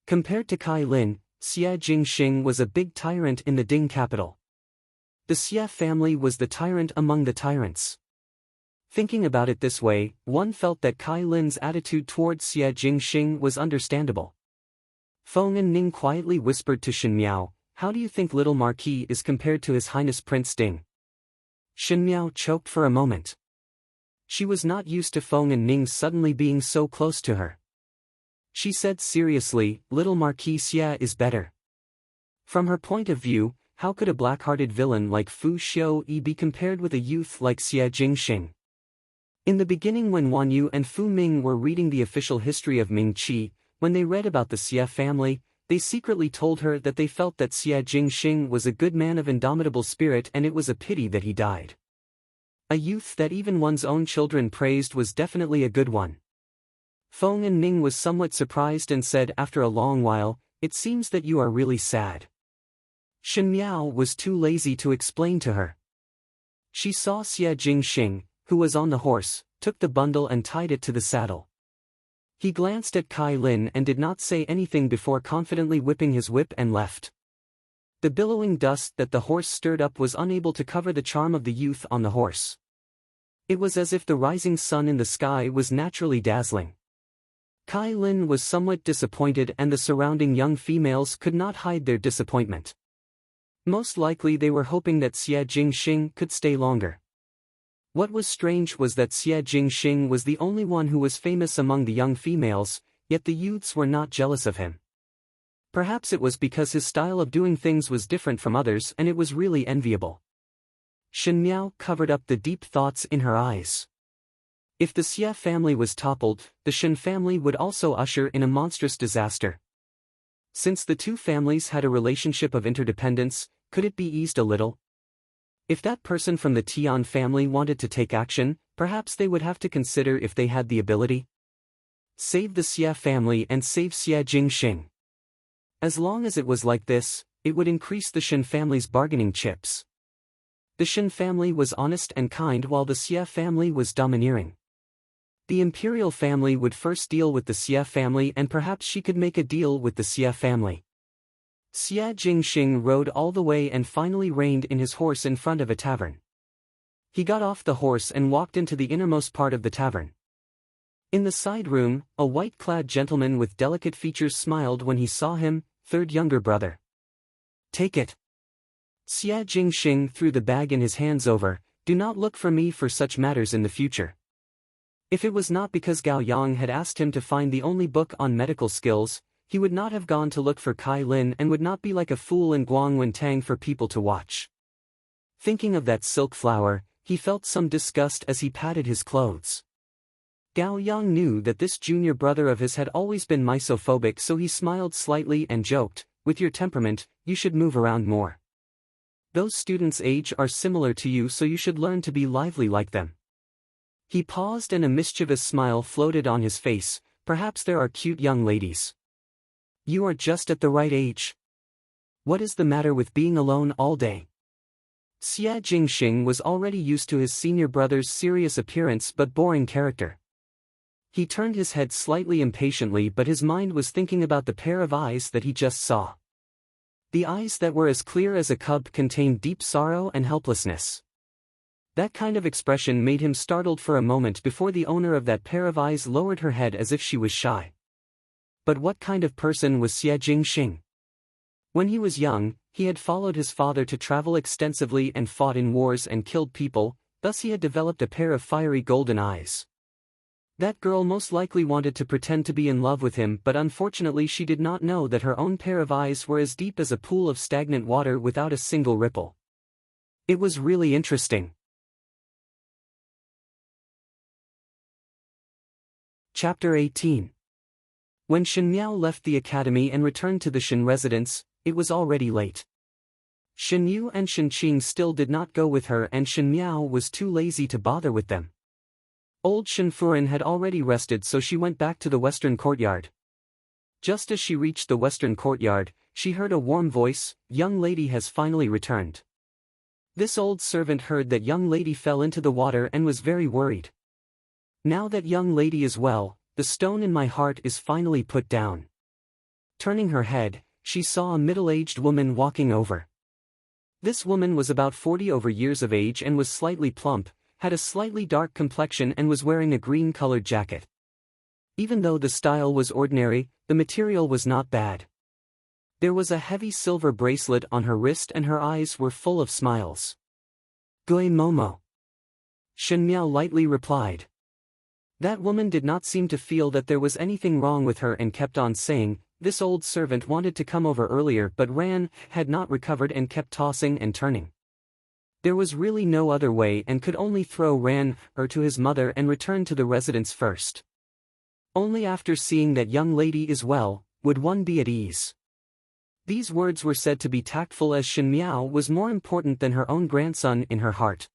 Compared to Kai Lin, Xia Jingxing was a big tyrant in the Ding capital. The Xia family was the tyrant among the tyrants. Thinking about it this way, one felt that Kai Lin's attitude towards Xia Jingxing was understandable. Feng and Ning quietly whispered to Shen Miao, "How do you think little Marquis is compared to His Highness Prince Ding?" Shen Miao choked for a moment. She was not used to Feng and Ning suddenly being so close to her. She said seriously, "Little Marquis Xia is better." From her point of view, how could a black-hearted villain like Fu Shouyi be compared with a youth like Xia Jingxing? In the beginning, when Wan Yu and Fu Ming were reading the official history of Ming Qi, When they read about the Xie family, they secretly told her that they felt that Xie Jingxing was a good man of indomitable spirit and it was a pity that he died. A youth that even one's own children praised was definitely a good one. Feng and Ning was somewhat surprised and said after a long while, "It seems that you are really sad." Shen Miao was too lazy to explain to her. She saw Xie Jingxing, who was on the horse, took the bundle and tied it to the saddle. He glanced at Kai Lin and did not say anything before confidently whipping his whip and left. The billowing dust that the horse stirred up was unable to cover the charm of the youth on the horse. It was as if the rising sun in the sky was naturally dazzling. Kai Lin was somewhat disappointed and the surrounding young females could not hide their disappointment. Most likely they were hoping that Xie Jingxing could stay longer. What was strange was that Xie Jingxing was the only one who was famous among the young females, yet the youths were not jealous of him. Perhaps it was because his style of doing things was different from others and it was really enviable. Shen Miao covered up the deep thoughts in her eyes. If the Xie family was toppled, the Shen family would also usher in a monstrous disaster. Since the two families had a relationship of interdependence, could it be eased a little? If that person from the Tian family wanted to take action, perhaps they would have to consider if they had the ability. Save the Xie family and save Xie Jingxing. As long as it was like this, it would increase the Shen family's bargaining chips. The Shen family was honest and kind while the Xie family was domineering. The imperial family would first deal with the Xie family and perhaps she could make a deal with the Xie family. Xie Jingxing rode all the way and finally reined in his horse in front of a tavern. He got off the horse and walked into the innermost part of the tavern. In the side room, a white-clad gentleman with delicate features smiled when he saw him, third younger brother. "Take it." Xie Jingxing threw the bag in his hands over, "Do not look for me for such matters in the future." If it was not because Gao Yang had asked him to find the only book on medical skills, he would not have gone to look for Kai Lin and would not be like a fool in Guangwen Tang for people to watch. Thinking of that silk flower, he felt some disgust as he patted his clothes. Gao Yang knew that this junior brother of his had always been misophobic, so he smiled slightly and joked, "With your temperament, you should move around more. Those students' age are similar to you, so you should learn to be lively like them." He paused and a mischievous smile floated on his face. "Perhaps there are cute young ladies. You are just at the right age. What is the matter with being alone all day?" Xie Jingxing was already used to his senior brother's serious appearance but boring character. He turned his head slightly impatiently, but his mind was thinking about the pair of eyes that he just saw. The eyes that were as clear as a cub contained deep sorrow and helplessness. That kind of expression made him startled for a moment before the owner of that pair of eyes lowered her head as if she was shy. But what kind of person was Xie Jingxing? When he was young, he had followed his father to travel extensively and fought in wars and killed people, thus he had developed a pair of fiery golden eyes. That girl most likely wanted to pretend to be in love with him, but unfortunately she did not know that her own pair of eyes were as deep as a pool of stagnant water without a single ripple. It was really interesting. Chapter 18. When Shen Miao left the academy and returned to the Shen residence, it was already late. Shen Yu and Shen Qing still did not go with her and Shen Miao was too lazy to bother with them. Old Shen Furen had already rested, so she went back to the western courtyard. Just as she reached the western courtyard, she heard a warm voice, "Young lady has finally returned." This old servant heard that young lady fell into the water and was very worried. "Now that young lady is well, the stone in my heart is finally put down." Turning her head, she saw a middle-aged woman walking over. This woman was about 40 years of age and was slightly plump, had a slightly dark complexion and was wearing a green-colored jacket. Even though the style was ordinary, the material was not bad. There was a heavy silver bracelet on her wrist and her eyes were full of smiles. "Gui Momo." Shen Miao lightly replied. That woman did not seem to feel that there was anything wrong with her and kept on saying, "This old servant wanted to come over earlier but had not recovered and kept tossing and turning." There was really no other way and could only throw her to his mother and return to the residence first. Only after seeing that young lady is well, would one be at ease. These words were said to be tactful, as Shen Miao was more important than her own grandson in her heart.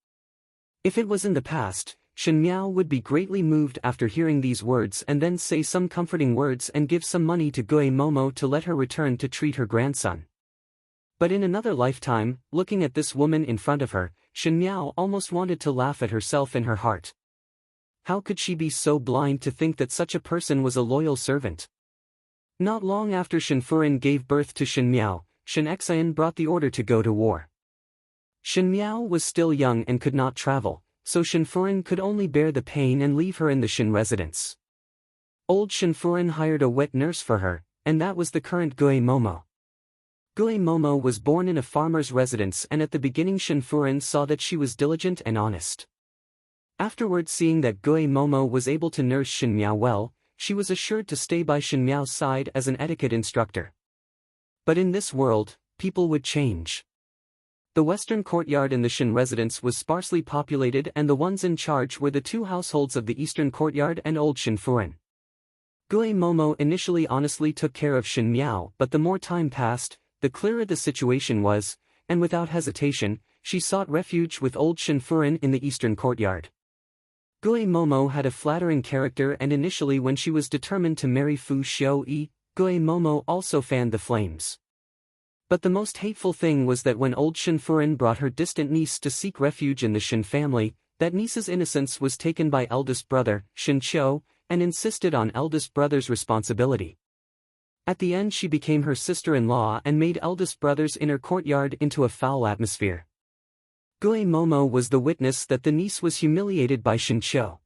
If it was in the past, Shen Miao would be greatly moved after hearing these words and then say some comforting words and give some money to Gue Momo to let her return to treat her grandson. But in another lifetime, looking at this woman in front of her, Shen Miao almost wanted to laugh at herself in her heart. How could she be so blind to think that such a person was a loyal servant? Not long after Shen Furen gave birth to Shen Miao, Shen Xian brought the order to go to war. Shen Miao was still young and could not travel, so Shen Furen could only bear the pain and leave her in the Shen residence. Old Shen Furen hired a wet nurse for her, and that was the current Gue Momo. Gue Momo was born in a farmer's residence, and at the beginning Shen Furen saw that she was diligent and honest. Afterwards, seeing that Gue Momo was able to nurse Shen Miao well, she was assured to stay by Shen Miao's side as an etiquette instructor. But in this world, people would change. The western courtyard in the Shen residence was sparsely populated, and the ones in charge were the two households of the eastern courtyard and old Shen Furen. Gue Momo initially honestly took care of Shen Miao, but the more time passed, the clearer the situation was, and without hesitation, she sought refuge with old Shen Furen in the eastern courtyard. Gue Momo had a flattering character, and initially when she was determined to marry Fu Xiaoyi, Gue Momo also fanned the flames. But the most hateful thing was that when old Shen Furen brought her distant niece to seek refuge in the Shen family, that niece's innocence was taken by eldest brother, Shen Qiu, and insisted on eldest brother's responsibility. At the end she became her sister-in-law and made eldest brother's inner courtyard into a foul atmosphere. Gue Momo was the witness that the niece was humiliated by Shen Qiu.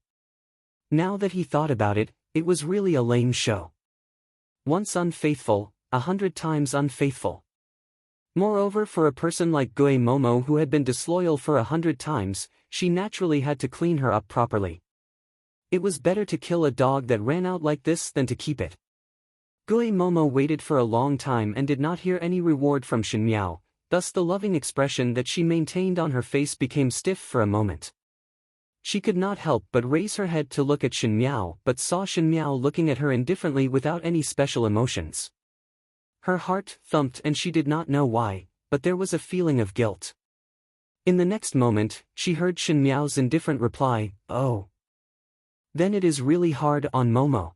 Now that he thought about it, it was really a lame show. Once unfaithful, 100 times unfaithful. Moreover, for a person like Gue Momo who had been disloyal for 100 times, she naturally had to clean her up properly. It was better to kill a dog that ran out like this than to keep it. Gue Momo waited for a long time and did not hear any reward from Shen Miao. Thus the loving expression that she maintained on her face became stiff for a moment. She could not help but raise her head to look at Shen Miao, but saw Shen Miao looking at her indifferently without any special emotions. Her heart thumped and she did not know why, but there was a feeling of guilt. In the next moment, she heard Shen Miao's indifferent reply, "Oh. Then it is really hard on Momo."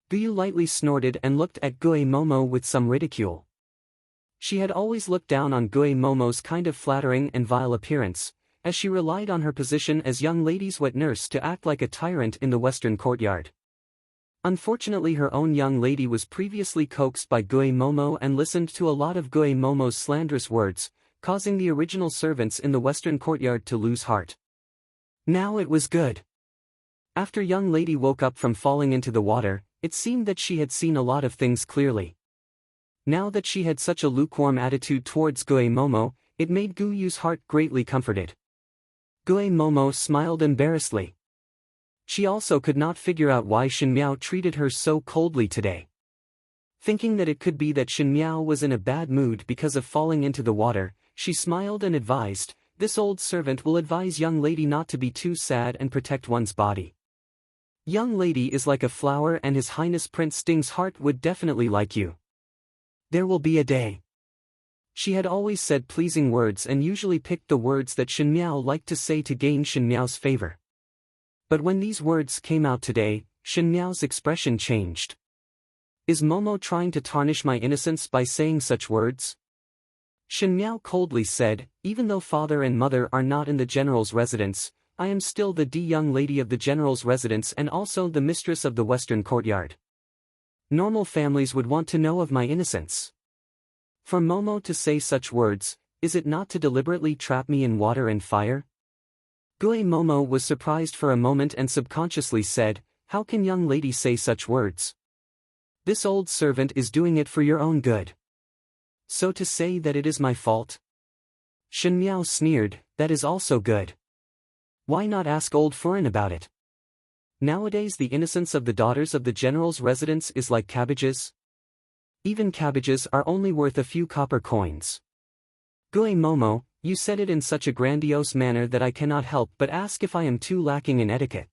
Gu lightly snorted and looked at Gue Momo with some ridicule. She had always looked down on Gue Momo's kind of flattering and vile appearance, as she relied on her position as young lady's wet nurse to act like a tyrant in the western courtyard. Unfortunately, her own young lady was previously coaxed by Gue Momo and listened to a lot of Gue Momo's slanderous words, causing the original servants in the western courtyard to lose heart. Now it was good. After young lady woke up from falling into the water, it seemed that she had seen a lot of things clearly. Now that she had such a lukewarm attitude towards Gue Momo, it made Gu Yu's heart greatly comforted. Gue Momo smiled embarrassedly. She also could not figure out why Shen Miao treated her so coldly today. Thinking that it could be that Shen Miao was in a bad mood because of falling into the water, she smiled and advised, "This old servant will advise young lady not to be too sad and protect one's body. Young lady is like a flower and His Highness Prince Ding's heart would definitely like you. There will be a day." She had always said pleasing words and usually picked the words that Shen Miao liked to say to gain Shen Miao's favor. But when these words came out today, Shen Miao's expression changed. Is Momo trying to tarnish my innocence by saying such words? Shen Miao coldly said, "Even though father and mother are not in the general's residence, I am still the young lady of the general's residence and also the mistress of the western courtyard. Normal families would want to know of my innocence. For Momo to say such words, is it not to deliberately trap me in water and fire?" Gue Momo was surprised for a moment and subconsciously said, "How can young lady say such words? This old servant is doing it for your own good. So to say that it is my fault?" Shen Miao sneered, "That is also good. Why not ask old Furen about it? Nowadays the innocence of the daughters of the general's residence is like cabbages. Even cabbages are only worth a few copper coins. Gue Momo, you said it in such a grandiose manner that I cannot help but ask if I am too lacking in etiquette.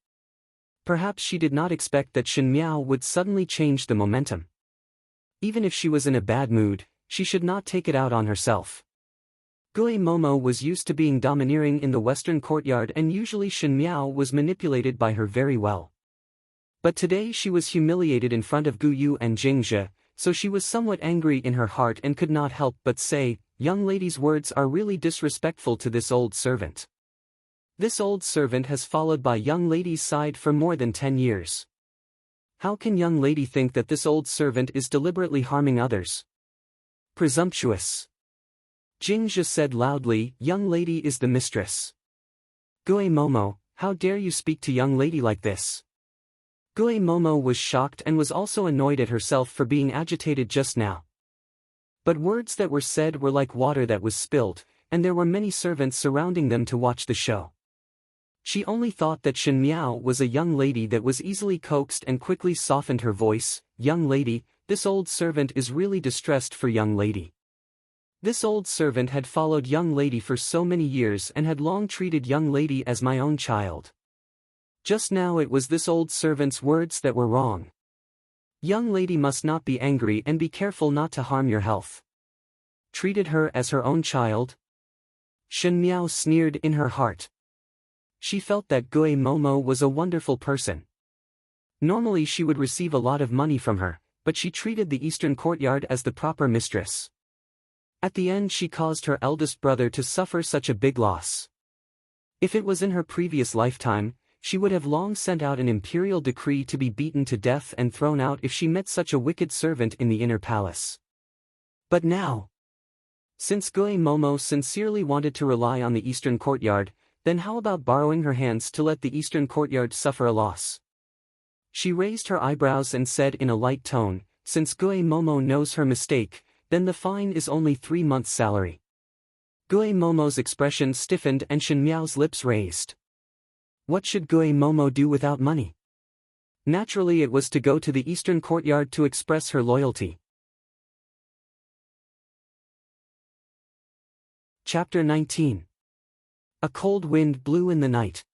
Perhaps she did not expect that Shen Miao would suddenly change the momentum. Even if she was in a bad mood, she should not take it out on herself. Gui Momo was used to being domineering in the western courtyard, and usually Shen Miao was manipulated by her very well. But today she was humiliated in front of Gu Yu and Jingzhe, so she was somewhat angry in her heart and could not help but say, "Young lady's words are really disrespectful to this old servant. This old servant has followed by young lady's side for more than 10 years. How can young lady think that this old servant is deliberately harming others? Presumptuous." Jingzhe said loudly, "Young lady is the mistress." "Gui Momo, how dare you speak to young lady like this?" Gui Momo was shocked and was also annoyed at herself for being agitated just now. But words that were said were like water that was spilled, and there were many servants surrounding them to watch the show. She only thought that Shen Miao was a young lady that was easily coaxed and quickly softened her voice. "Young lady, this old servant is really distressed for young lady. This old servant had followed young lady for so many years and had long treated young lady as my own child. Just now it was this old servant's words that were wrong. Young lady must not be angry and be careful not to harm your health. Treated her as her own child?" Shen Miao sneered in her heart. She felt that Gui Momo was a wonderful person. Normally she would receive a lot of money from her, but she treated the eastern courtyard as the proper mistress. At the end she caused her eldest brother to suffer such a big loss. If it was in her previous lifetime, she would have long sent out an imperial decree to be beaten to death and thrown out if she met such a wicked servant in the inner palace. But now, since Gui Momo sincerely wanted to rely on the eastern courtyard, then how about borrowing her hands to let the eastern courtyard suffer a loss? She raised her eyebrows and said in a light tone, "Since Gui Momo knows her mistake, then the fine is only 3 months' salary." Gui Momo's expression stiffened and Shen Miao's lips raised. What should Gui Momo do without money? Naturally it was to go to the eastern courtyard to express her loyalty. Chapter 19. A cold wind blew in the night.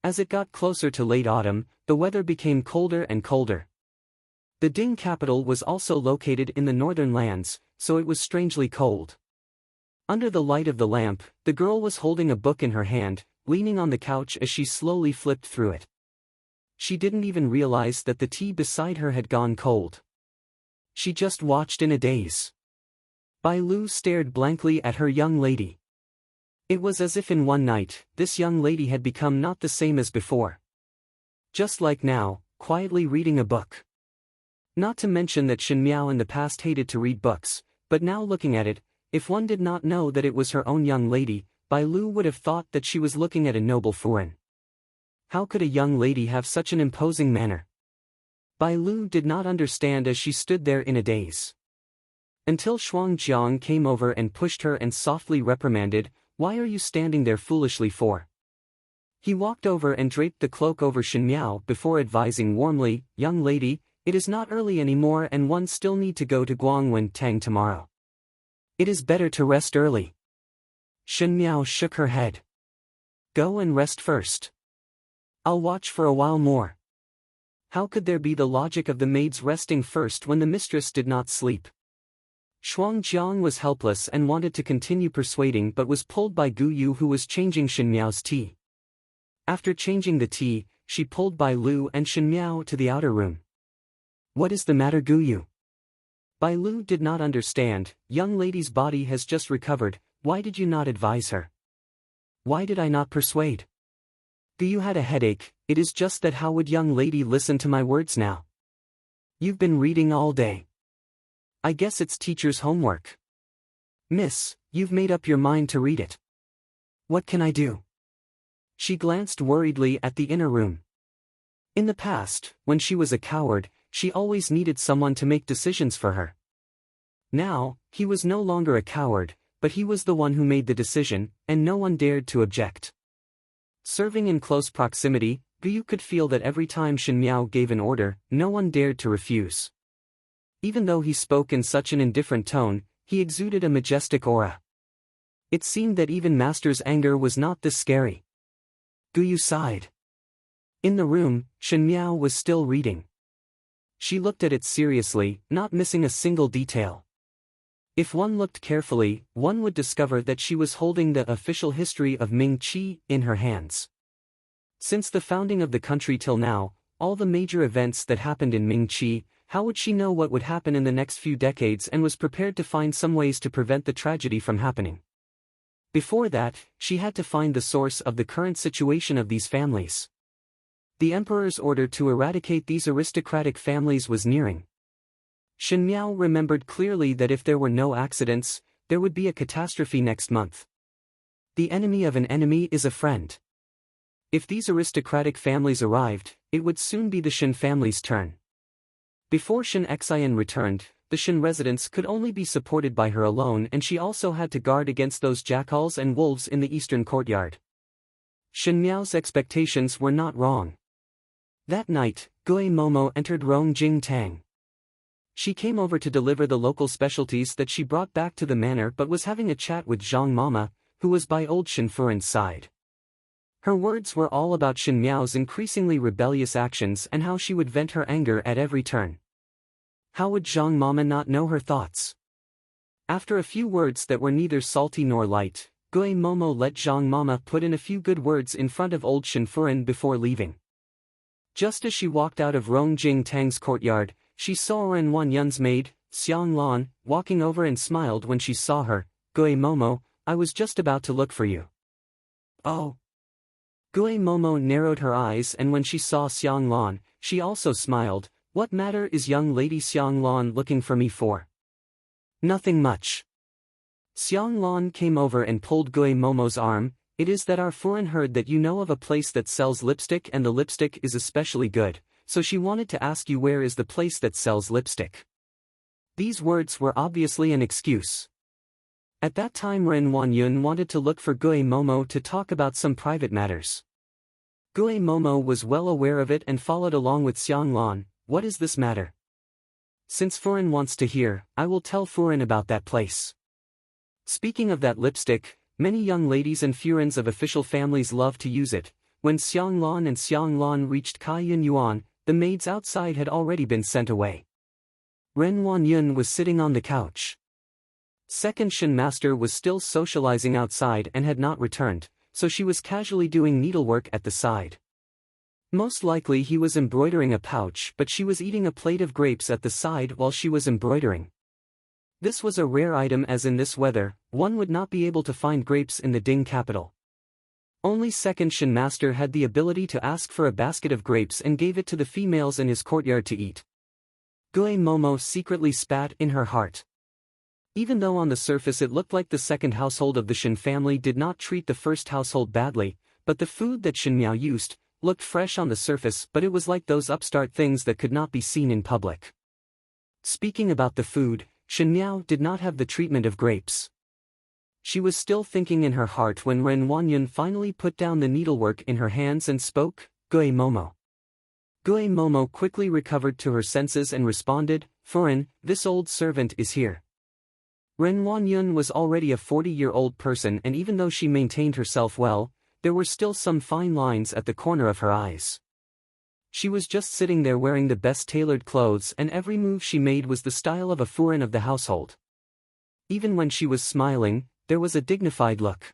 As it got closer to late autumn, the weather became colder and colder. The Ding capital was also located in the northern lands, so it was strangely cold. Under the light of the lamp, the girl was holding a book in her hand, leaning on the couch as she slowly flipped through it. She didn't even realize that the tea beside her had gone cold. She just watched in a daze. Bai Lu stared blankly at her young lady. It was as if in one night, this young lady had become not the same as before. Just like now, quietly reading a book. Not to mention that Shen Miao in the past hated to read books, but now looking at it, if one did not know that it was her own young lady, Bai Lu would have thought that she was looking at a noble fuan. How could a young lady have such an imposing manner? Bai Lu did not understand as she stood there in a daze. Until Shuang Jiang came over and pushed her and softly reprimanded, "Why are you standing there foolishly for?" He walked over and draped the cloak over Shen Miao before advising warmly, "Young lady, it is not early anymore and one still need to go to Guangwen Tang tomorrow. It is better to rest early." Shen Miao shook her head. "Go and rest first. I'll watch for a while more." How could there be the logic of the maids resting first when the mistress did not sleep? Shuang Jiang was helpless and wanted to continue persuading but was pulled by Gu Yu who was changing Shen Miao's tea. After changing the tea, she pulled Bai Lu and Shen Miao to the outer room. "What is the matter, Gu Yu?" Bai Lu did not understand. "Young lady's body has just recovered, why did you not advise her? Why did I not persuade? Gu Yu had a headache, it is just that how would young lady listen to my words now? You've been reading all day. I guess it's teacher's homework. Miss, you've made up your mind to read it. What can I do?" She glanced worriedly at the inner room. In the past, when she was a coward, she always needed someone to make decisions for her. Now, he was no longer a coward, but he was the one who made the decision, and no one dared to object. Serving in close proximity, Gu Yu could feel that every time Shen Miao gave an order, no one dared to refuse. Even though he spoke in such an indifferent tone, he exuded a majestic aura. It seemed that even Master's anger was not this scary. Gu Yu sighed. In the room, Shen Miao was still reading. She looked at it seriously, not missing a single detail. If one looked carefully, one would discover that she was holding the official history of Ming Qi in her hands. Since the founding of the country till now, all the major events that happened in Ming Qi, how would she know what would happen in the next few decades and was prepared to find some ways to prevent the tragedy from happening? Before that, she had to find the source of the current situation of these families. The emperor's order to eradicate these aristocratic families was nearing. Shen Miao remembered clearly that if there were no accidents, there would be a catastrophe next month. The enemy of an enemy is a friend. If these aristocratic families arrived, it would soon be the Shen family's turn. Before Shen Xian returned, the Shen residence could only be supported by her alone, and she also had to guard against those jackals and wolves in the eastern courtyard. Shen Miao's expectations were not wrong. That night, Gui Momo entered Rongjing Tang. She came over to deliver the local specialties that she brought back to the manor, but was having a chat with Zhang Mama, who was by old Shen Furen's side. Her words were all about Shen Miao's increasingly rebellious actions and how she would vent her anger at every turn. How would Zhang Mama not know her thoughts? After a few words that were neither salty nor light, Gui Momo let Zhang Mama put in a few good words in front of old Shen Furen before leaving. Just as she walked out of Rongjing Tang's courtyard, she saw Ren Wanyun's maid, Xiang Lan, walking over and smiled when she saw her. Gui Momo, I was just about to look for you. Oh. Gui Momo narrowed her eyes, and when she saw Xiang Lan, she also smiled. What matter is young lady Xiang Lan looking for me for? Nothing much. Xiang Lan came over and pulled Gui Momo's arm. It is that our Furen heard that you know of a place that sells lipstick and the lipstick is especially good, so she wanted to ask you where is the place that sells lipstick. These words were obviously an excuse. At that time Ren Wanyun wanted to look for Gui Momo to talk about some private matters. Gui Momo was well aware of it and followed along with Xiang Lan. What is this matter? Since Furen wants to hear, I will tell Furen about that place. Speaking of that lipstick, many young ladies and Furens of official families love to use it. When Xiang Lan reached Kaiyan Yuan, the maids outside had already been sent away. Ren Wanyun was sitting on the couch. Second Shen Master was still socializing outside and had not returned, so she was casually doing needlework at the side. Most likely he was embroidering a pouch, but she was eating a plate of grapes at the side while she was embroidering. This was a rare item, as in this weather, one would not be able to find grapes in the Ding capital. Only Second Shen Master had the ability to ask for a basket of grapes and gave it to the females in his courtyard to eat. Gui Momo secretly spat in her heart. Even though on the surface it looked like the second household of the Shen family did not treat the first household badly, but the food that Shen Miao used looked fresh on the surface, but it was like those upstart things that could not be seen in public. Speaking about the food, Shen Miao did not have the treatment of grapes. She was still thinking in her heart when Ren Wanyun finally put down the needlework in her hands and spoke, Gui Momo. Gui Momo quickly recovered to her senses and responded, Furen, this old servant is here. Ren Wanyun was already a 40-year-old person, and even though she maintained herself well, there were still some fine lines at the corner of her eyes. She was just sitting there wearing the best tailored clothes, and every move she made was the style of a Furen of the household. Even when she was smiling, there was a dignified look.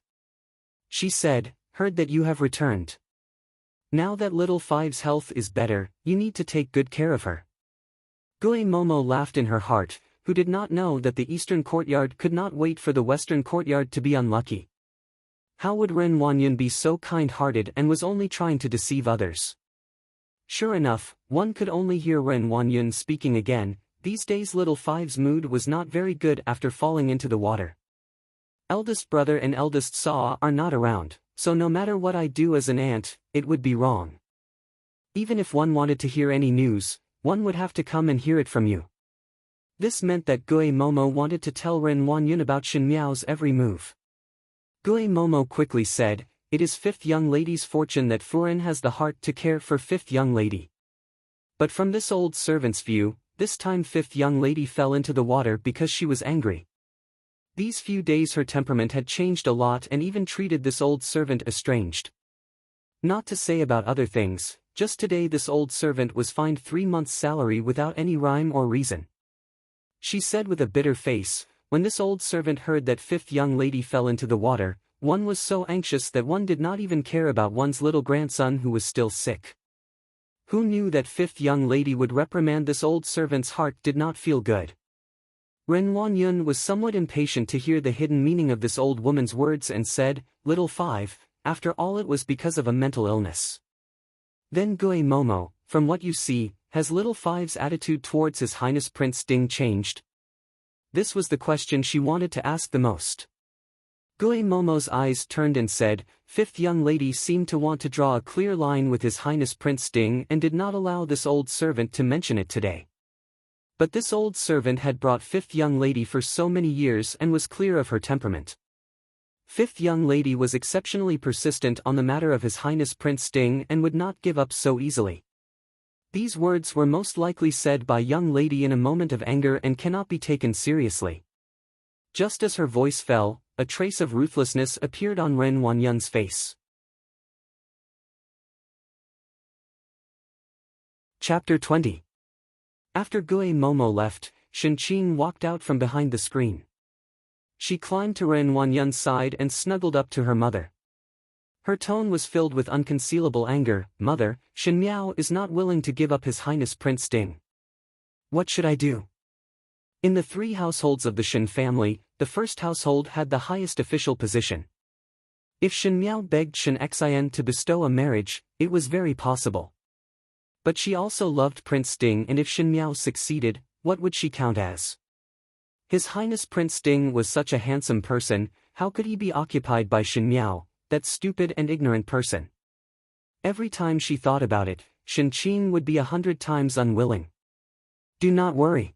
She said, heard that you have returned. Now that little Five's health is better, you need to take good care of her. Gui Momo laughed in her heart, who did not know that the eastern courtyard could not wait for the western courtyard to be unlucky. How would Ren Wanyun be so kind-hearted and was only trying to deceive others? Sure enough, one could only hear Ren Wanyun speaking again. These days little Five's mood was not very good after falling into the water. Eldest brother and eldest Saw are not around, so no matter what I do as an aunt, it would be wrong. Even if one wanted to hear any news, one would have to come and hear it from you. This meant that Gui Momo wanted to tell Ren Wanyun about Shen Miao's every move. Gui Momo quickly said, it is fifth young lady's fortune that Furen has the heart to care for fifth young lady. But from this old servant's view, this time fifth young lady fell into the water because she was angry. These few days her temperament had changed a lot and even treated this old servant estranged. Not to say about other things, Just today this old servant was fined 3 months' salary without any rhyme or reason. She said with a bitter face, when this old servant heard that fifth young lady fell into the water, one was so anxious that one did not even care about one's little grandson who was still sick. Who knew that fifth young lady would reprimand this old servant's heart did not feel good. Ren Wanyun was somewhat impatient to hear the hidden meaning of this old woman's words and said, "Little five, after all it was because of a mental illness." Then Gue Momo, from what you see, has little five's attitude towards His Highness Prince Ding changed? This was the question she wanted to ask the most. Gue Momo's eyes turned and said, "Fifth young lady seemed to want to draw a clear line with His Highness Prince Ding and did not allow this old servant to mention it today." But this old servant had brought fifth young lady for so many years and was clear of her temperament. Fifth young lady was exceptionally persistent on the matter of His Highness Prince Ding and would not give up so easily. These words were most likely said by young lady in a moment of anger and cannot be taken seriously. Just as her voice fell, a trace of ruthlessness appeared on Ren Wanyun's face. Chapter 20. After Gue Momo left, Shenqing walked out from behind the screen. She climbed to Ren Wanyun's side and snuggled up to her mother. Her tone was filled with unconcealable anger. "Mother, Shen Miao is not willing to give up His Highness Prince Ding. What should I do?" In the 3 households of the Shen family, the first household had the highest official position. If Shen Miao begged Shen Xian to bestow a marriage, it was very possible. But she also loved Prince Ding, and if Shen Miao succeeded, what would she count as? His Highness Prince Ding was such a handsome person, how could he be occupied by Shen Miao, that stupid and ignorant person? Every time she thought about it, Shenqing would be 100 times unwilling. "Do not worry.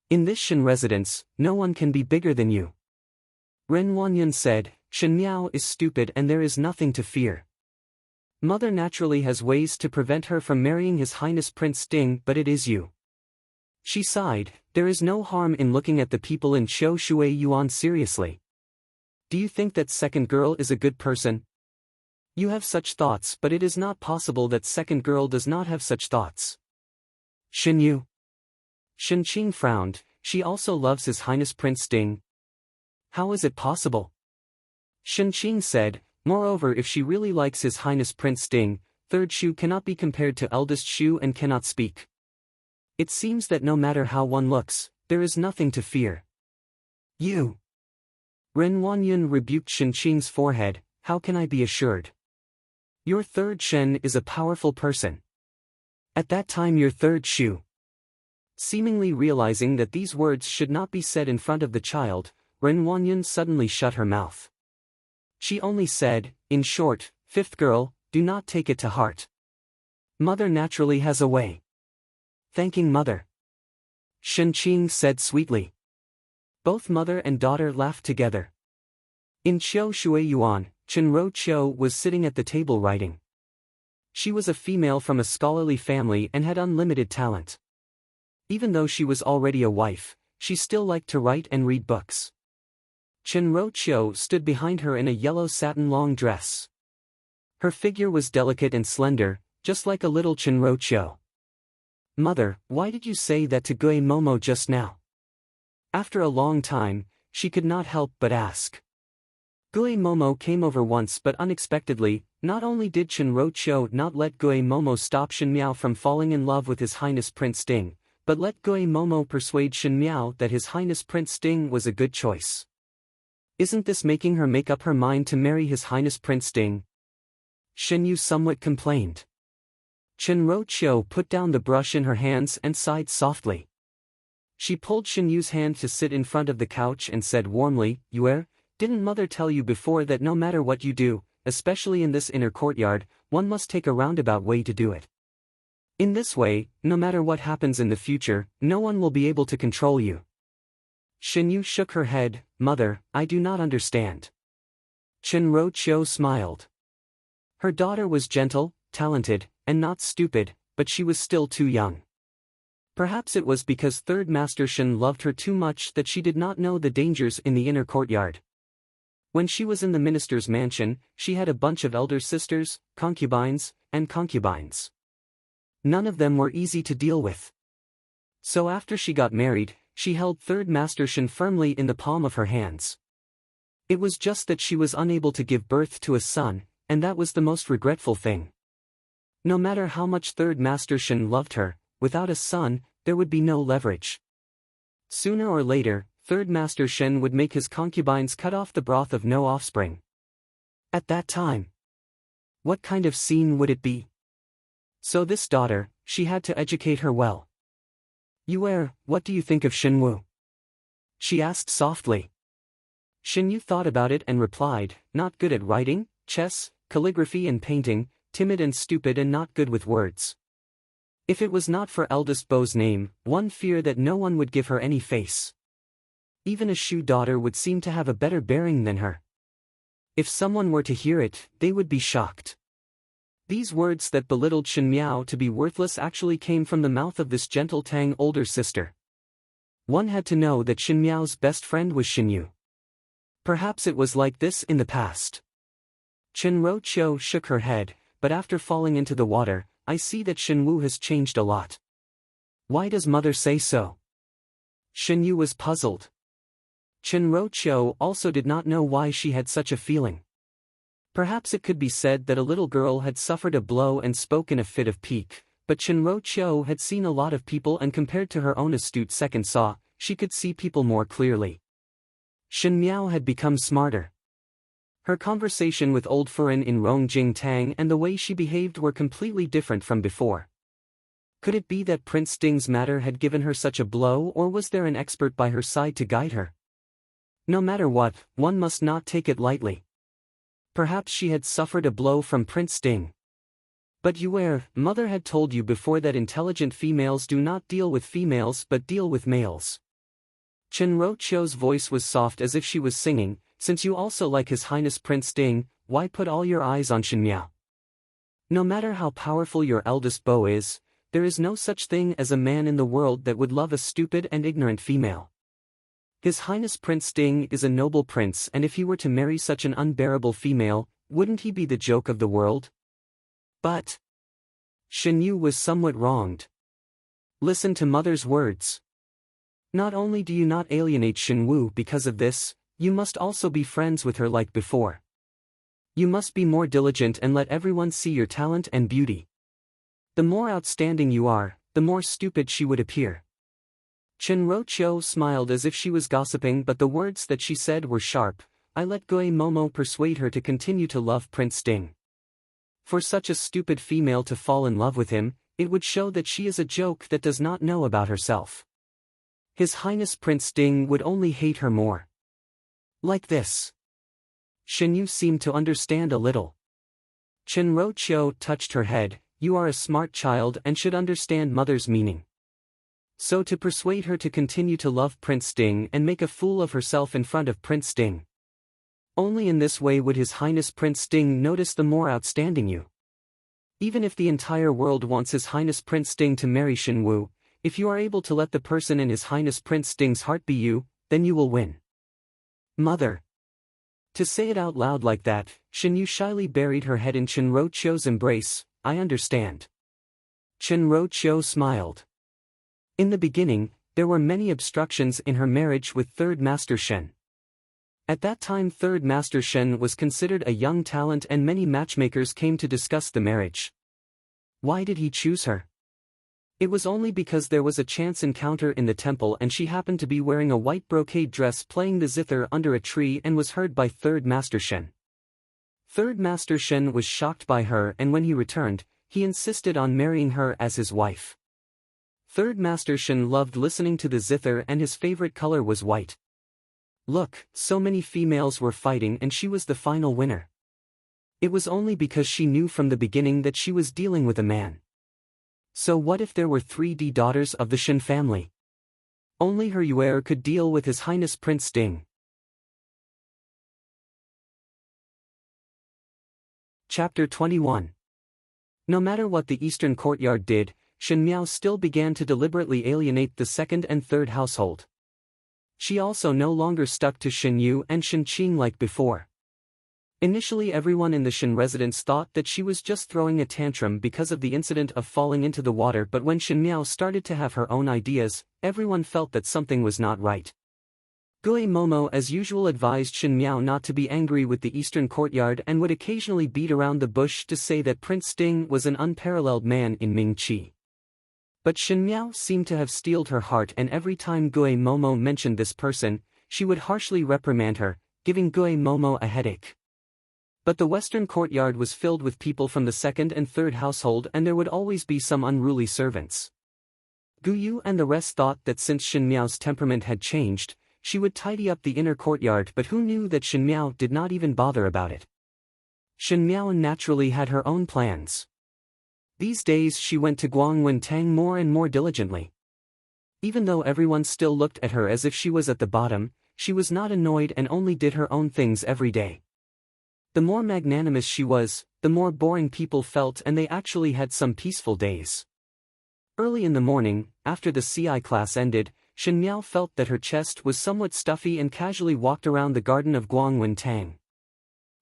In this Shen residence, no one can be bigger than you." Ren Wanyun said, "Shen Miao is stupid and there is nothing to fear. Mother naturally has ways to prevent her from marrying His Highness Prince Ding, but it is you." She sighed, "There is no harm in looking at the people in Chou Shui Yuan seriously. Do you think that second girl is a good person? You have such thoughts, but it is not possible that second girl does not have such thoughts." "Shen Yu?" Shenqing frowned. "She also loves His Highness Prince Ding. How is it possible?" Shenqing said, "Moreover, if she really likes His Highness Prince Ding, third Shu cannot be compared to eldest Shu and cannot speak. It seems that no matter how one looks, there is nothing to fear." "You?" Ren Wanyun rebuked Shenqing's forehead. "How can I be assured? Your third Shen is a powerful person. At that time your third Shu." Seemingly realizing that these words should not be said in front of the child, Ren Wanyun suddenly shut her mouth. She only said, "In short, fifth girl, do not take it to heart. Mother naturally has a way." "Thanking mother," Shenqing said sweetly. Both mother and daughter laughed together. In Chou Shui Yuan, Chenro Qiu was sitting at the table writing. She was a female from a scholarly family and had unlimited talent. Even though she was already a wife, she still liked to write and read books. Chenro Qiu stood behind her in a yellow satin long dress. Her figure was delicate and slender, just like a little Chenro Qiu. "Mother, why did you say that to Gue Momo just now?" After a long time, she could not help but ask. Gue Momo came over once, but unexpectedly. Not only did Chenro Qiu not let Gue Momo stop Shen Miao from falling in love with His Highness Prince Ding, but let Gue Momo persuade Shen Miao that His Highness Prince Ding was a good choice. Isn't this making her make up her mind to marry His Highness Prince Ding? Shen Yu somewhat complained. Chenro Qiu put down the brush in her hands and sighed softly. She pulled Shen Yu's hand to sit in front of the couch and said warmly, "Yue, didn't mother tell you before that no matter what you do, especially in this inner courtyard, one must take a roundabout way to do it? In this way, no matter what happens in the future, no one will be able to control you." Shen Yu shook her head. "Mother, I do not understand." Chenro Qiu smiled. Her daughter was gentle, talented, and not stupid, but she was still too young. Perhaps it was because Third Master Shen loved her too much that she did not know the dangers in the inner courtyard. When she was in the minister's mansion, she had a bunch of elder sisters, concubines, and concubines. None of them were easy to deal with. So after she got married, she held third Master Shen firmly in the palm of her hands. It was just that she was unable to give birth to a son, and that was the most regretful thing. No matter how much third Master Shen loved her, without a son, there would be no leverage. Sooner or later, third Master Shen would make his concubines cut off the broth of no offspring. At that time, what kind of scene would it be? So this daughter, she had to educate her well. Yue, what do you think of Xinwu? She asked softly. Xinyu thought about it and replied, not good at writing, chess, calligraphy and painting, timid and stupid and not good with words. If it was not for eldest Bo's name, one fear that no one would give her any face. Even a Shu daughter would seem to have a better bearing than her. If someone were to hear it, they would be shocked. These words that belittled Shen Miao to be worthless actually came from the mouth of this gentle Tang older sister. One had to know that Shen Miao's best friend was Xinyu. Perhaps it was like this in the past. Chen Roqiu shook her head, but after falling into the water, I see that Xinwu has changed a lot. Why does mother say so? Xinyu was puzzled. Chen Roqiu also did not know why she had such a feeling. Perhaps it could be said that a little girl had suffered a blow and spoke in a fit of pique, but Chen Roqiu had seen a lot of people and compared to her own astute second saw, she could see people more clearly. Shen Miao had become smarter. Her conversation with old Furin in Rongjing Tang and the way she behaved were completely different from before. Could it be that Prince Ding's matter had given her such a blow, or was there an expert by her side to guide her? No matter what, one must not take it lightly. Perhaps she had suffered a blow from Prince Ding. But Yue, mother had told you before that intelligent females do not deal with females but deal with males. Chen Roqiu's voice was soft as if she was singing, since you also like His Highness Prince Ding, why put all your eyes on Shen Miao? No matter how powerful your eldest beau is, there is no such thing as a man in the world that would love a stupid and ignorant female. His Highness Prince Ding is a noble prince, and if he were to marry such an unbearable female, wouldn't he be the joke of the world? But Shen Yu was somewhat wronged. Listen to mother's words. Not only do you not alienate Shen Wu because of this, you must also be friends with her like before. You must be more diligent and let everyone see your talent and beauty. The more outstanding you are, the more stupid she would appear. Chen Roqiu smiled as if she was gossiping, but the words that she said were sharp. I let Gui Momo persuade her to continue to love Prince Ding. For such a stupid female to fall in love with him, it would show that she is a joke that does not know about herself. His Highness Prince Ding would only hate her more. Like this. Shen Yu seemed to understand a little. Chen Roqiu touched her head. You are a smart child and should understand mother's meaning. So to persuade her to continue to love Prince Ding and make a fool of herself in front of Prince Ding. Only in this way would His Highness Prince Ding notice the more outstanding you. Even if the entire world wants His Highness Prince Ding to marry Shen Wu, if you are able to let the person in His Highness Prince Ding's heart be you, then you will win. Mother. To say it out loud like that, Shen Yu shyly buried her head in Chen Roqiu's embrace. I understand. Chen Roqiu smiled. In the beginning, there were many obstructions in her marriage with Third Master Shen. At that time Third Master Shen was considered a young talent and many matchmakers came to discuss the marriage. Why did he choose her? It was only because there was a chance encounter in the temple and she happened to be wearing a white brocade dress playing the zither under a tree and was heard by Third Master Shen. Third Master Shen was shocked by her, and when he returned, he insisted on marrying her as his wife. Third Master Shen loved listening to the zither and his favorite color was white. Look, so many females were fighting and she was the final winner. It was only because she knew from the beginning that she was dealing with a man. So what if there were 3D daughters of the Shen family? Only her Yue could deal with His Highness Prince Ding. Chapter 21. No matter what the Eastern Courtyard did, Shen Miao still began to deliberately alienate the second and third household. She also no longer stuck to Shen Yu and Shen Qing like before. Initially everyone in the Shen residence thought that she was just throwing a tantrum because of the incident of falling into the water, but when Shen Miao started to have her own ideas, everyone felt that something was not right. Gui Momo as usual advised Shen Miao not to be angry with the eastern courtyard and would occasionally beat around the bush to say that Prince Ding was an unparalleled man in Ming Qi. But Shen Miao seemed to have steeled her heart, and every time Gui Momo mentioned this person, she would harshly reprimand her, giving Gui Momo a headache. But the western courtyard was filled with people from the second and third household, and there would always be some unruly servants. Gu Yu and the rest thought that since Shen Miao's temperament had changed, she would tidy up the inner courtyard, but who knew that Shen Miao did not even bother about it. Shen Miao naturally had her own plans. These days she went to Guangwentang more and more diligently. Even though everyone still looked at her as if she was at the bottom, she was not annoyed and only did her own things every day. The more magnanimous she was, the more boring people felt, and they actually had some peaceful days. Early in the morning, after the CI class ended, Shen Miao felt that her chest was somewhat stuffy and casually walked around the garden of Guangwentang.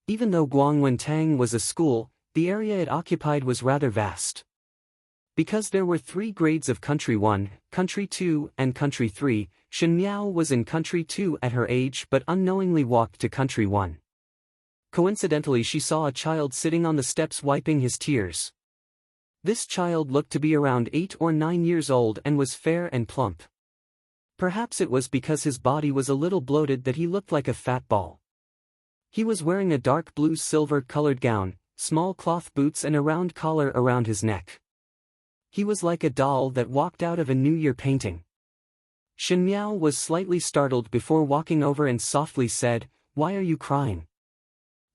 Even though Guangwentang was a school, the area it occupied was rather vast. Because there were 3 grades of Country 1, Country 2, and Country 3, Shen Miao was in Country 2 at her age but unknowingly walked to Country 1. Coincidentally, she saw a child sitting on the steps wiping his tears. This child looked to be around 8 or 9 years old and was fair and plump. Perhaps it was because his body was a little bloated that he looked like a fat ball. He was wearing a dark blue silver-colored gown, small cloth boots and a round collar around his neck. He was like a doll that walked out of a New Year painting. Shen Miao was slightly startled before walking over and softly said, "Why are you crying?"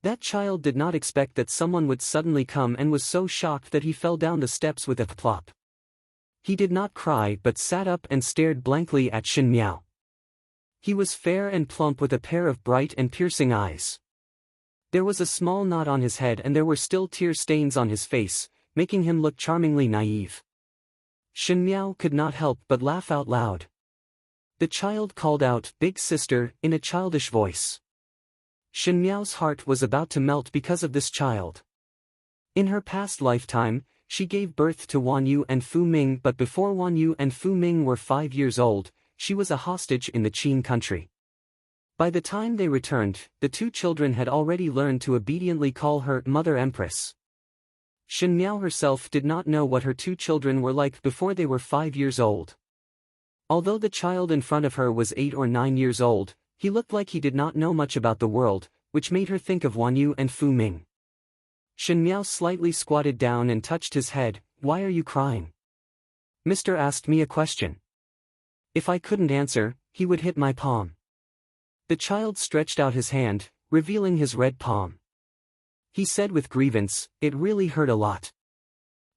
That child did not expect that someone would suddenly come and was so shocked that he fell down the steps with a plop. He did not cry but sat up and stared blankly at Shen Miao. He was fair and plump with a pair of bright and piercing eyes. There was a small knot on his head and there were still tear stains on his face, making him look charmingly naive. Shen Miao could not help but laugh out loud. The child called out, "Big sister," in a childish voice. Shen Miao's heart was about to melt because of this child. In her past lifetime, she gave birth to Wan Yu and Fu Ming, but before Wan Yu and Fu Ming were 5 years old, she was a hostage in the Qin country. By the time they returned, the 2 children had already learned to obediently call her Mother Empress. Shen Miao herself did not know what her 2 children were like before they were 5 years old. Although the child in front of her was 8 or 9 years old, he looked like he did not know much about the world, which made her think of Wan Yu and Fu Ming. Shen Miao slightly squatted down and touched his head. "Why are you crying?" "Mister asked me a question. If I couldn't answer, he would hit my palm." The child stretched out his hand, revealing his red palm. He said with grievance, "It really hurt a lot."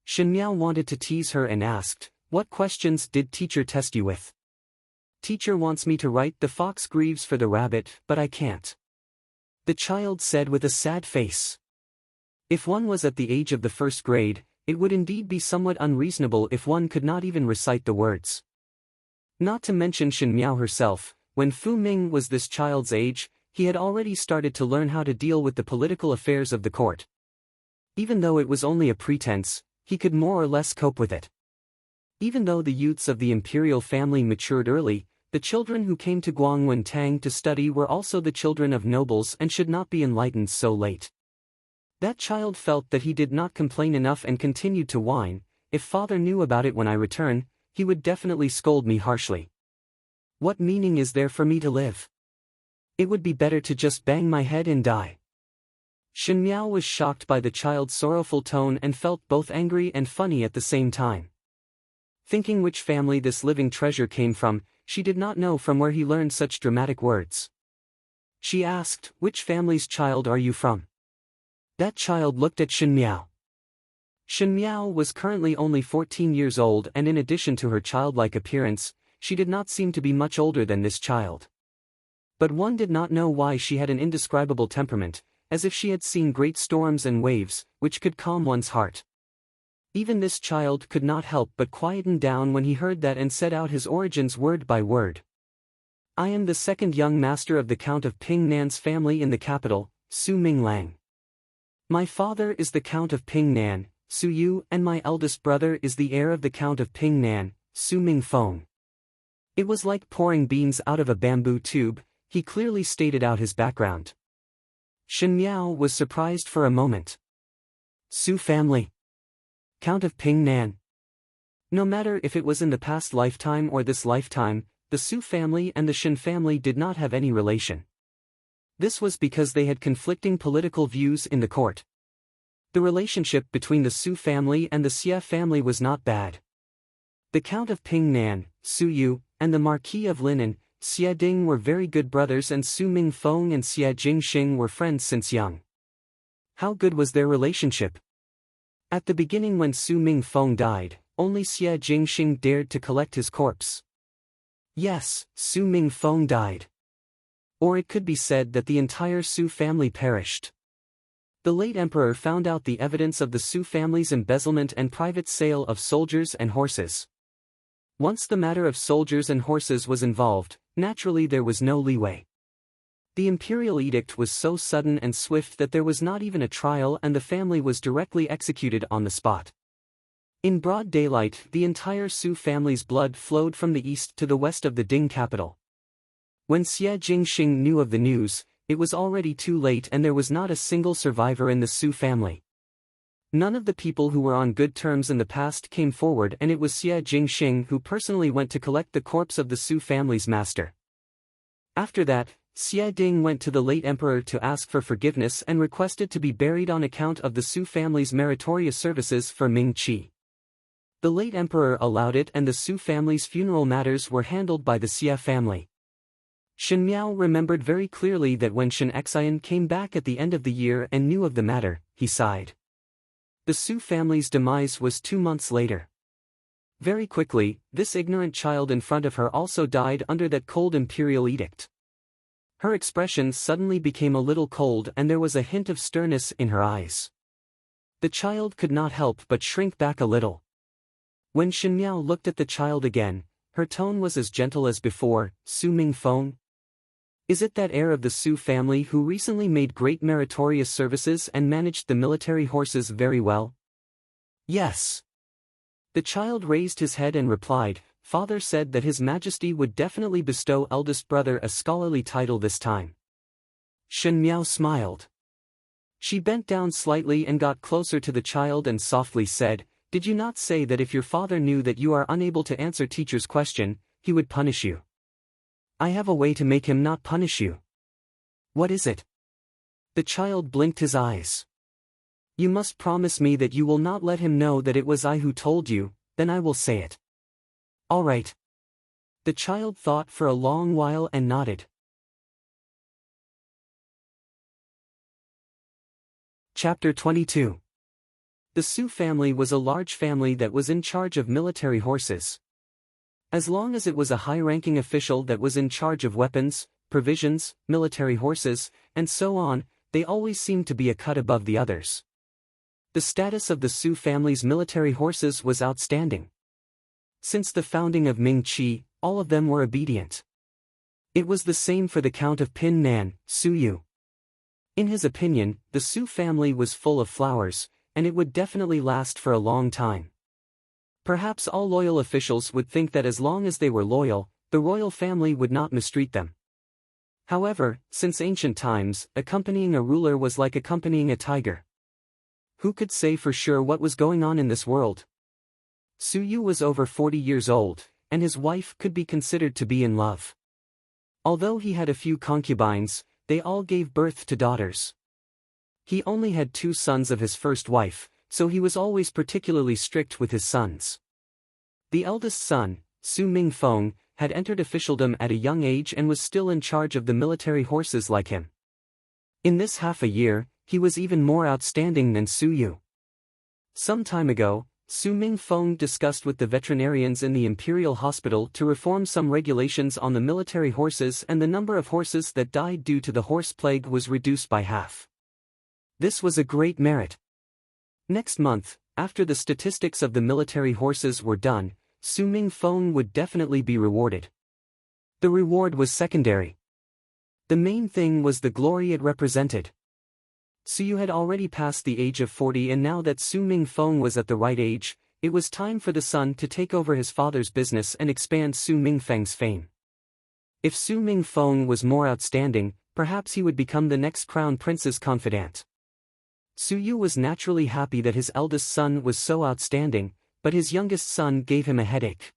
Shen Miao wanted to tease her and asked, "What questions did teacher test you with?" "Teacher wants me to write 'The fox grieves for the rabbit,' but I can't." The child said with a sad face. If one was at the age of the 1st grade, it would indeed be somewhat unreasonable if one could not even recite the words. Not to mention Shen Miao herself, when Fu Ming was this child's age, he had already started to learn how to deal with the political affairs of the court. Even though it was only a pretense, he could more or less cope with it. Even though the youths of the imperial family matured early, the children who came to Guangwentang to study were also the children of nobles and should not be enlightened so late. That child felt that he did not complain enough and continued to whine. "If father knew about it when I return, he would definitely scold me harshly. What meaning is there for me to live? It would be better to just bang my head and die." Shen Miao was shocked by the child's sorrowful tone and felt both angry and funny at the same time. Thinking which family this living treasure came from, she did not know from where he learned such dramatic words. She asked, "Which family's child are you from?" That child looked at Shen Miao. Shen Miao was currently only 14 years old, and in addition to her childlike appearance, she did not seem to be much older than this child. But one did not know why she had an indescribable temperament, as if she had seen great storms and waves, which could calm one's heart. Even this child could not help but quieten down when he heard that and said out his origins word by word. I am the second young master of the Count of Ping Nan's family in the capital, Su Minglang. My father is the Count of Ping Nan, Su Yu, and my eldest brother is the heir of the Count of Ping Nan, Su Mingfeng. It was like pouring beans out of a bamboo tube. He clearly stated out his background. Shen Miao was surprised for a moment. Su family. Count of Ping Nan. No matter if it was in the past lifetime or this lifetime, the Su family and the Shen family did not have any relation. This was because they had conflicting political views in the court. The relationship between the Su family and the Xie family was not bad. The Count of Ping Nan, Su Yu, and the Marquis of Linan, Xie Ding were very good brothers, and Su Mingfeng and Xie Jingxing were friends since young. How good was their relationship? At the beginning, when Su Mingfeng died, only Xie Jingxing dared to collect his corpse. Yes, Su Mingfeng died. Or it could be said that the entire Su family perished. The late emperor found out the evidence of the Su family's embezzlement and private sale of soldiers and horses. Once the matter of soldiers and horses was involved, naturally there was no leeway. The imperial edict was so sudden and swift that there was not even a trial, and the family was directly executed on the spot. In broad daylight, the entire Su family's blood flowed from the east to the west of the Ding capital. When Xie Jingxing knew of the news, it was already too late, and there was not a single survivor in the Su family. None of the people who were on good terms in the past came forward, and it was Xie Jingxing who personally went to collect the corpse of the Su family's master. After that, Xie Ding went to the late emperor to ask for forgiveness and requested to be buried on account of the Su family's meritorious services for Ming Qi. The late emperor allowed it, and the Su family's funeral matters were handled by the Xie family. Shen Miao remembered very clearly that when Shen Xian came back at the end of the year and knew of the matter, he sighed. The Su family's demise was 2 months later. Very quickly, this ignorant child in front of her also died under that cold imperial edict. Her expression suddenly became a little cold, and there was a hint of sternness in her eyes. The child could not help but shrink back a little. When Shen Miao looked at the child again, her tone was as gentle as before. Su Mingfeng? Is it that heir of the Su family who recently made great meritorious services and managed the military horses very well? Yes. The child raised his head and replied, Father said that His Majesty would definitely bestow eldest brother a scholarly title this time. Shen Miao smiled. She bent down slightly and got closer to the child and softly said, Did you not say that if your father knew that you are unable to answer teacher's question, he would punish you? I have a way to make him not punish you. What is it? The child blinked his eyes. You must promise me that you will not let him know that it was I who told you, then I will say it. All right. The child thought for a long while and nodded. Chapter 22. The Su family was a large family that was in charge of military horses. As long as it was a high-ranking official that was in charge of weapons, provisions, military horses, and so on, they always seemed to be a cut above the others. The status of the Su family's military horses was outstanding. Since the founding of Ming Qi, all of them were obedient. It was the same for the Count of Ping Nan, Su Yu. In his opinion, the Su family was full of flowers, and it would definitely last for a long time. Perhaps all loyal officials would think that as long as they were loyal, the royal family would not mistreat them. However, since ancient times, accompanying a ruler was like accompanying a tiger. Who could say for sure what was going on in this world? Su Yu was over 40 years old, and his wife could be considered to be in love. Although he had a few concubines, they all gave birth to daughters. He only had 2 sons of his first wife, so he was always particularly strict with his sons. The eldest son, Su Mingfeng, had entered officialdom at a young age and was still in charge of the military horses like him. In this half a year, he was even more outstanding than Su Yu. Some time ago, Su Mingfeng discussed with the veterinarians in the imperial hospital to reform some regulations on the military horses, and the number of horses that died due to the horse plague was reduced by half. This was a great merit. Next month, after the statistics of the military horses were done, Su Mingfeng would definitely be rewarded. The reward was secondary. The main thing was the glory it represented. Su had already passed the age of 40, and now that Su Mingfeng was at the right age, it was time for the son to take over his father's business and expand Su Mingfeng's fame. If Su Mingfeng was more outstanding, perhaps he would become the next crown prince's confidant. Su Yu was naturally happy that his eldest son was so outstanding, but his youngest son gave him a headache.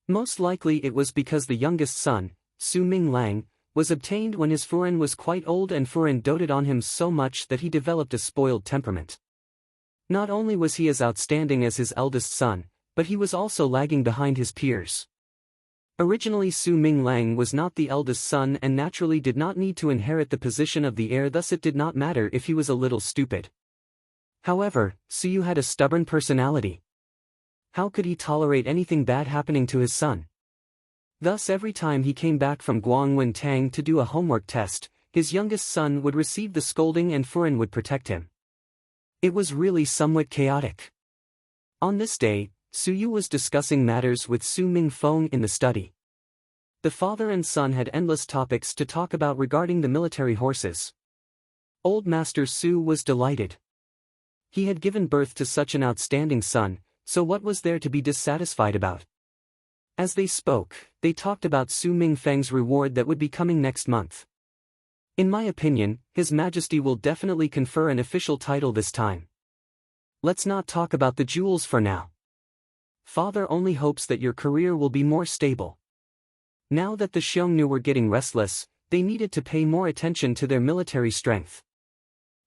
Most likely it was because the youngest son, Su Minglang, was obtained when his Furen was quite old, and Furen doted on him so much that he developed a spoiled temperament. Not only was he as outstanding as his eldest son, but he was also lagging behind his peers. Originally Su Minglang was not the eldest son and naturally did not need to inherit the position of the heir, thus it did not matter if he was a little stupid. However, Su Yu had a stubborn personality. How could he tolerate anything bad happening to his son? Thus every time he came back from Guangwen Tang to do a homework test, his youngest son would receive the scolding and Furen would protect him. It was really somewhat chaotic. On this day, Su Yu was discussing matters with Su Mingfeng in the study. The father and son had endless topics to talk about regarding the military horses. Old Master Su was delighted. He had given birth to such an outstanding son, so what was there to be dissatisfied about? As they spoke, they talked about Su Mingfeng's reward that would be coming next month. In my opinion, His Majesty will definitely confer an official title this time. Let's not talk about the jewels for now. Father only hopes that your career will be more stable. Now that the Xiongnu were getting restless, they needed to pay more attention to their military strength.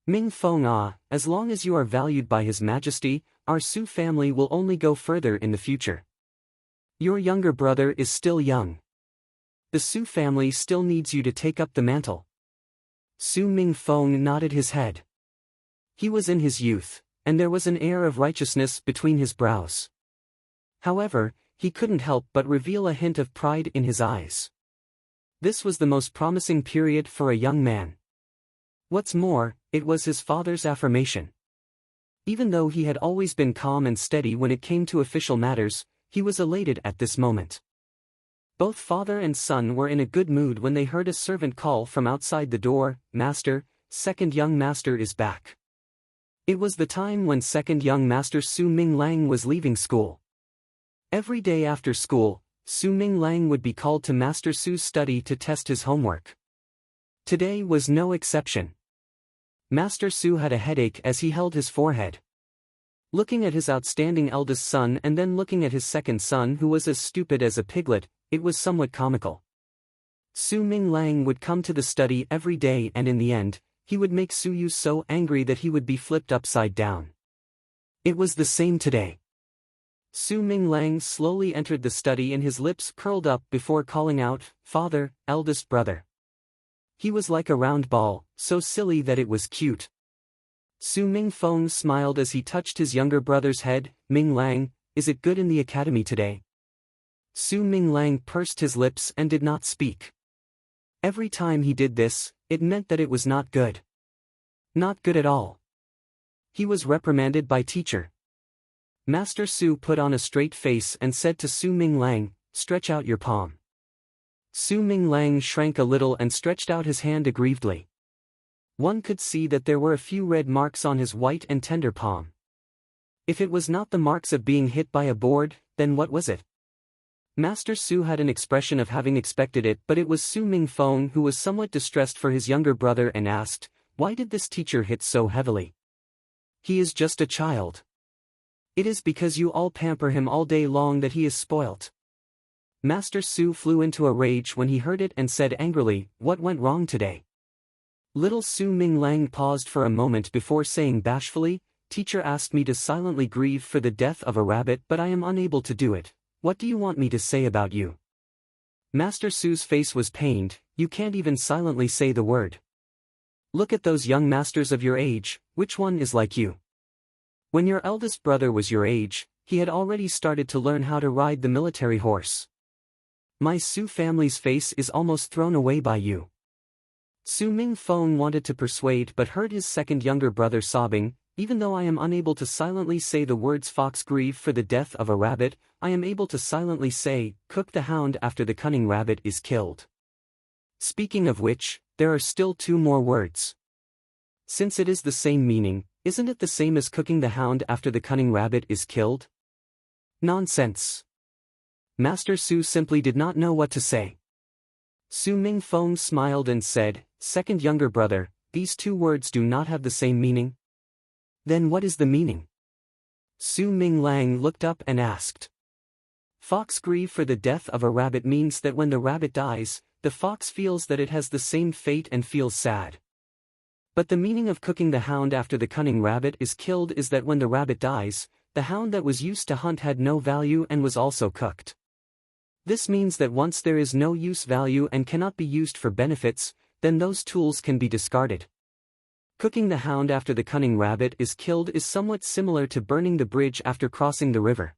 Mingfeng, as long as you are valued by His Majesty, our Su family will only go further in the future. Your younger brother is still young. The Su family still needs you to take up the mantle. Su Mingfeng nodded his head. He was in his youth, and there was an air of righteousness between his brows. However, he couldn't help but reveal a hint of pride in his eyes. This was the most promising period for a young man. What's more, it was his father's affirmation. Even though he had always been calm and steady when it came to official matters, he was elated at this moment. Both father and son were in a good mood when they heard a servant call from outside the door, "Master, second young master is back." It was the time when second young master Su Minglang was leaving school. Every day after school, Su Minglang would be called to Master Su's study to test his homework. Today was no exception. Master Su had a headache as he held his forehead. Looking at his outstanding eldest son and then looking at his second son who was as stupid as a piglet, it was somewhat comical. Su Minglang would come to the study every day, and in the end, he would make Su Yu so angry that he would be flipped upside down. It was the same today. Su Minglang slowly entered the study and his lips curled up before calling out, "Father, eldest brother." He was like a round ball, so silly that it was cute. Su Mingfeng smiled as he touched his younger brother's head. "Minglang, is it good in the academy today?" Su Minglang pursed his lips and did not speak. Every time he did this, it meant that it was not good. Not good at all. He was reprimanded by teacher. Master Su put on a straight face and said to Su Minglang, "Stretch out your palm." Su Minglang shrank a little and stretched out his hand aggrievedly. One could see that there were a few red marks on his white and tender palm. If it was not the marks of being hit by a board, then what was it? Master Su had an expression of having expected it, but it was Su Mingfeng who was somewhat distressed for his younger brother and asked, "Why did this teacher hit so heavily? He is just a child." "It is because you all pamper him all day long that he is spoilt." Master Su flew into a rage when he heard it and said angrily, "What went wrong today?" Little Su Minglang paused for a moment before saying bashfully, "Teacher asked me to silently grieve for the death of a rabbit, but I am unable to do it. What do you want me to say about you?" Master Su's face was pained. "You can't even silently say the word. Look at those young masters of your age, which one is like you? When your eldest brother was your age, he had already started to learn how to ride the military horse. My Su family's face is almost thrown away by you." Su Mingfeng wanted to persuade but heard his second younger brother sobbing. Even though I am unable to silently say the words fox grieve for the death of a rabbit, I am able to silently say, cook the hound after the cunning rabbit is killed. Speaking of which, there are still 2 more words. Since it is the same meaning, isn't it the same as cooking the hound after the cunning rabbit is killed? Nonsense. Master Su simply did not know what to say. Su Mingfeng smiled and said, second younger brother, these 2 words do not have the same meaning? Then what is the meaning? Su Minglang looked up and asked. Fox grieve for the death of a rabbit means that when the rabbit dies, the fox feels that it has the same fate and feels sad. But the meaning of cooking the hound after the cunning rabbit is killed is that when the rabbit dies, the hound that was used to hunt had no value and was also cooked. This means that once there is no use value and cannot be used for benefits, then those tools can be discarded. Cooking the hound after the cunning rabbit is killed is somewhat similar to burning the bridge after crossing the river.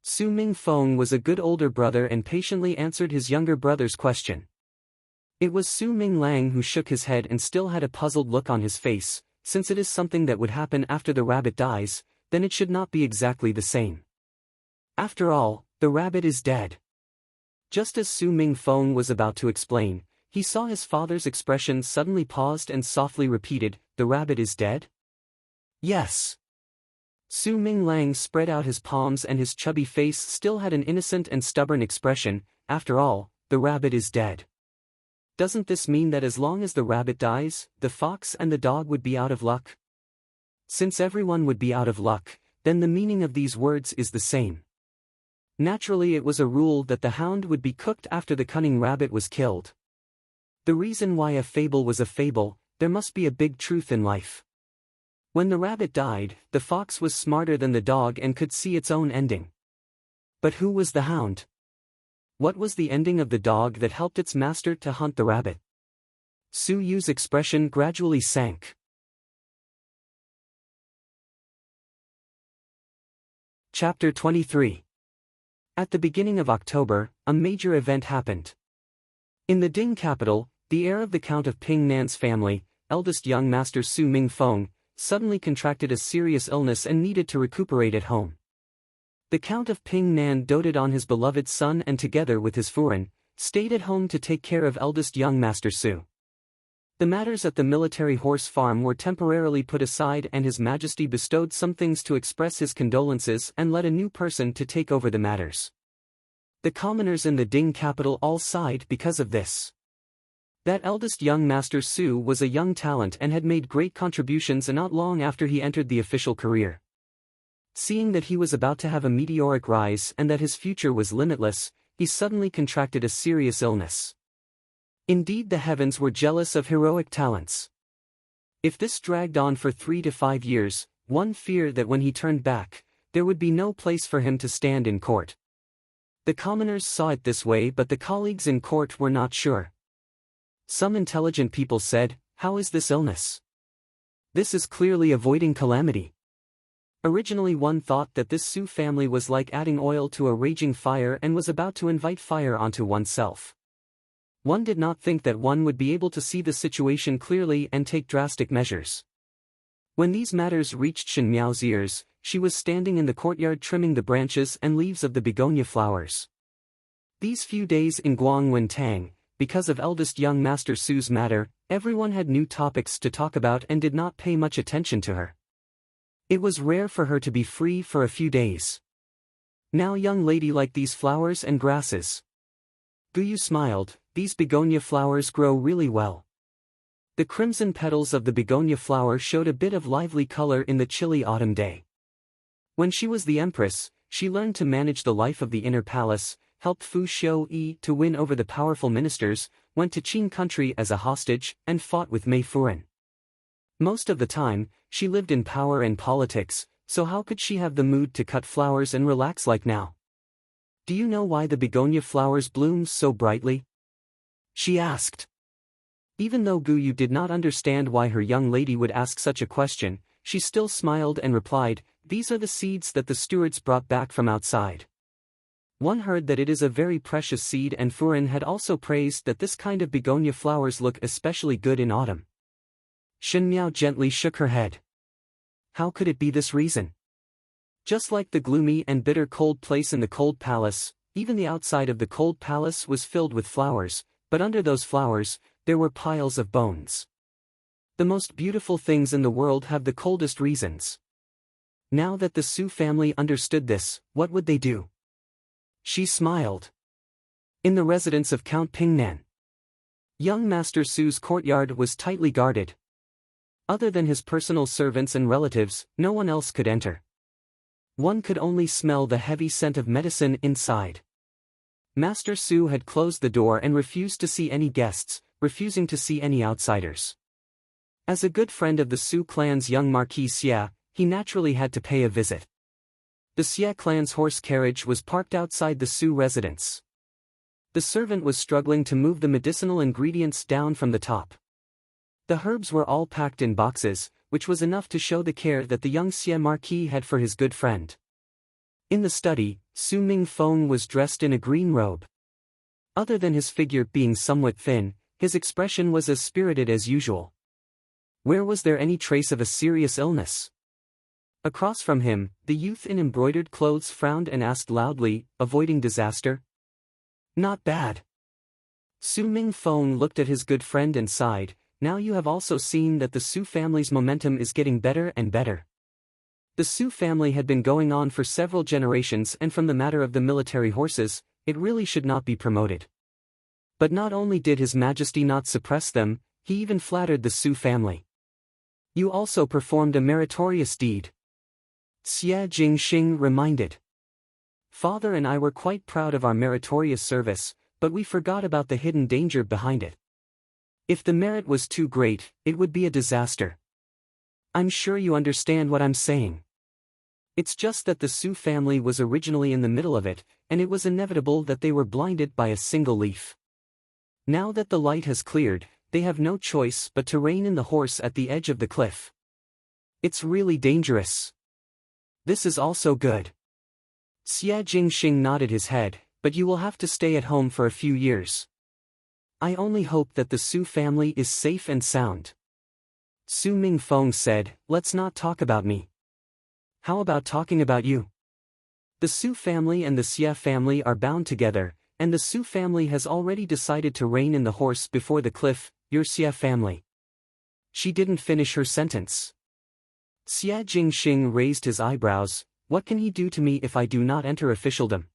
Su Mingfeng was a good older brother and patiently answered his younger brother's question. It was Su Minglang who shook his head and still had a puzzled look on his face. Since it is something that would happen after the rabbit dies, then it should not be exactly the same. After all, the rabbit is dead. Just as Su Mingfeng was about to explain, he saw his father's expression suddenly paused and softly repeated, the rabbit is dead? Yes. Su Minglang spread out his palms and his chubby face still had an innocent and stubborn expression. After all, the rabbit is dead. Doesn't this mean that as long as the rabbit dies, the fox and the dog would be out of luck? Since everyone would be out of luck, then the meaning of these words is the same. Naturally, it was a rule that the hound would be cooked after the cunning rabbit was killed. The reason why a fable was a fable, there must be a big truth in life. When the rabbit died, the fox was smarter than the dog and could see its own ending. But who was the hound? What was the ending of the dog that helped its master to hunt the rabbit? Su Yu's expression gradually sank. Chapter 23. At the beginning of October, a major event happened. In the Ding capital, the heir of the Count of Ping Nan's family, eldest young master Su Mingfeng, suddenly contracted a serious illness and needed to recuperate at home. The Count of Ping Nan doted on his beloved son and together with his Furen, stayed at home to take care of eldest young master Su. The matters at the military horse farm were temporarily put aside and His Majesty bestowed some things to express his condolences and let a new person to take over the matters. The commoners in the Ding capital all sighed because of this. That eldest young master Su was a young talent and had made great contributions not long after he entered the official career. Seeing that he was about to have a meteoric rise and that his future was limitless, he suddenly contracted a serious illness. Indeed, the heavens were jealous of heroic talents. If this dragged on for 3 to 5 years, one feared that when he turned back, there would be no place for him to stand in court. The commoners saw it this way, but the colleagues in court were not sure. Some intelligent people said, "How is this illness? This is clearly avoiding calamity." Originally one thought that this Su family was like adding oil to a raging fire and was about to invite fire onto oneself. One did not think that one would be able to see the situation clearly and take drastic measures. When these matters reached Shen Miao's ears, she was standing in the courtyard trimming the branches and leaves of the begonia flowers. These few days in Guangwen Tang, because of eldest young master Su's matter, everyone had new topics to talk about and did not pay much attention to her. It was rare for her to be free for a few days. Now young lady like these flowers and grasses. Guyu smiled, these begonia flowers grow really well. The crimson petals of the begonia flower showed a bit of lively color in the chilly autumn day. When she was the Empress, she learned to manage the life of the inner palace, helped Fu Xiu-yi to win over the powerful ministers, went to Qing country as a hostage, and fought with Mei Furen. Most of the time, she lived in power and politics, so how could she have the mood to cut flowers and relax like now? Do you know why the begonia flowers bloom so brightly? She asked. Even though Guyu did not understand why her young lady would ask such a question, she still smiled and replied, "These are the seeds that the stewards brought back from outside." One heard that it is a very precious seed, and Furen had also praised that this kind of begonia flowers look especially good in autumn. Shen Miao gently shook her head. How could it be this reason? Just like the gloomy and bitter cold place in the cold palace, even the outside of the cold palace was filled with flowers, but under those flowers, there were piles of bones. The most beautiful things in the world have the coldest reasons. Now that the Su family understood this, what would they do? She smiled. In the residence of Count Pingnan, young Master Su's courtyard was tightly guarded. Other than his personal servants and relatives, no one else could enter. One could only smell the heavy scent of medicine inside. Master Su had closed the door and refused to see any guests, refusing to see any outsiders. As a good friend of the Su clan's young Marquis Xia, he naturally had to pay a visit. The Xia clan's horse carriage was parked outside the Su residence. The servant was struggling to move the medicinal ingredients down from the top. The herbs were all packed in boxes, which was enough to show the care that the young Xia Marquis had for his good friend. In the study, Su Mingfeng was dressed in a green robe. Other than his figure being somewhat thin, his expression was as spirited as usual. Where was there any trace of a serious illness? Across from him, the youth in embroidered clothes frowned and asked loudly, avoiding disaster? Not bad. Su Mingfeng looked at his good friend and sighed. Now you have also seen that the Su family's momentum is getting better and better. The Su family had been going on for several generations, and from the matter of the military horses, it really should not be promoted. But not only did His Majesty not suppress them, he even flattered the Su family. You also performed a meritorious deed. Xie Jingxing reminded. Father and I were quite proud of our meritorious service, but we forgot about the hidden danger behind it. If the merit was too great, it would be a disaster. I'm sure you understand what I'm saying. It's just that the Su family was originally in the middle of it, and it was inevitable that they were blinded by a single leaf. Now that the light has cleared, they have no choice but to rein in the horse at the edge of the cliff. It's really dangerous. This is also good. Xie Jingxing nodded his head, but you will have to stay at home for a few years. I only hope that the Su family is safe and sound. Su Mingfeng said, let's not talk about me. How about talking about you? The Su family and the Xia family are bound together, and the Su family has already decided to rein in the horse before the cliff, your Xia family. She didn't finish her sentence. Xie Jingxing raised his eyebrows. What can he do to me if I do not enter officialdom?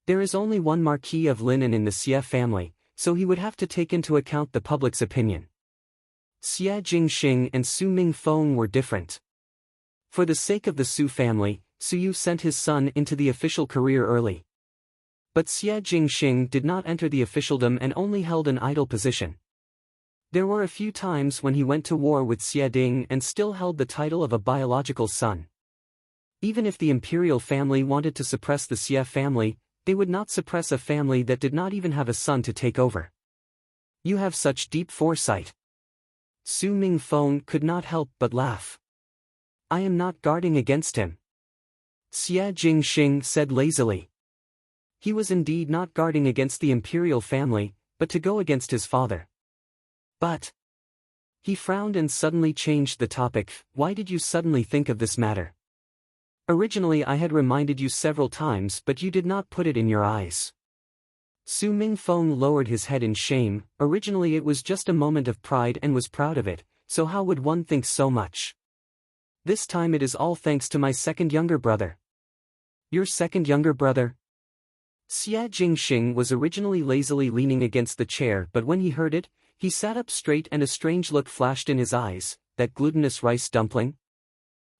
There is only one Marquis of Lineage in the Xia family, so he would have to take into account the public's opinion. Xie Jingxing and Su Mingfeng were different. For the sake of the Su family, Su Yu sent his son into the official career early. But Xie Jingxing did not enter the officialdom and only held an idle position. There were a few times when he went to war with Xie Ding and still held the title of a biological son. Even if the imperial family wanted to suppress the Xie family, they would not suppress a family that did not even have a son to take over. You have such deep foresight. Su Mingfeng could not help but laugh. I am not guarding against him. Xie Jingxing said lazily. He was indeed not guarding against the imperial family, but to go against his father. But he frowned and suddenly changed the topic. Why did you suddenly think of this matter? Originally I had reminded you several times, but you did not put it in your eyes. Su Mingfeng lowered his head in shame. Originally it was just a moment of pride and was proud of it, so how would one think so much? This time it is all thanks to my second younger brother. Your second younger brother? Xie Jingxing was originally lazily leaning against the chair, but when he heard it, he sat up straight and a strange look flashed in his eyes. That glutinous rice dumpling?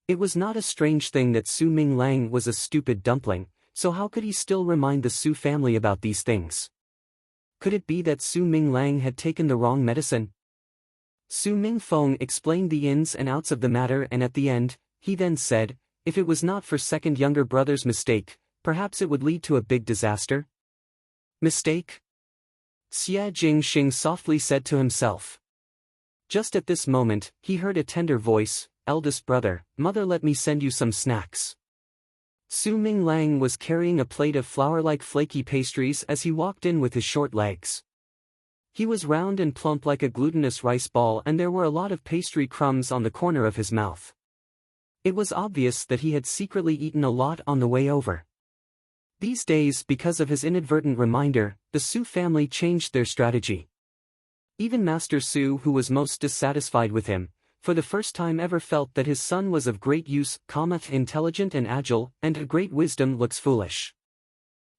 It was not a strange thing that Su Minglang was a stupid dumpling, so how could he still remind the Su family about these things? Could it be that Su Minglang had taken the wrong medicine? Su Mingfeng explained the ins and outs of the matter, and at the end, he then said, if it was not for second younger brother's mistake, perhaps it would lead to a big disaster? Mistake? Xie Jingxing softly said to himself. Just at this moment, he heard a tender voice, eldest brother, mother, let me send you some snacks. Su Minglang was carrying a plate of flour-like flaky pastries as he walked in with his short legs. He was round and plump like a glutinous rice ball, and there were a lot of pastry crumbs on the corner of his mouth. It was obvious that he had secretly eaten a lot on the way over. These days, because of his inadvertent reminder, the Su family changed their strategy. Even Master Su, who was most dissatisfied with him, for the first time ever felt that his son was of great use, intelligent and agile, and a great wisdom looks foolish.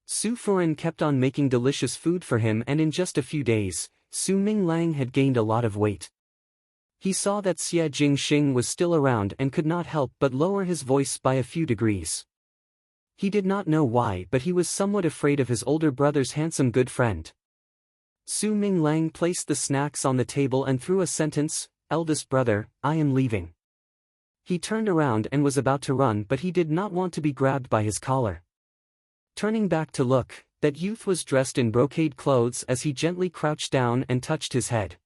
Su Furen kept on making delicious food for him, and in just a few days, Su Minglang had gained a lot of weight. He saw that Xie Jingxing was still around and could not help but lower his voice by a few degrees. He did not know why, but he was somewhat afraid of his older brother's handsome good friend. Su Minglang placed the snacks on the table and threw a sentence, "Eldest brother, I am leaving." He turned around and was about to run, but he did not want to be grabbed by his collar. Turning back to look, that youth was dressed in brocade clothes as he gently crouched down and touched his head.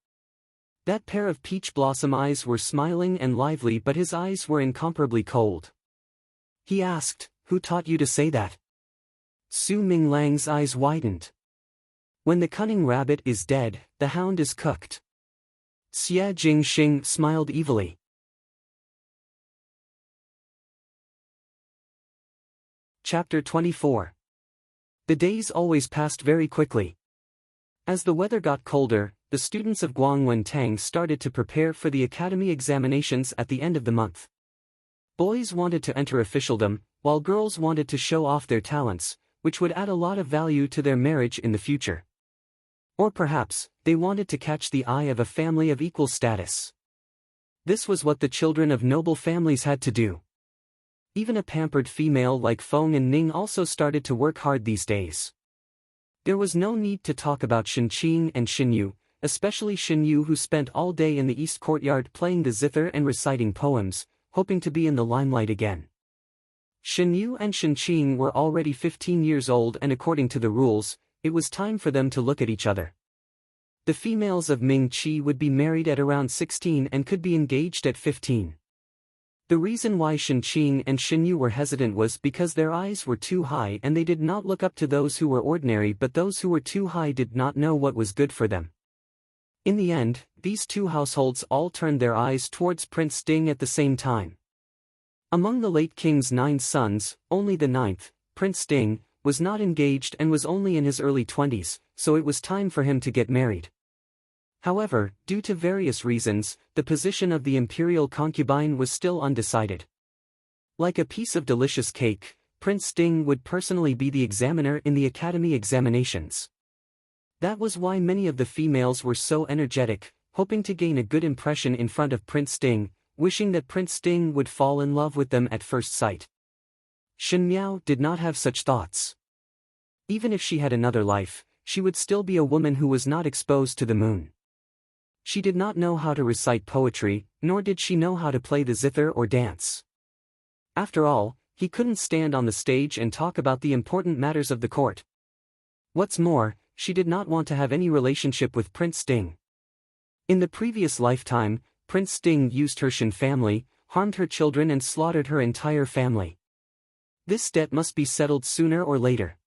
That pair of peach blossom eyes were smiling and lively, but his eyes were incomparably cold. He asked, "Who taught you to say that?" Su Minglang's eyes widened. "When the cunning rabbit is dead, the hound is cooked." Xie Jingxing smiled evilly. Chapter 24. The days always passed very quickly. As the weather got colder, the students of Guangwentang started to prepare for the academy examinations at the end of the month. Boys wanted to enter officialdom, while girls wanted to show off their talents, which would add a lot of value to their marriage in the future. Or perhaps, they wanted to catch the eye of a family of equal status. This was what the children of noble families had to do. Even a pampered female like Feng and Ning also started to work hard these days. There was no need to talk about Shenqing and Xinyu, especially Xinyu, who spent all day in the east courtyard playing the zither and reciting poems, hoping to be in the limelight again. Xinyu and Shenqing were already 15 years old, and according to the rules, it was time for them to look at each other. The females of Ming Qi would be married at around 16 and could be engaged at 15. The reason why Shenqing and Xinyu were hesitant was because their eyes were too high and they did not look up to those who were ordinary, but those who were too high did not know what was good for them. In the end, these two households all turned their eyes towards Prince Ding at the same time. Among the late king's 9 sons, only the 9th, Prince Ding, was not engaged and was only in his early 20s, so it was time for him to get married. However, due to various reasons, the position of the imperial concubine was still undecided. Like a piece of delicious cake, Prince Ding would personally be the examiner in the academy examinations. That was why many of the females were so energetic, hoping to gain a good impression in front of Prince Ding, wishing that Prince Ding would fall in love with them at first sight. Shen Miao did not have such thoughts. Even if she had another life, she would still be a woman who was not exposed to the moon. She did not know how to recite poetry, nor did she know how to play the zither or dance. After all, he couldn't stand on the stage and talk about the important matters of the court. What's more, she did not want to have any relationship with Prince Ding. In the previous lifetime, Prince Ding used her Shen family, harmed her children and slaughtered her entire family. This debt must be settled sooner or later.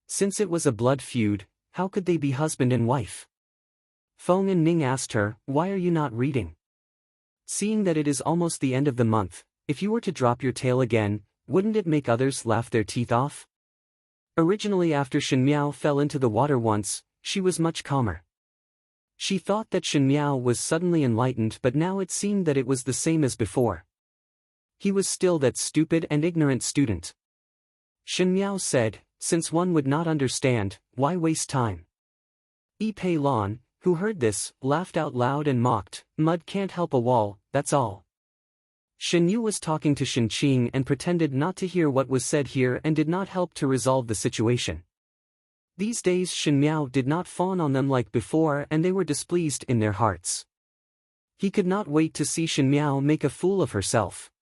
Since it was a blood feud, how could they be husband and wife? Feng and Ning asked her, "Why are you not reading? Seeing that it is almost the end of the month, if you were to drop your tail again, wouldn't it make others laugh their teeth off?" Originally, after Shen Miao fell into the water once, she was much calmer. She thought that Shen Miao was suddenly enlightened, but now it seemed that it was the same as before. He was still that stupid and ignorant student. Shen Miao said, "Since one would not understand, why waste time?" Yi Pei Lan, who heard this, laughed out loud and mocked, "Mud can't help a wall, that's all." Shen Yu was talking to Shenqing and pretended not to hear what was said here and did not help to resolve the situation. These days Shen Miao did not fawn on them like before, and they were displeased in their hearts. He could not wait to see Shen Miao make a fool of herself.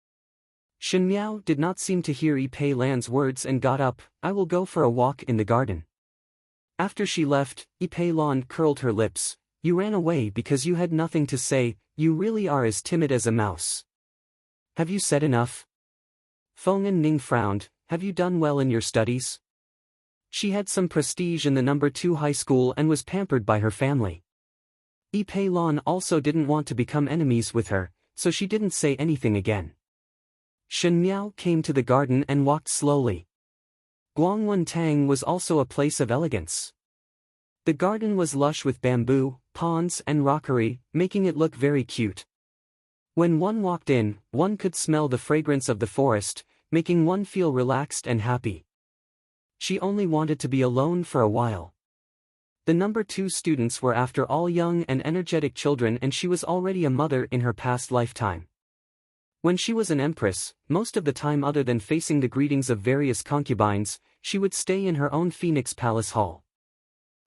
Shen Miao did not seem to hear Yi Pei Lan's words and got up, "I will go for a walk in the garden." After she left, Yi Pei Lan curled her lips. "You ran away because you had nothing to say, you really are as timid as a mouse. Have you said enough?" Feng and Ning frowned. "Have you done well in your studies?" She had some prestige in the No. 2 high school and was pampered by her family. Yi Pei Lan also didn't want to become enemies with her, so she didn't say anything again. Shen Miao came to the garden and walked slowly. Guangwen Tang was also a place of elegance. The garden was lush with bamboo, ponds and rockery, making it look very cute. When one walked in, one could smell the fragrance of the forest, making one feel relaxed and happy. She only wanted to be alone for a while. The number 2 students were after all young and energetic children, and she was already a mother in her past lifetime. When she was an empress, most of the time other than facing the greetings of various concubines, she would stay in her own Phoenix Palace Hall.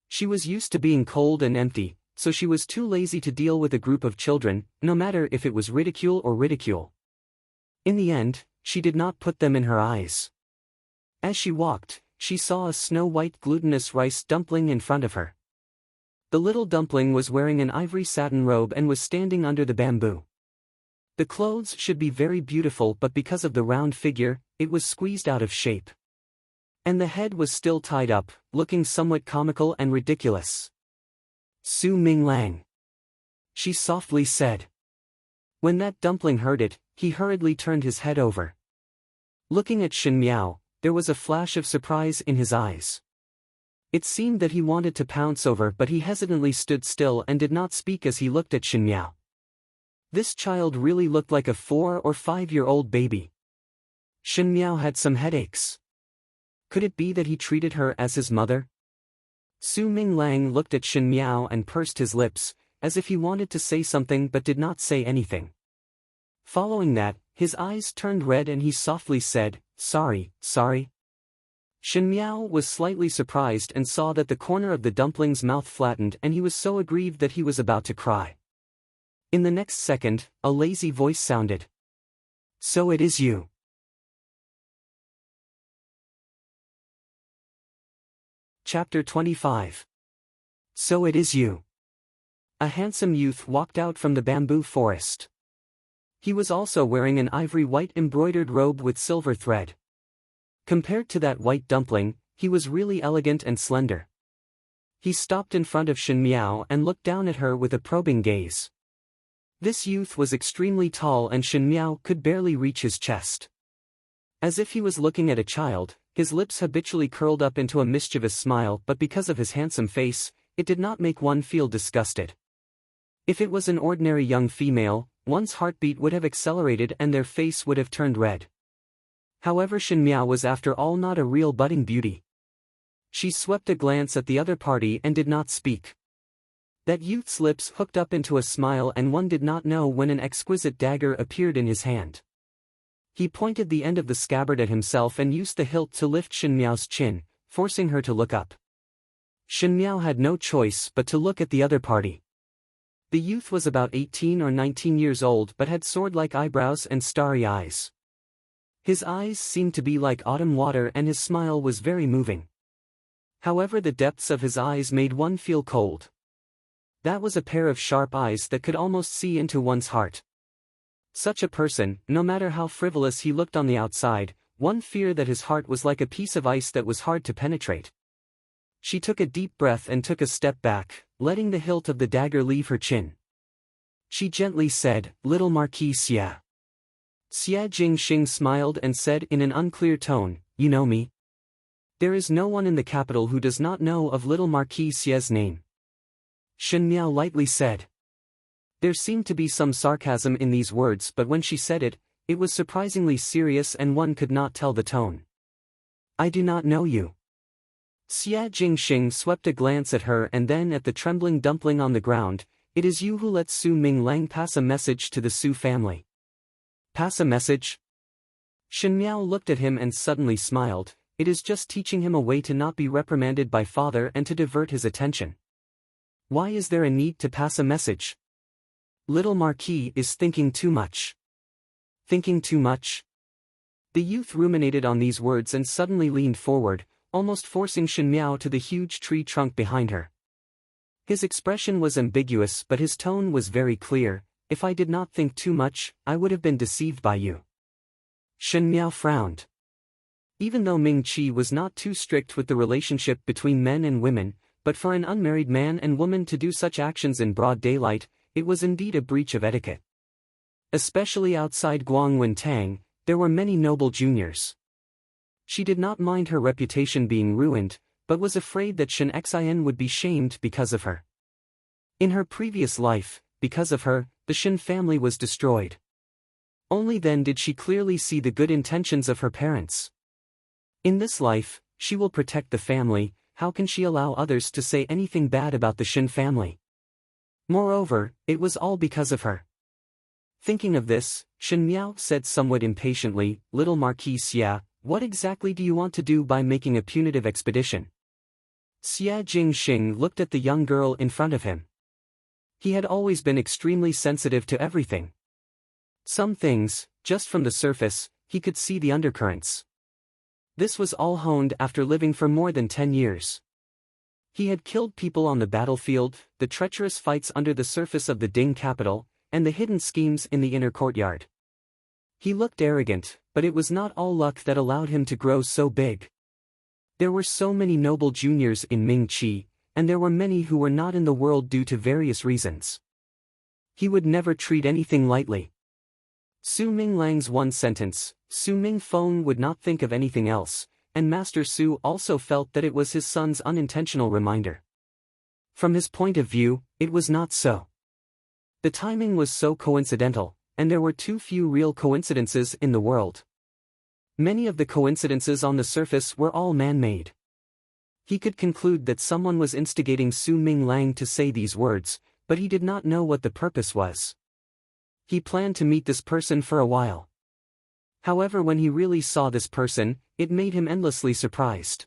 She was used to being cold and empty, so she was too lazy to deal with a group of children, no matter if it was ridicule or ridicule. In the end, she did not put them in her eyes. As she walked, she saw a snow-white glutinous rice dumpling in front of her. The little dumpling was wearing an ivory satin robe and was standing under the bamboo. The clothes should be very beautiful, but because of the round figure, it was squeezed out of shape. And the head was still tied up, looking somewhat comical and ridiculous. Su Minglang, she softly said. When that dumpling heard it, he hurriedly turned his head over. Looking at Shen Miao, there was a flash of surprise in his eyes. It seemed that he wanted to pounce over, but he hesitantly stood still and did not speak as he looked at Shen Miao. This child really looked like a 4 or 5-year-old baby. Shen Miao had some headaches. Could it be that he treated her as his mother? Su Minglang looked at Shen Miao and pursed his lips, as if he wanted to say something but did not say anything. Following that, his eyes turned red and he softly said, "Sorry." Shen Miao was slightly surprised and saw that the corner of the dumpling's mouth flattened, and he was so aggrieved that he was about to cry. In the next second, a lazy voice sounded. "So it is you." Chapter 25. So it is you. A handsome youth walked out from the bamboo forest. He was also wearing an ivory white embroidered robe with silver thread. Compared to that white dumpling, he was really elegant and slender. He stopped in front of Shen Miao and looked down at her with a probing gaze. This youth was extremely tall and Shen Miao could barely reach his chest. As if he was looking at a child, his lips habitually curled up into a mischievous smile, but because of his handsome face, it did not make one feel disgusted. If it was an ordinary young female, one's heartbeat would have accelerated and their face would have turned red. However, Shen Miao was after all not a real budding beauty. She swept a glance at the other party and did not speak. That youth's lips hooked up into a smile, and one did not know when an exquisite dagger appeared in his hand. He pointed the end of the scabbard at himself and used the hilt to lift Shen Miao's chin, forcing her to look up. Shen Miao had no choice but to look at the other party. The youth was about 18 or 19 years old but had sword-like eyebrows and starry eyes. His eyes seemed to be like autumn water and his smile was very moving. However, the depths of his eyes made one feel cold. That was a pair of sharp eyes that could almost see into one's heart. Such a person, no matter how frivolous he looked on the outside, one feared that his heart was like a piece of ice that was hard to penetrate. She took a deep breath and took a step back, letting the hilt of the dagger leave her chin. She gently said, "Little Marquis Xia." Xia Jingxing smiled and said in an unclear tone, "You know me?" There is no one in the capital who does not know of little Marquis Xia's name. Shen Miao lightly said. There seemed to be some sarcasm in these words, but when she said it, it was surprisingly serious and one could not tell the tone. "I do not know you." Xia Jingxing swept a glance at her and then at the trembling dumpling on the ground. "It is you who let Su Minglang pass a message to the Su family." "Pass a message?" Shen Miao looked at him and suddenly smiled. "It is just teaching him a way to not be reprimanded by father and to divert his attention." "Why is there a need to pass a message?" "Little Marquis is thinking too much." "Thinking too much?" The youth ruminated on these words and suddenly leaned forward, almost forcing Shen Miao to the huge tree trunk behind her. His expression was ambiguous but his tone was very clear. "If I did not think too much, I would have been deceived by you." Shen Miao frowned. Even though Ming Qi was not too strict with the relationship between men and women, but for an unmarried man and woman to do such actions in broad daylight, it was indeed a breach of etiquette. Especially outside Guangwen Tang, There were many noble juniors. She did not mind her reputation being ruined, but was afraid that Shin Xin would be shamed because of her. In her previous life, because of her, the Shin family was destroyed. Only then did she clearly see the good intentions of her parents. In this life, she will protect the family. How can she allow others to say anything bad about the Shin family? Moreover, it was all because of her. Thinking of this, Shin Miao said somewhat impatiently, "Little Marquis Xia, what exactly do you want to do by making a punitive expedition?" Xia Jingxing looked at the young girl in front of him. He had always been extremely sensitive to everything. Some things, just from the surface, he could see the undercurrents. This was all honed after living for more than 10 years. He had killed people on the battlefield, the treacherous fights under the surface of the Ding capital, and the hidden schemes in the inner courtyard. He looked arrogant, but it was not all luck that allowed him to grow so big. There were so many noble juniors in Mingqi, and there were many who were not in the world due to various reasons. He would never treat anything lightly. Su Minglang's one sentence, Su Mingfeng would not think of anything else, and Master Su also felt that it was his son's unintentional reminder. From his point of view, it was not so. The timing was so coincidental, and there were too few real coincidences in the world. Many of the coincidences on the surface were all man-made. He could conclude that someone was instigating Su Minglang to say these words, but he did not know what the purpose was. He planned to meet this person for a while. However, when he really saw this person, it made him endlessly surprised.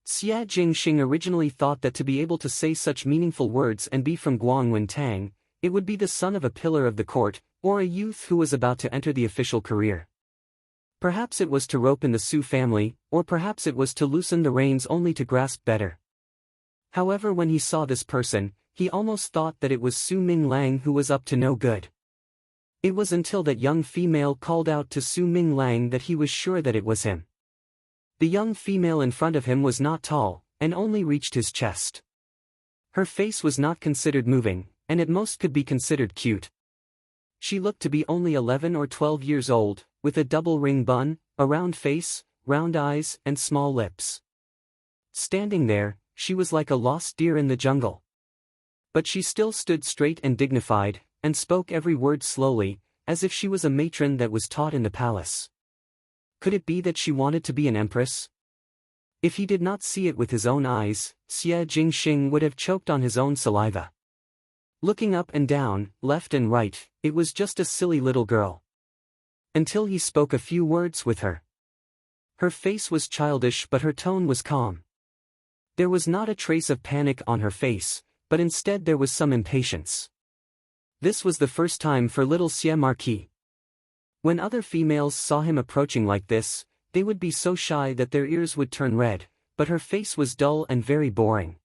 Xia Jingxing originally thought that to be able to say such meaningful words and be from Guangwen Tang, it would be the son of a pillar of the court, or a youth who was about to enter the official career. Perhaps it was to rope in the Su family, or perhaps it was to loosen the reins only to grasp better. However, when he saw this person, he almost thought that it was Su Minglang who was up to no good. It was until that young female called out to Su Minglang that he was sure that it was him. The young female in front of him was not tall, and only reached his chest. Her face was not considered moving, and at most could be considered cute. She looked to be only 11 or 12 years old, with a double ring bun, a round face, round eyes, and small lips. Standing there, she was like a lost deer in the jungle. But she still stood straight and dignified, and spoke every word slowly, as if she was a matron that was taught in the palace. Could it be that she wanted to be an empress? If he did not see it with his own eyes, Xia Jingxing would have choked on his own saliva. Looking up and down, left and right, it was just a silly little girl. Until he spoke a few words with her. Her face was childish but her tone was calm. There was not a trace of panic on her face, but instead there was some impatience. This was the first time for little Xia Marquis. When other females saw him approaching like this, they would be so shy that their ears would turn red, but her face was dull and very boring.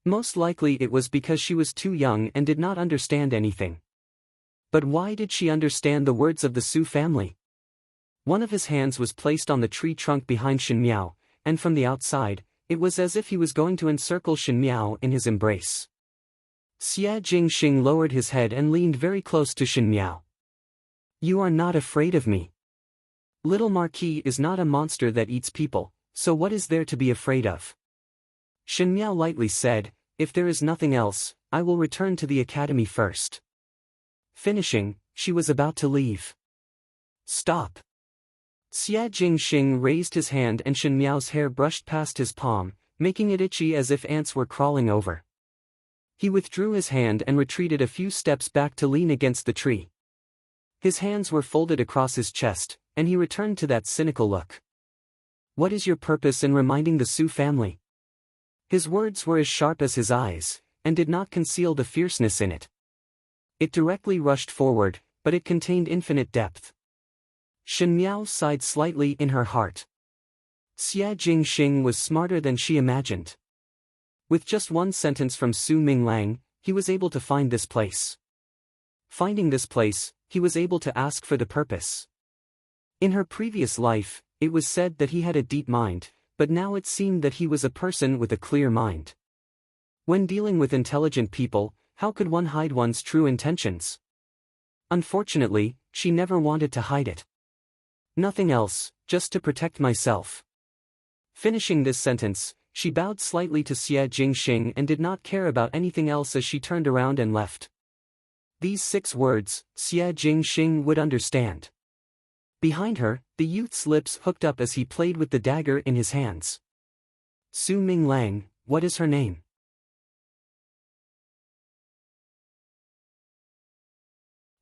Most likely it was because she was too young and did not understand anything. But why did she understand the words of the Su family? One of his hands was placed on the tree trunk behind Shin Miao, and from the outside, it was as if he was going to encircle Shin Miao in his embrace. Xia Jingxing lowered his head and leaned very close to Shin Miao. "You are not afraid of me. Little Marquis is not a monster that eats people, so what is there to be afraid of?" Shin Miao lightly said, "If there is nothing else, I will return to the academy first." Finishing, she was about to leave. "Stop." Xia Jingxing raised his hand and Shin Miao's hair brushed past his palm, making it itchy as if ants were crawling over. He withdrew his hand and retreated a few steps back to lean against the tree. His hands were folded across his chest, and he returned to that cynical look. "What is your purpose in reminding the Su family?" His words were as sharp as his eyes, and did not conceal the fierceness in it. It directly rushed forward, but it contained infinite depth. Shin Miao sighed slightly in her heart. Xia Jingxing was smarter than she imagined. With just one sentence from Su Minglang, he was able to find this place. Finding this place, he was able to ask for the purpose. In her previous life, it was said that he had a deep mind, but now it seemed that he was a person with a clear mind. When dealing with intelligent people, how could one hide one's true intentions? Unfortunately, she never wanted to hide it. Nothing else, just to protect myself. Finishing this sentence, she bowed slightly to Xie Jingxing and did not care about anything else as she turned around and left. These 6 words, Xie Jingxing would understand. Behind her, the youth's lips hooked up as he played with the dagger in his hands. Su Ming Lang, what is her name?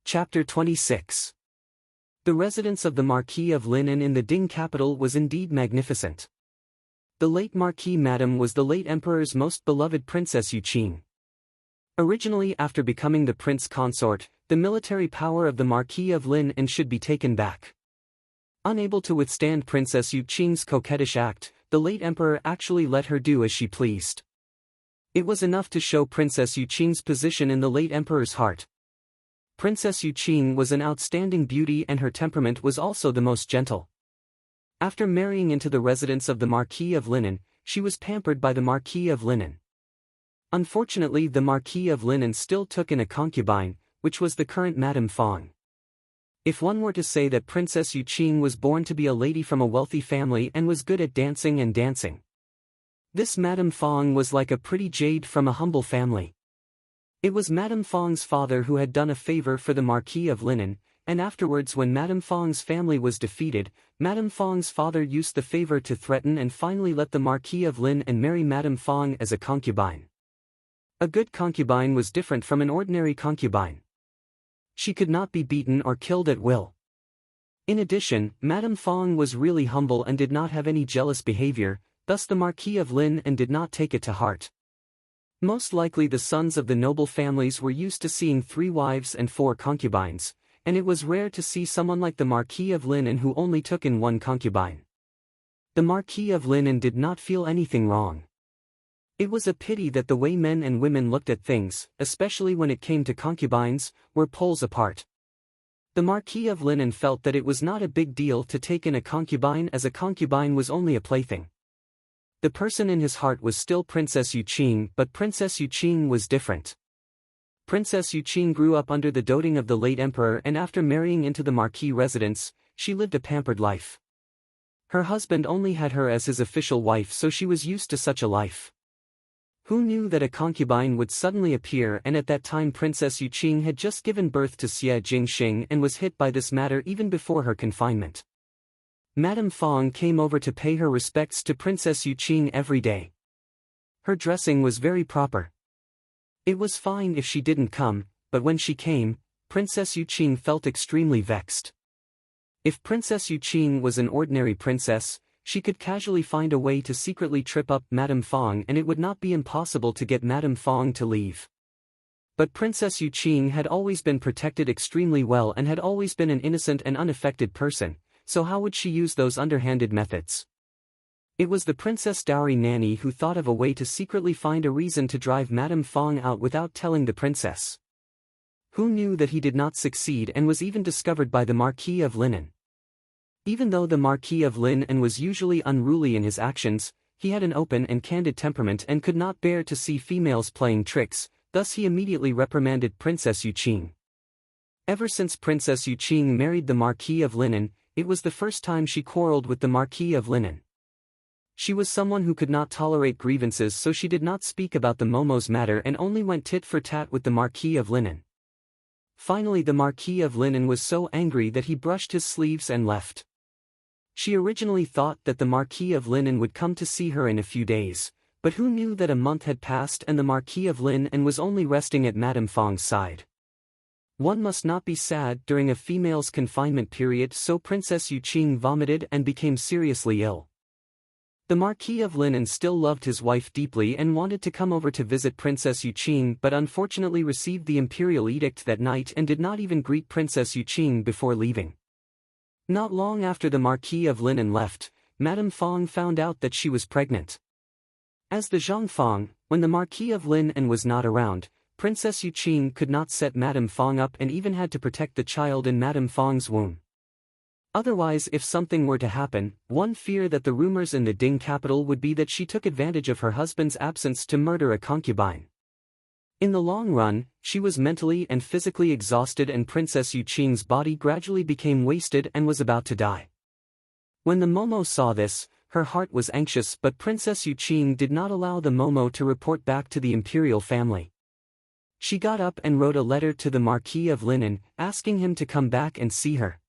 Chapter 26. The residence of the Marquis of Linan in the Ding capital was indeed magnificent. The late Marquis Madame was the late Emperor's most beloved Princess Yuqing. Originally, after becoming the prince consort, the military power of the Marquis of Linan should be taken back. Unable to withstand Princess Yuqing's coquettish act, the late Emperor actually let her do as she pleased. It was enough to show Princess Yuqing's position in the late Emperor's heart. Princess Yuqing was an outstanding beauty and her temperament was also the most gentle. After marrying into the residence of the Marquis of Linan, she was pampered by the Marquis of Linan. Unfortunately, the Marquis of Linan still took in a concubine, which was the current Madame Fong. If one were to say that Princess Yuqing was born to be a lady from a wealthy family and was good at dancing, this Madame Fong was like a pretty jade from a humble family. It was Madame Fong's father who had done a favor for the Marquis of Linan, and afterwards when Madame Fong's family was defeated, Madame Fong's father used the favor to threaten and finally let the Marquis of Linan marry Madame Fong as a concubine. A good concubine was different from an ordinary concubine. She could not be beaten or killed at will. In addition, Madame Fong was really humble and did not have any jealous behavior, thus the Marquis of Linan did not take it to heart. Most likely the sons of the noble families were used to seeing 3 wives and 4 concubines, and it was rare to see someone like the Marquis of Linan who only took in 1 concubine. The Marquis of Linan did not feel anything wrong. It was a pity that the way men and women looked at things, especially when it came to concubines, were poles apart. The Marquis of Linan felt that it was not a big deal to take in a concubine as a concubine was only a plaything. The person in his heart was still Princess Yuqing, but Princess Yuqing was different. Princess Yuqing grew up under the doting of the late Emperor and after marrying into the Marquis residence, she lived a pampered life. Her husband only had her as his official wife, so she was used to such a life. Who knew that a concubine would suddenly appear, and at that time Princess Yuqing had just given birth to Xie Jingxing and was hit by this matter even before her confinement. Madame Fong came over to pay her respects to Princess Yuqing every day. Her dressing was very proper. It was fine if she didn't come, but when she came, Princess Yuqing felt extremely vexed. If Princess Yuqing was an ordinary princess, she could casually find a way to secretly trip up Madame Fong and it would not be impossible to get Madame Fong to leave. But Princess Yuqing had always been protected extremely well and had always been an innocent and unaffected person, so how would she use those underhanded methods? It was the Princess Dowry Nanny who thought of a way to secretly find a reason to drive Madame Fong out without telling the princess. Who knew that he did not succeed and was even discovered by the Marquis of Linan. Even though the Marquis of Linan was usually unruly in his actions, he had an open and candid temperament and could not bear to see females playing tricks, thus he immediately reprimanded Princess Yuqing. Ever since Princess Yuqing married the Marquis of Linan, it was the first time she quarreled with the Marquis of Linan. She was someone who could not tolerate grievances, so she did not speak about the Momo's matter and only went tit for tat with the Marquis of Linan. Finally the Marquis of Linan was so angry that he brushed his sleeves and left. She originally thought that the Marquis of Linan would come to see her in a few days, but who knew that a month had passed and the Marquis of Linan was only resting at Madame Fong's side. One must not be sad during a female's confinement period, so Princess Yuqing vomited and became seriously ill. The Marquis of Linan still loved his wife deeply and wanted to come over to visit Princess Yuqing, but unfortunately received the imperial edict that night and did not even greet Princess Yuqing before leaving. Not long after the Marquis of Linan left, Madame Fong found out that she was pregnant. As the Zhang Fong, when the Marquis of Linan was not around, Princess Yuqing could not set Madame Fong up and even had to protect the child in Madame Fong's womb. Otherwise, if something were to happen, one feared that the rumors in the Ding capital would be that she took advantage of her husband's absence to murder a concubine. In the long run, she was mentally and physically exhausted and Princess Yuqing's body gradually became wasted and was about to die. When the Momo saw this, her heart was anxious, but Princess Yuqing did not allow the Momo to report back to the imperial family. She got up and wrote a letter to the Marquis of Linan, asking him to come back and see her.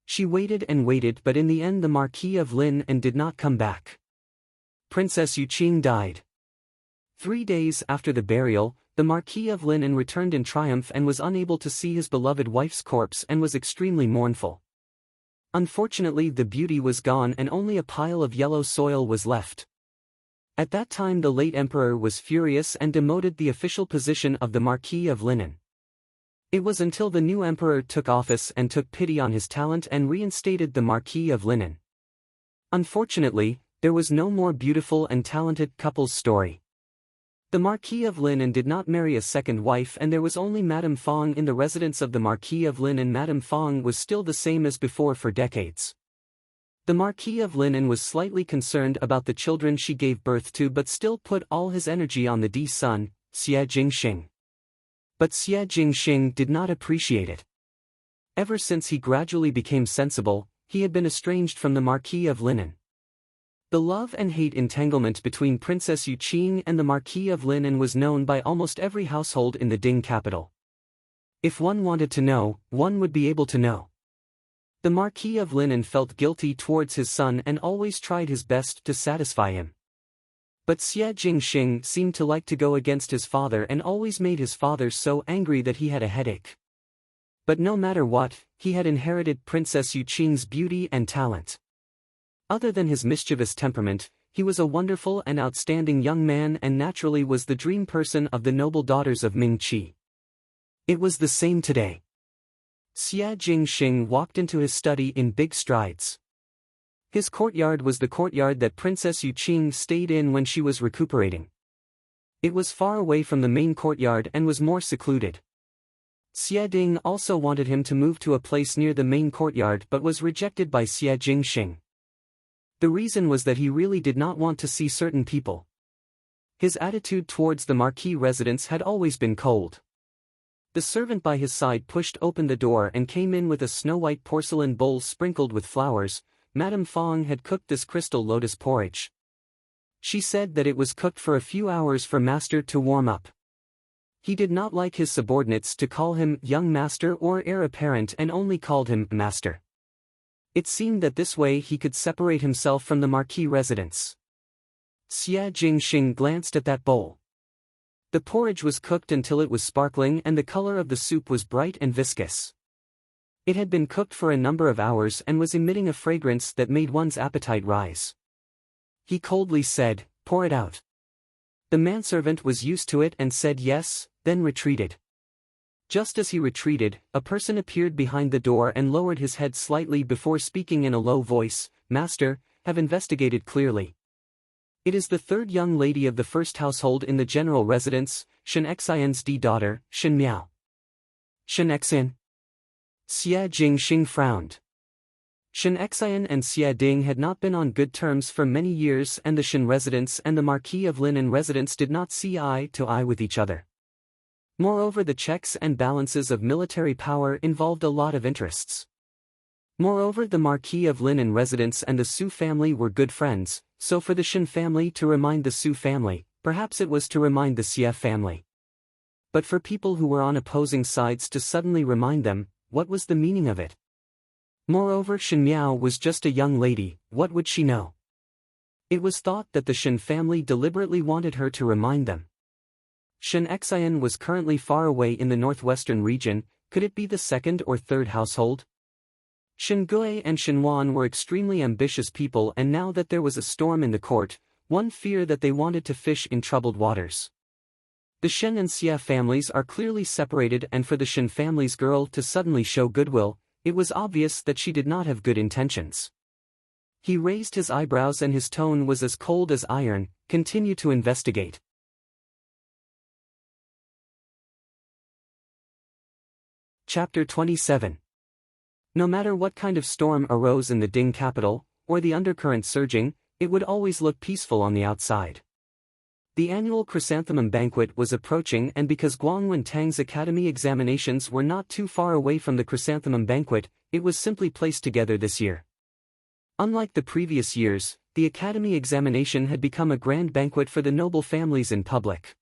She waited and waited, but in the end the Marquis of Linan did not come back. Princess Yuqing died. 3 days after the burial, the Marquis of Linan returned in triumph and was unable to see his beloved wife's corpse and was extremely mournful. Unfortunately, the beauty was gone and only a pile of yellow soil was left. At that time the late emperor was furious and demoted the official position of the Marquis of Linan. It was until the new emperor took office and took pity on his talent and reinstated the Marquis of Linan. Unfortunately, there was no more beautiful and talented couple's story. The Marquis of Linan did not marry a second wife, and there was only Madame Fong in the residence of the Marquis of Linan. Madame Fong was still the same as before for decades. The Marquis of Linan was slightly concerned about the children she gave birth to, but still put all his energy on the son, Xie Jingxing. But Xie Jingxing did not appreciate it. Ever since he gradually became sensible, he had been estranged from the Marquis of Linan. The love and hate entanglement between Princess Yuqing and the Marquis of Linan was known by almost every household in the Ding capital. If one wanted to know, one would be able to know. The Marquis of Linan felt guilty towards his son and always tried his best to satisfy him. But Xie Jingxing seemed to like to go against his father and always made his father so angry that he had a headache. But no matter what, he had inherited Princess Yuqing's beauty and talent. Other than his mischievous temperament, he was a wonderful and outstanding young man and naturally was the dream person of the noble daughters of Ming Qi. It was the same today. Xie Jingxing walked into his study in big strides. His courtyard was the courtyard that Princess Yuqing stayed in when she was recuperating. It was far away from the main courtyard and was more secluded. Xie Ding also wanted him to move to a place near the main courtyard but was rejected by Xie Jingxing. The reason was that he really did not want to see certain people. His attitude towards the Marquis residence had always been cold. The servant by his side pushed open the door and came in with a snow-white porcelain bowl sprinkled with flowers. Madame Fong had cooked this crystal lotus porridge. She said that it was cooked for a few hours for master to warm up. He did not like his subordinates to call him young master or heir apparent and only called him master. It seemed that this way he could separate himself from the Marquis residence. Xie Jingxing glanced at that bowl. The porridge was cooked until it was sparkling and the color of the soup was bright and viscous. It had been cooked for a number of hours and was emitting a fragrance that made one's appetite rise. He coldly said, "Pour it out." The manservant was used to it and said yes, then retreated. Just as he retreated, a person appeared behind the door and lowered his head slightly before speaking in a low voice, "Master, have investigated clearly. It is the third young lady of the first household in the general residence, Shen Xian's daughter, Shen Miao." Shen Xian? Xie Jingxing frowned. Shen Xian and Xie Ding had not been on good terms for many years, and the Shen residence and the Marquis of Linan residence did not see eye to eye with each other. Moreover, the checks and balances of military power involved a lot of interests. Moreover, the Marquis of Linan residence and the Su family were good friends, so for the Shen family to remind the Su family, perhaps it was to remind the Xie family. But for people who were on opposing sides to suddenly remind them, what was the meaning of it? Moreover, Shen Miao was just a young lady, what would she know? It was thought that the Shen family deliberately wanted her to remind them. Shen Xian was currently far away in the northwestern region. Could it be the second or third household? Shen Gui and Shen Wan were extremely ambitious people, and now that there was a storm in the court, one feared that they wanted to fish in troubled waters. The Shen and Xie families are clearly separated, and for the Shen family's girl to suddenly show goodwill, it was obvious that she did not have good intentions. He raised his eyebrows and his tone was as cold as iron. "Continue to investigate." Chapter 27. No matter what kind of storm arose in the Ding capital, or the undercurrent surging, it would always look peaceful on the outside. The annual chrysanthemum banquet was approaching, and because Guangwen Tang's academy examinations were not too far away from the chrysanthemum banquet, it was simply placed together this year. Unlike the previous years, the academy examination had become a grand banquet for the noble families in public.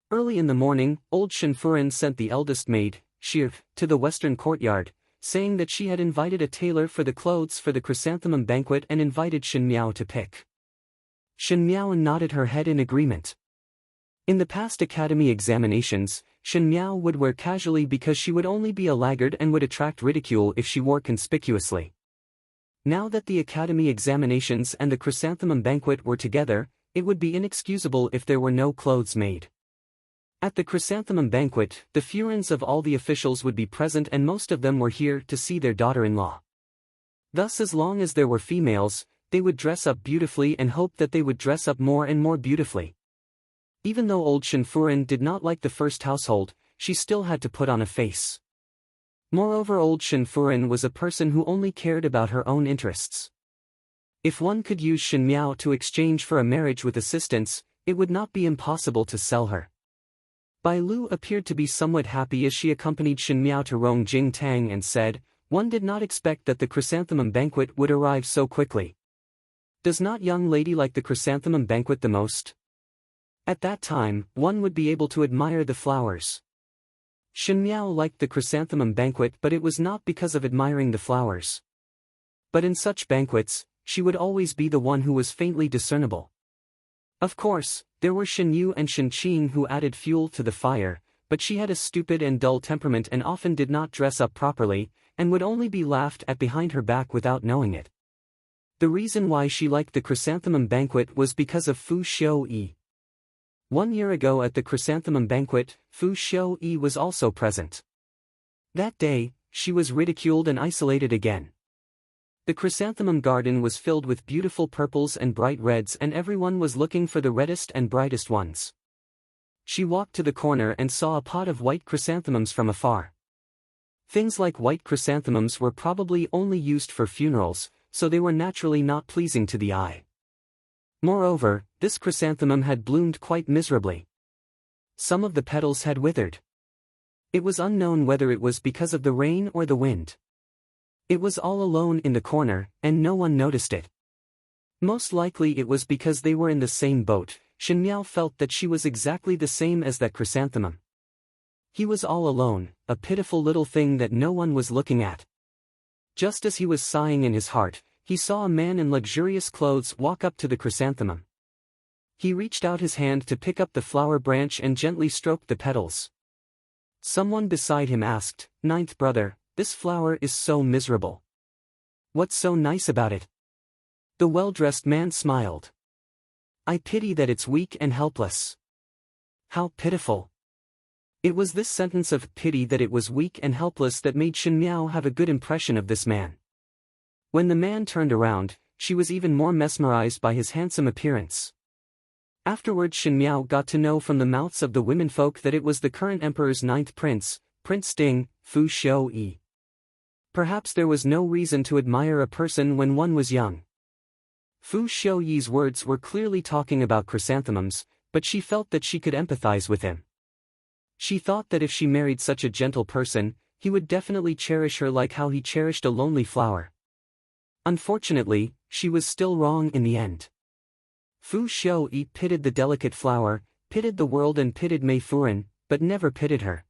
Early in the morning, old Shinfurin sent the eldest maid, Shir, to the western courtyard, saying that she had invited a tailor for the clothes for the chrysanthemum banquet and invited Shin Miao to pick. Shin Miao nodded her head in agreement. In the past academy examinations, Shin Miao would wear casually because she would only be a laggard and would attract ridicule if she wore conspicuously. Now that the academy examinations and the chrysanthemum banquet were together, it would be inexcusable if there were no clothes made. At the chrysanthemum banquet, the furins of all the officials would be present and most of them were here to see their daughter-in-law. Thus, as long as there were females, they would dress up beautifully and hoped that they would dress up more and more beautifully. Even though old Shinfurin did not like the first household, she still had to put on a face. Moreover, old Shinfurin was a person who only cared about her own interests. If one could use Shin Miao to exchange for a marriage with assistance, it would not be impossible to sell her. Bai Lu appeared to be somewhat happy as she accompanied Shin Miao to Rongjing Tang and said, "One did not expect that the chrysanthemum banquet would arrive so quickly. Does not young lady like the chrysanthemum banquet the most? At that time, one would be able to admire the flowers." Shin Miao liked the chrysanthemum banquet, but it was not because of admiring the flowers. But in such banquets, she would always be the one who was faintly discernible. Of course, there were Shin Yu and Shin Qing who added fuel to the fire, but she had a stupid and dull temperament and often did not dress up properly, and would only be laughed at behind her back without knowing it. The reason why she liked the chrysanthemum banquet was because of Fu Xiu-yi. 1 year ago at the chrysanthemum banquet, Fu Xiu-yi was also present. That day, she was ridiculed and isolated again. The chrysanthemum garden was filled with beautiful purples and bright reds and everyone was looking for the reddest and brightest ones. She walked to the corner and saw a pot of white chrysanthemums from afar. Things like white chrysanthemums were probably only used for funerals, so they were naturally not pleasing to the eye. Moreover, this chrysanthemum had bloomed quite miserably. Some of the petals had withered. It was unknown whether it was because of the rain or the wind. It was all alone in the corner, and no one noticed it. Most likely it was because they were in the same boat. Shin Miao felt that she was exactly the same as that chrysanthemum. He was all alone, a pitiful little thing that no one was looking at. Just as he was sighing in his heart, he saw a man in luxurious clothes walk up to the chrysanthemum. He reached out his hand to pick up the flower branch and gently stroked the petals. Someone beside him asked, "Ninth brother, this flower is so miserable. What's so nice about it?" The well-dressed man smiled. "I pity that it's weak and helpless." How pitiful. It was this sentence of pity that it was weak and helpless that made Shin Miao have a good impression of this man. When the man turned around, she was even more mesmerized by his handsome appearance. Afterward Shin Miao got to know from the mouths of the womenfolk that it was the current emperor's 9th prince, Prince Ding, Fu Xiu-yi. Perhaps there was no reason to admire a person when one was young. Fu Xiu-yi's words were clearly talking about chrysanthemums, but she felt that she could empathize with him. She thought that if she married such a gentle person, he would definitely cherish her like how he cherished a lonely flower. Unfortunately, she was still wrong in the end. Fu Xiu-yi pitied the delicate flower, pitied the world and pitied Mei Furin, but never pitied her.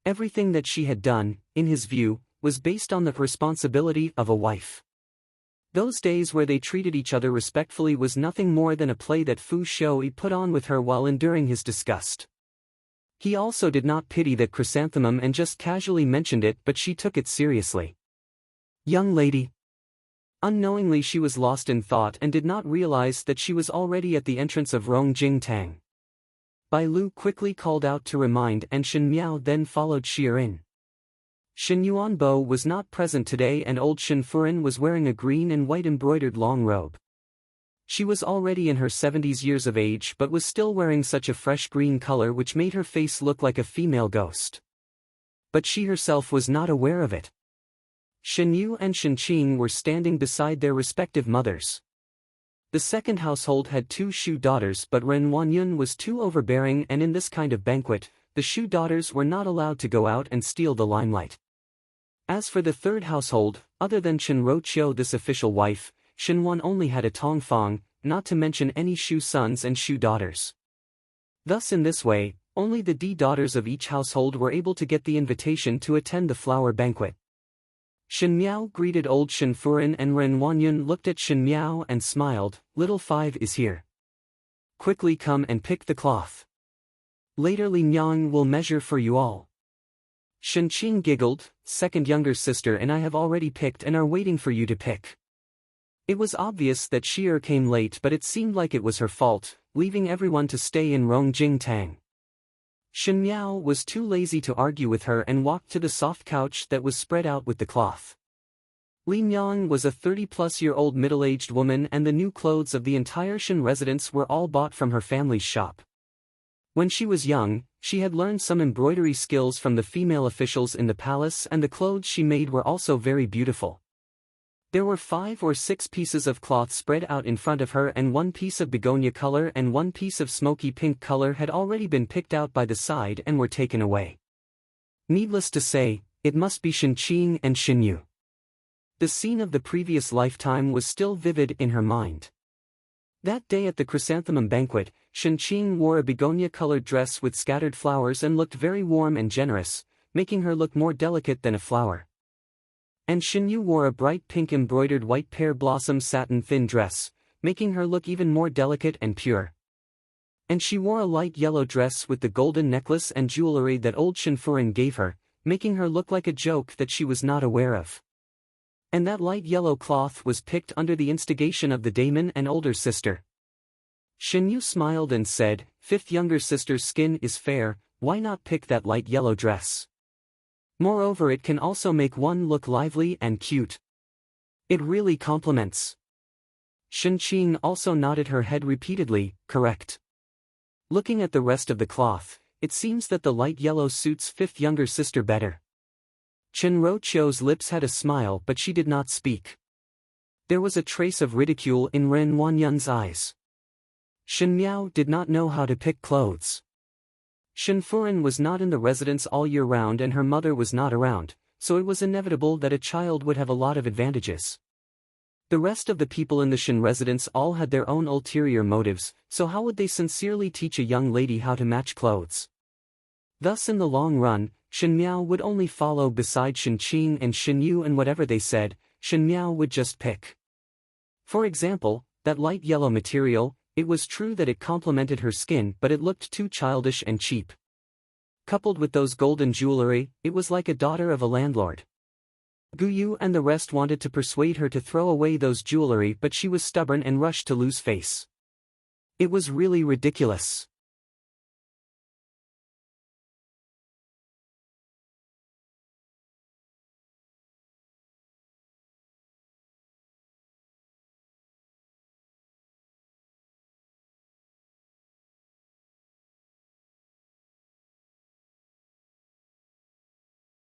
Everything that she had done, in his view, was based on the responsibility of a wife. Those days where they treated each other respectfully was nothing more than a play that Fu Xiu-yi put on with her while enduring his disgust. He also did not pity that chrysanthemum and just casually mentioned it, but she took it seriously. "Young lady." Unknowingly she was lost in thought and did not realize that she was already at the entrance of Rongjing Tang. Bai Lu quickly called out to remind and Shin Miao then followed Shirin. Shin Yuanbo was not present today and old Shin Furin was wearing a green and white embroidered long robe. She was already in her 70s years of age but was still wearing such a fresh green color which made her face look like a female ghost. But she herself was not aware of it. Shin Yu and Shin Qing were standing beside their respective mothers. The second household had 2 Shu daughters but Ren Wanyun was too overbearing and in this kind of banquet, the Shu daughters were not allowed to go out and steal the limelight. As for the third household, other than Chen Roqiu, this official wife, Shenwan only had a Tongfang, not to mention any Shu sons and Shu daughters. Thus in this way, only the D daughters of each household were able to get the invitation to attend the flower banquet. Shen Miao greeted old Shen Furan, and Ren Wanyun looked at Shen Miao and smiled. Little Five is here. Quickly come and pick the cloth. Later Li Nyang will measure for you all. Shen Qing giggled, second younger sister and I have already picked and are waiting for you to pick. It was obvious that Shi'er came late, but it seemed like it was her fault, leaving everyone to stay in Rongjing Tang. Shen Miao was too lazy to argue with her and walked to the soft couch that was spread out with the cloth. Li Nyang was a 30-plus-year-old middle-aged woman, and the new clothes of the entire Shen residence were all bought from her family's shop. When she was young, she had learned some embroidery skills from the female officials in the palace, and the clothes she made were also very beautiful. There were 5 or 6 pieces of cloth spread out in front of her, and 1 piece of begonia color and 1 piece of smoky pink color had already been picked out by the side and were taken away. Needless to say, it must be Shen Qing and Shen Yu. The scene of the previous lifetime was still vivid in her mind. That day at the chrysanthemum banquet, Shen Qing wore a begonia-colored dress with scattered flowers and looked very warm and generous, making her look more delicate than a flower. And Shen Yu wore a bright pink embroidered white pear blossom satin thin dress, making her look even more delicate and pure. And she wore a light yellow dress with the golden necklace and jewelry that old Shen Furan gave her, making her look like a joke that she was not aware of. And that light yellow cloth was picked under the instigation of the daemon and older sister. Shen Yu smiled and said, "Fifth younger sister's skin is fair, why not pick that light yellow dress? Moreover, it can also make one look lively and cute. It really complements." Shen Qing also nodded her head repeatedly, correct. Looking at the rest of the cloth, it seems that the light yellow suits fifth younger sister better. Chen Roqiu's lips had a smile, but she did not speak. There was a trace of ridicule in Ren Wanyun's eyes. Shen Miao did not know how to pick clothes. Shen Furan was not in the residence all year round and her mother was not around, so it was inevitable that a child would have a lot of advantages. The rest of the people in the Shen residence all had their own ulterior motives, so how would they sincerely teach a young lady how to match clothes? Thus in the long run, Shen Miao would only follow beside Shen Qing and Shen Yu, and whatever they said, Shen Miao would just pick. For example, that light yellow material, it was true that it complemented her skin, but it looked too childish and cheap. Coupled with those golden jewelry, it was like a daughter of a landlord. Gu Yu and the rest wanted to persuade her to throw away those jewelry, but she was stubborn and rushed to lose face. It was really ridiculous.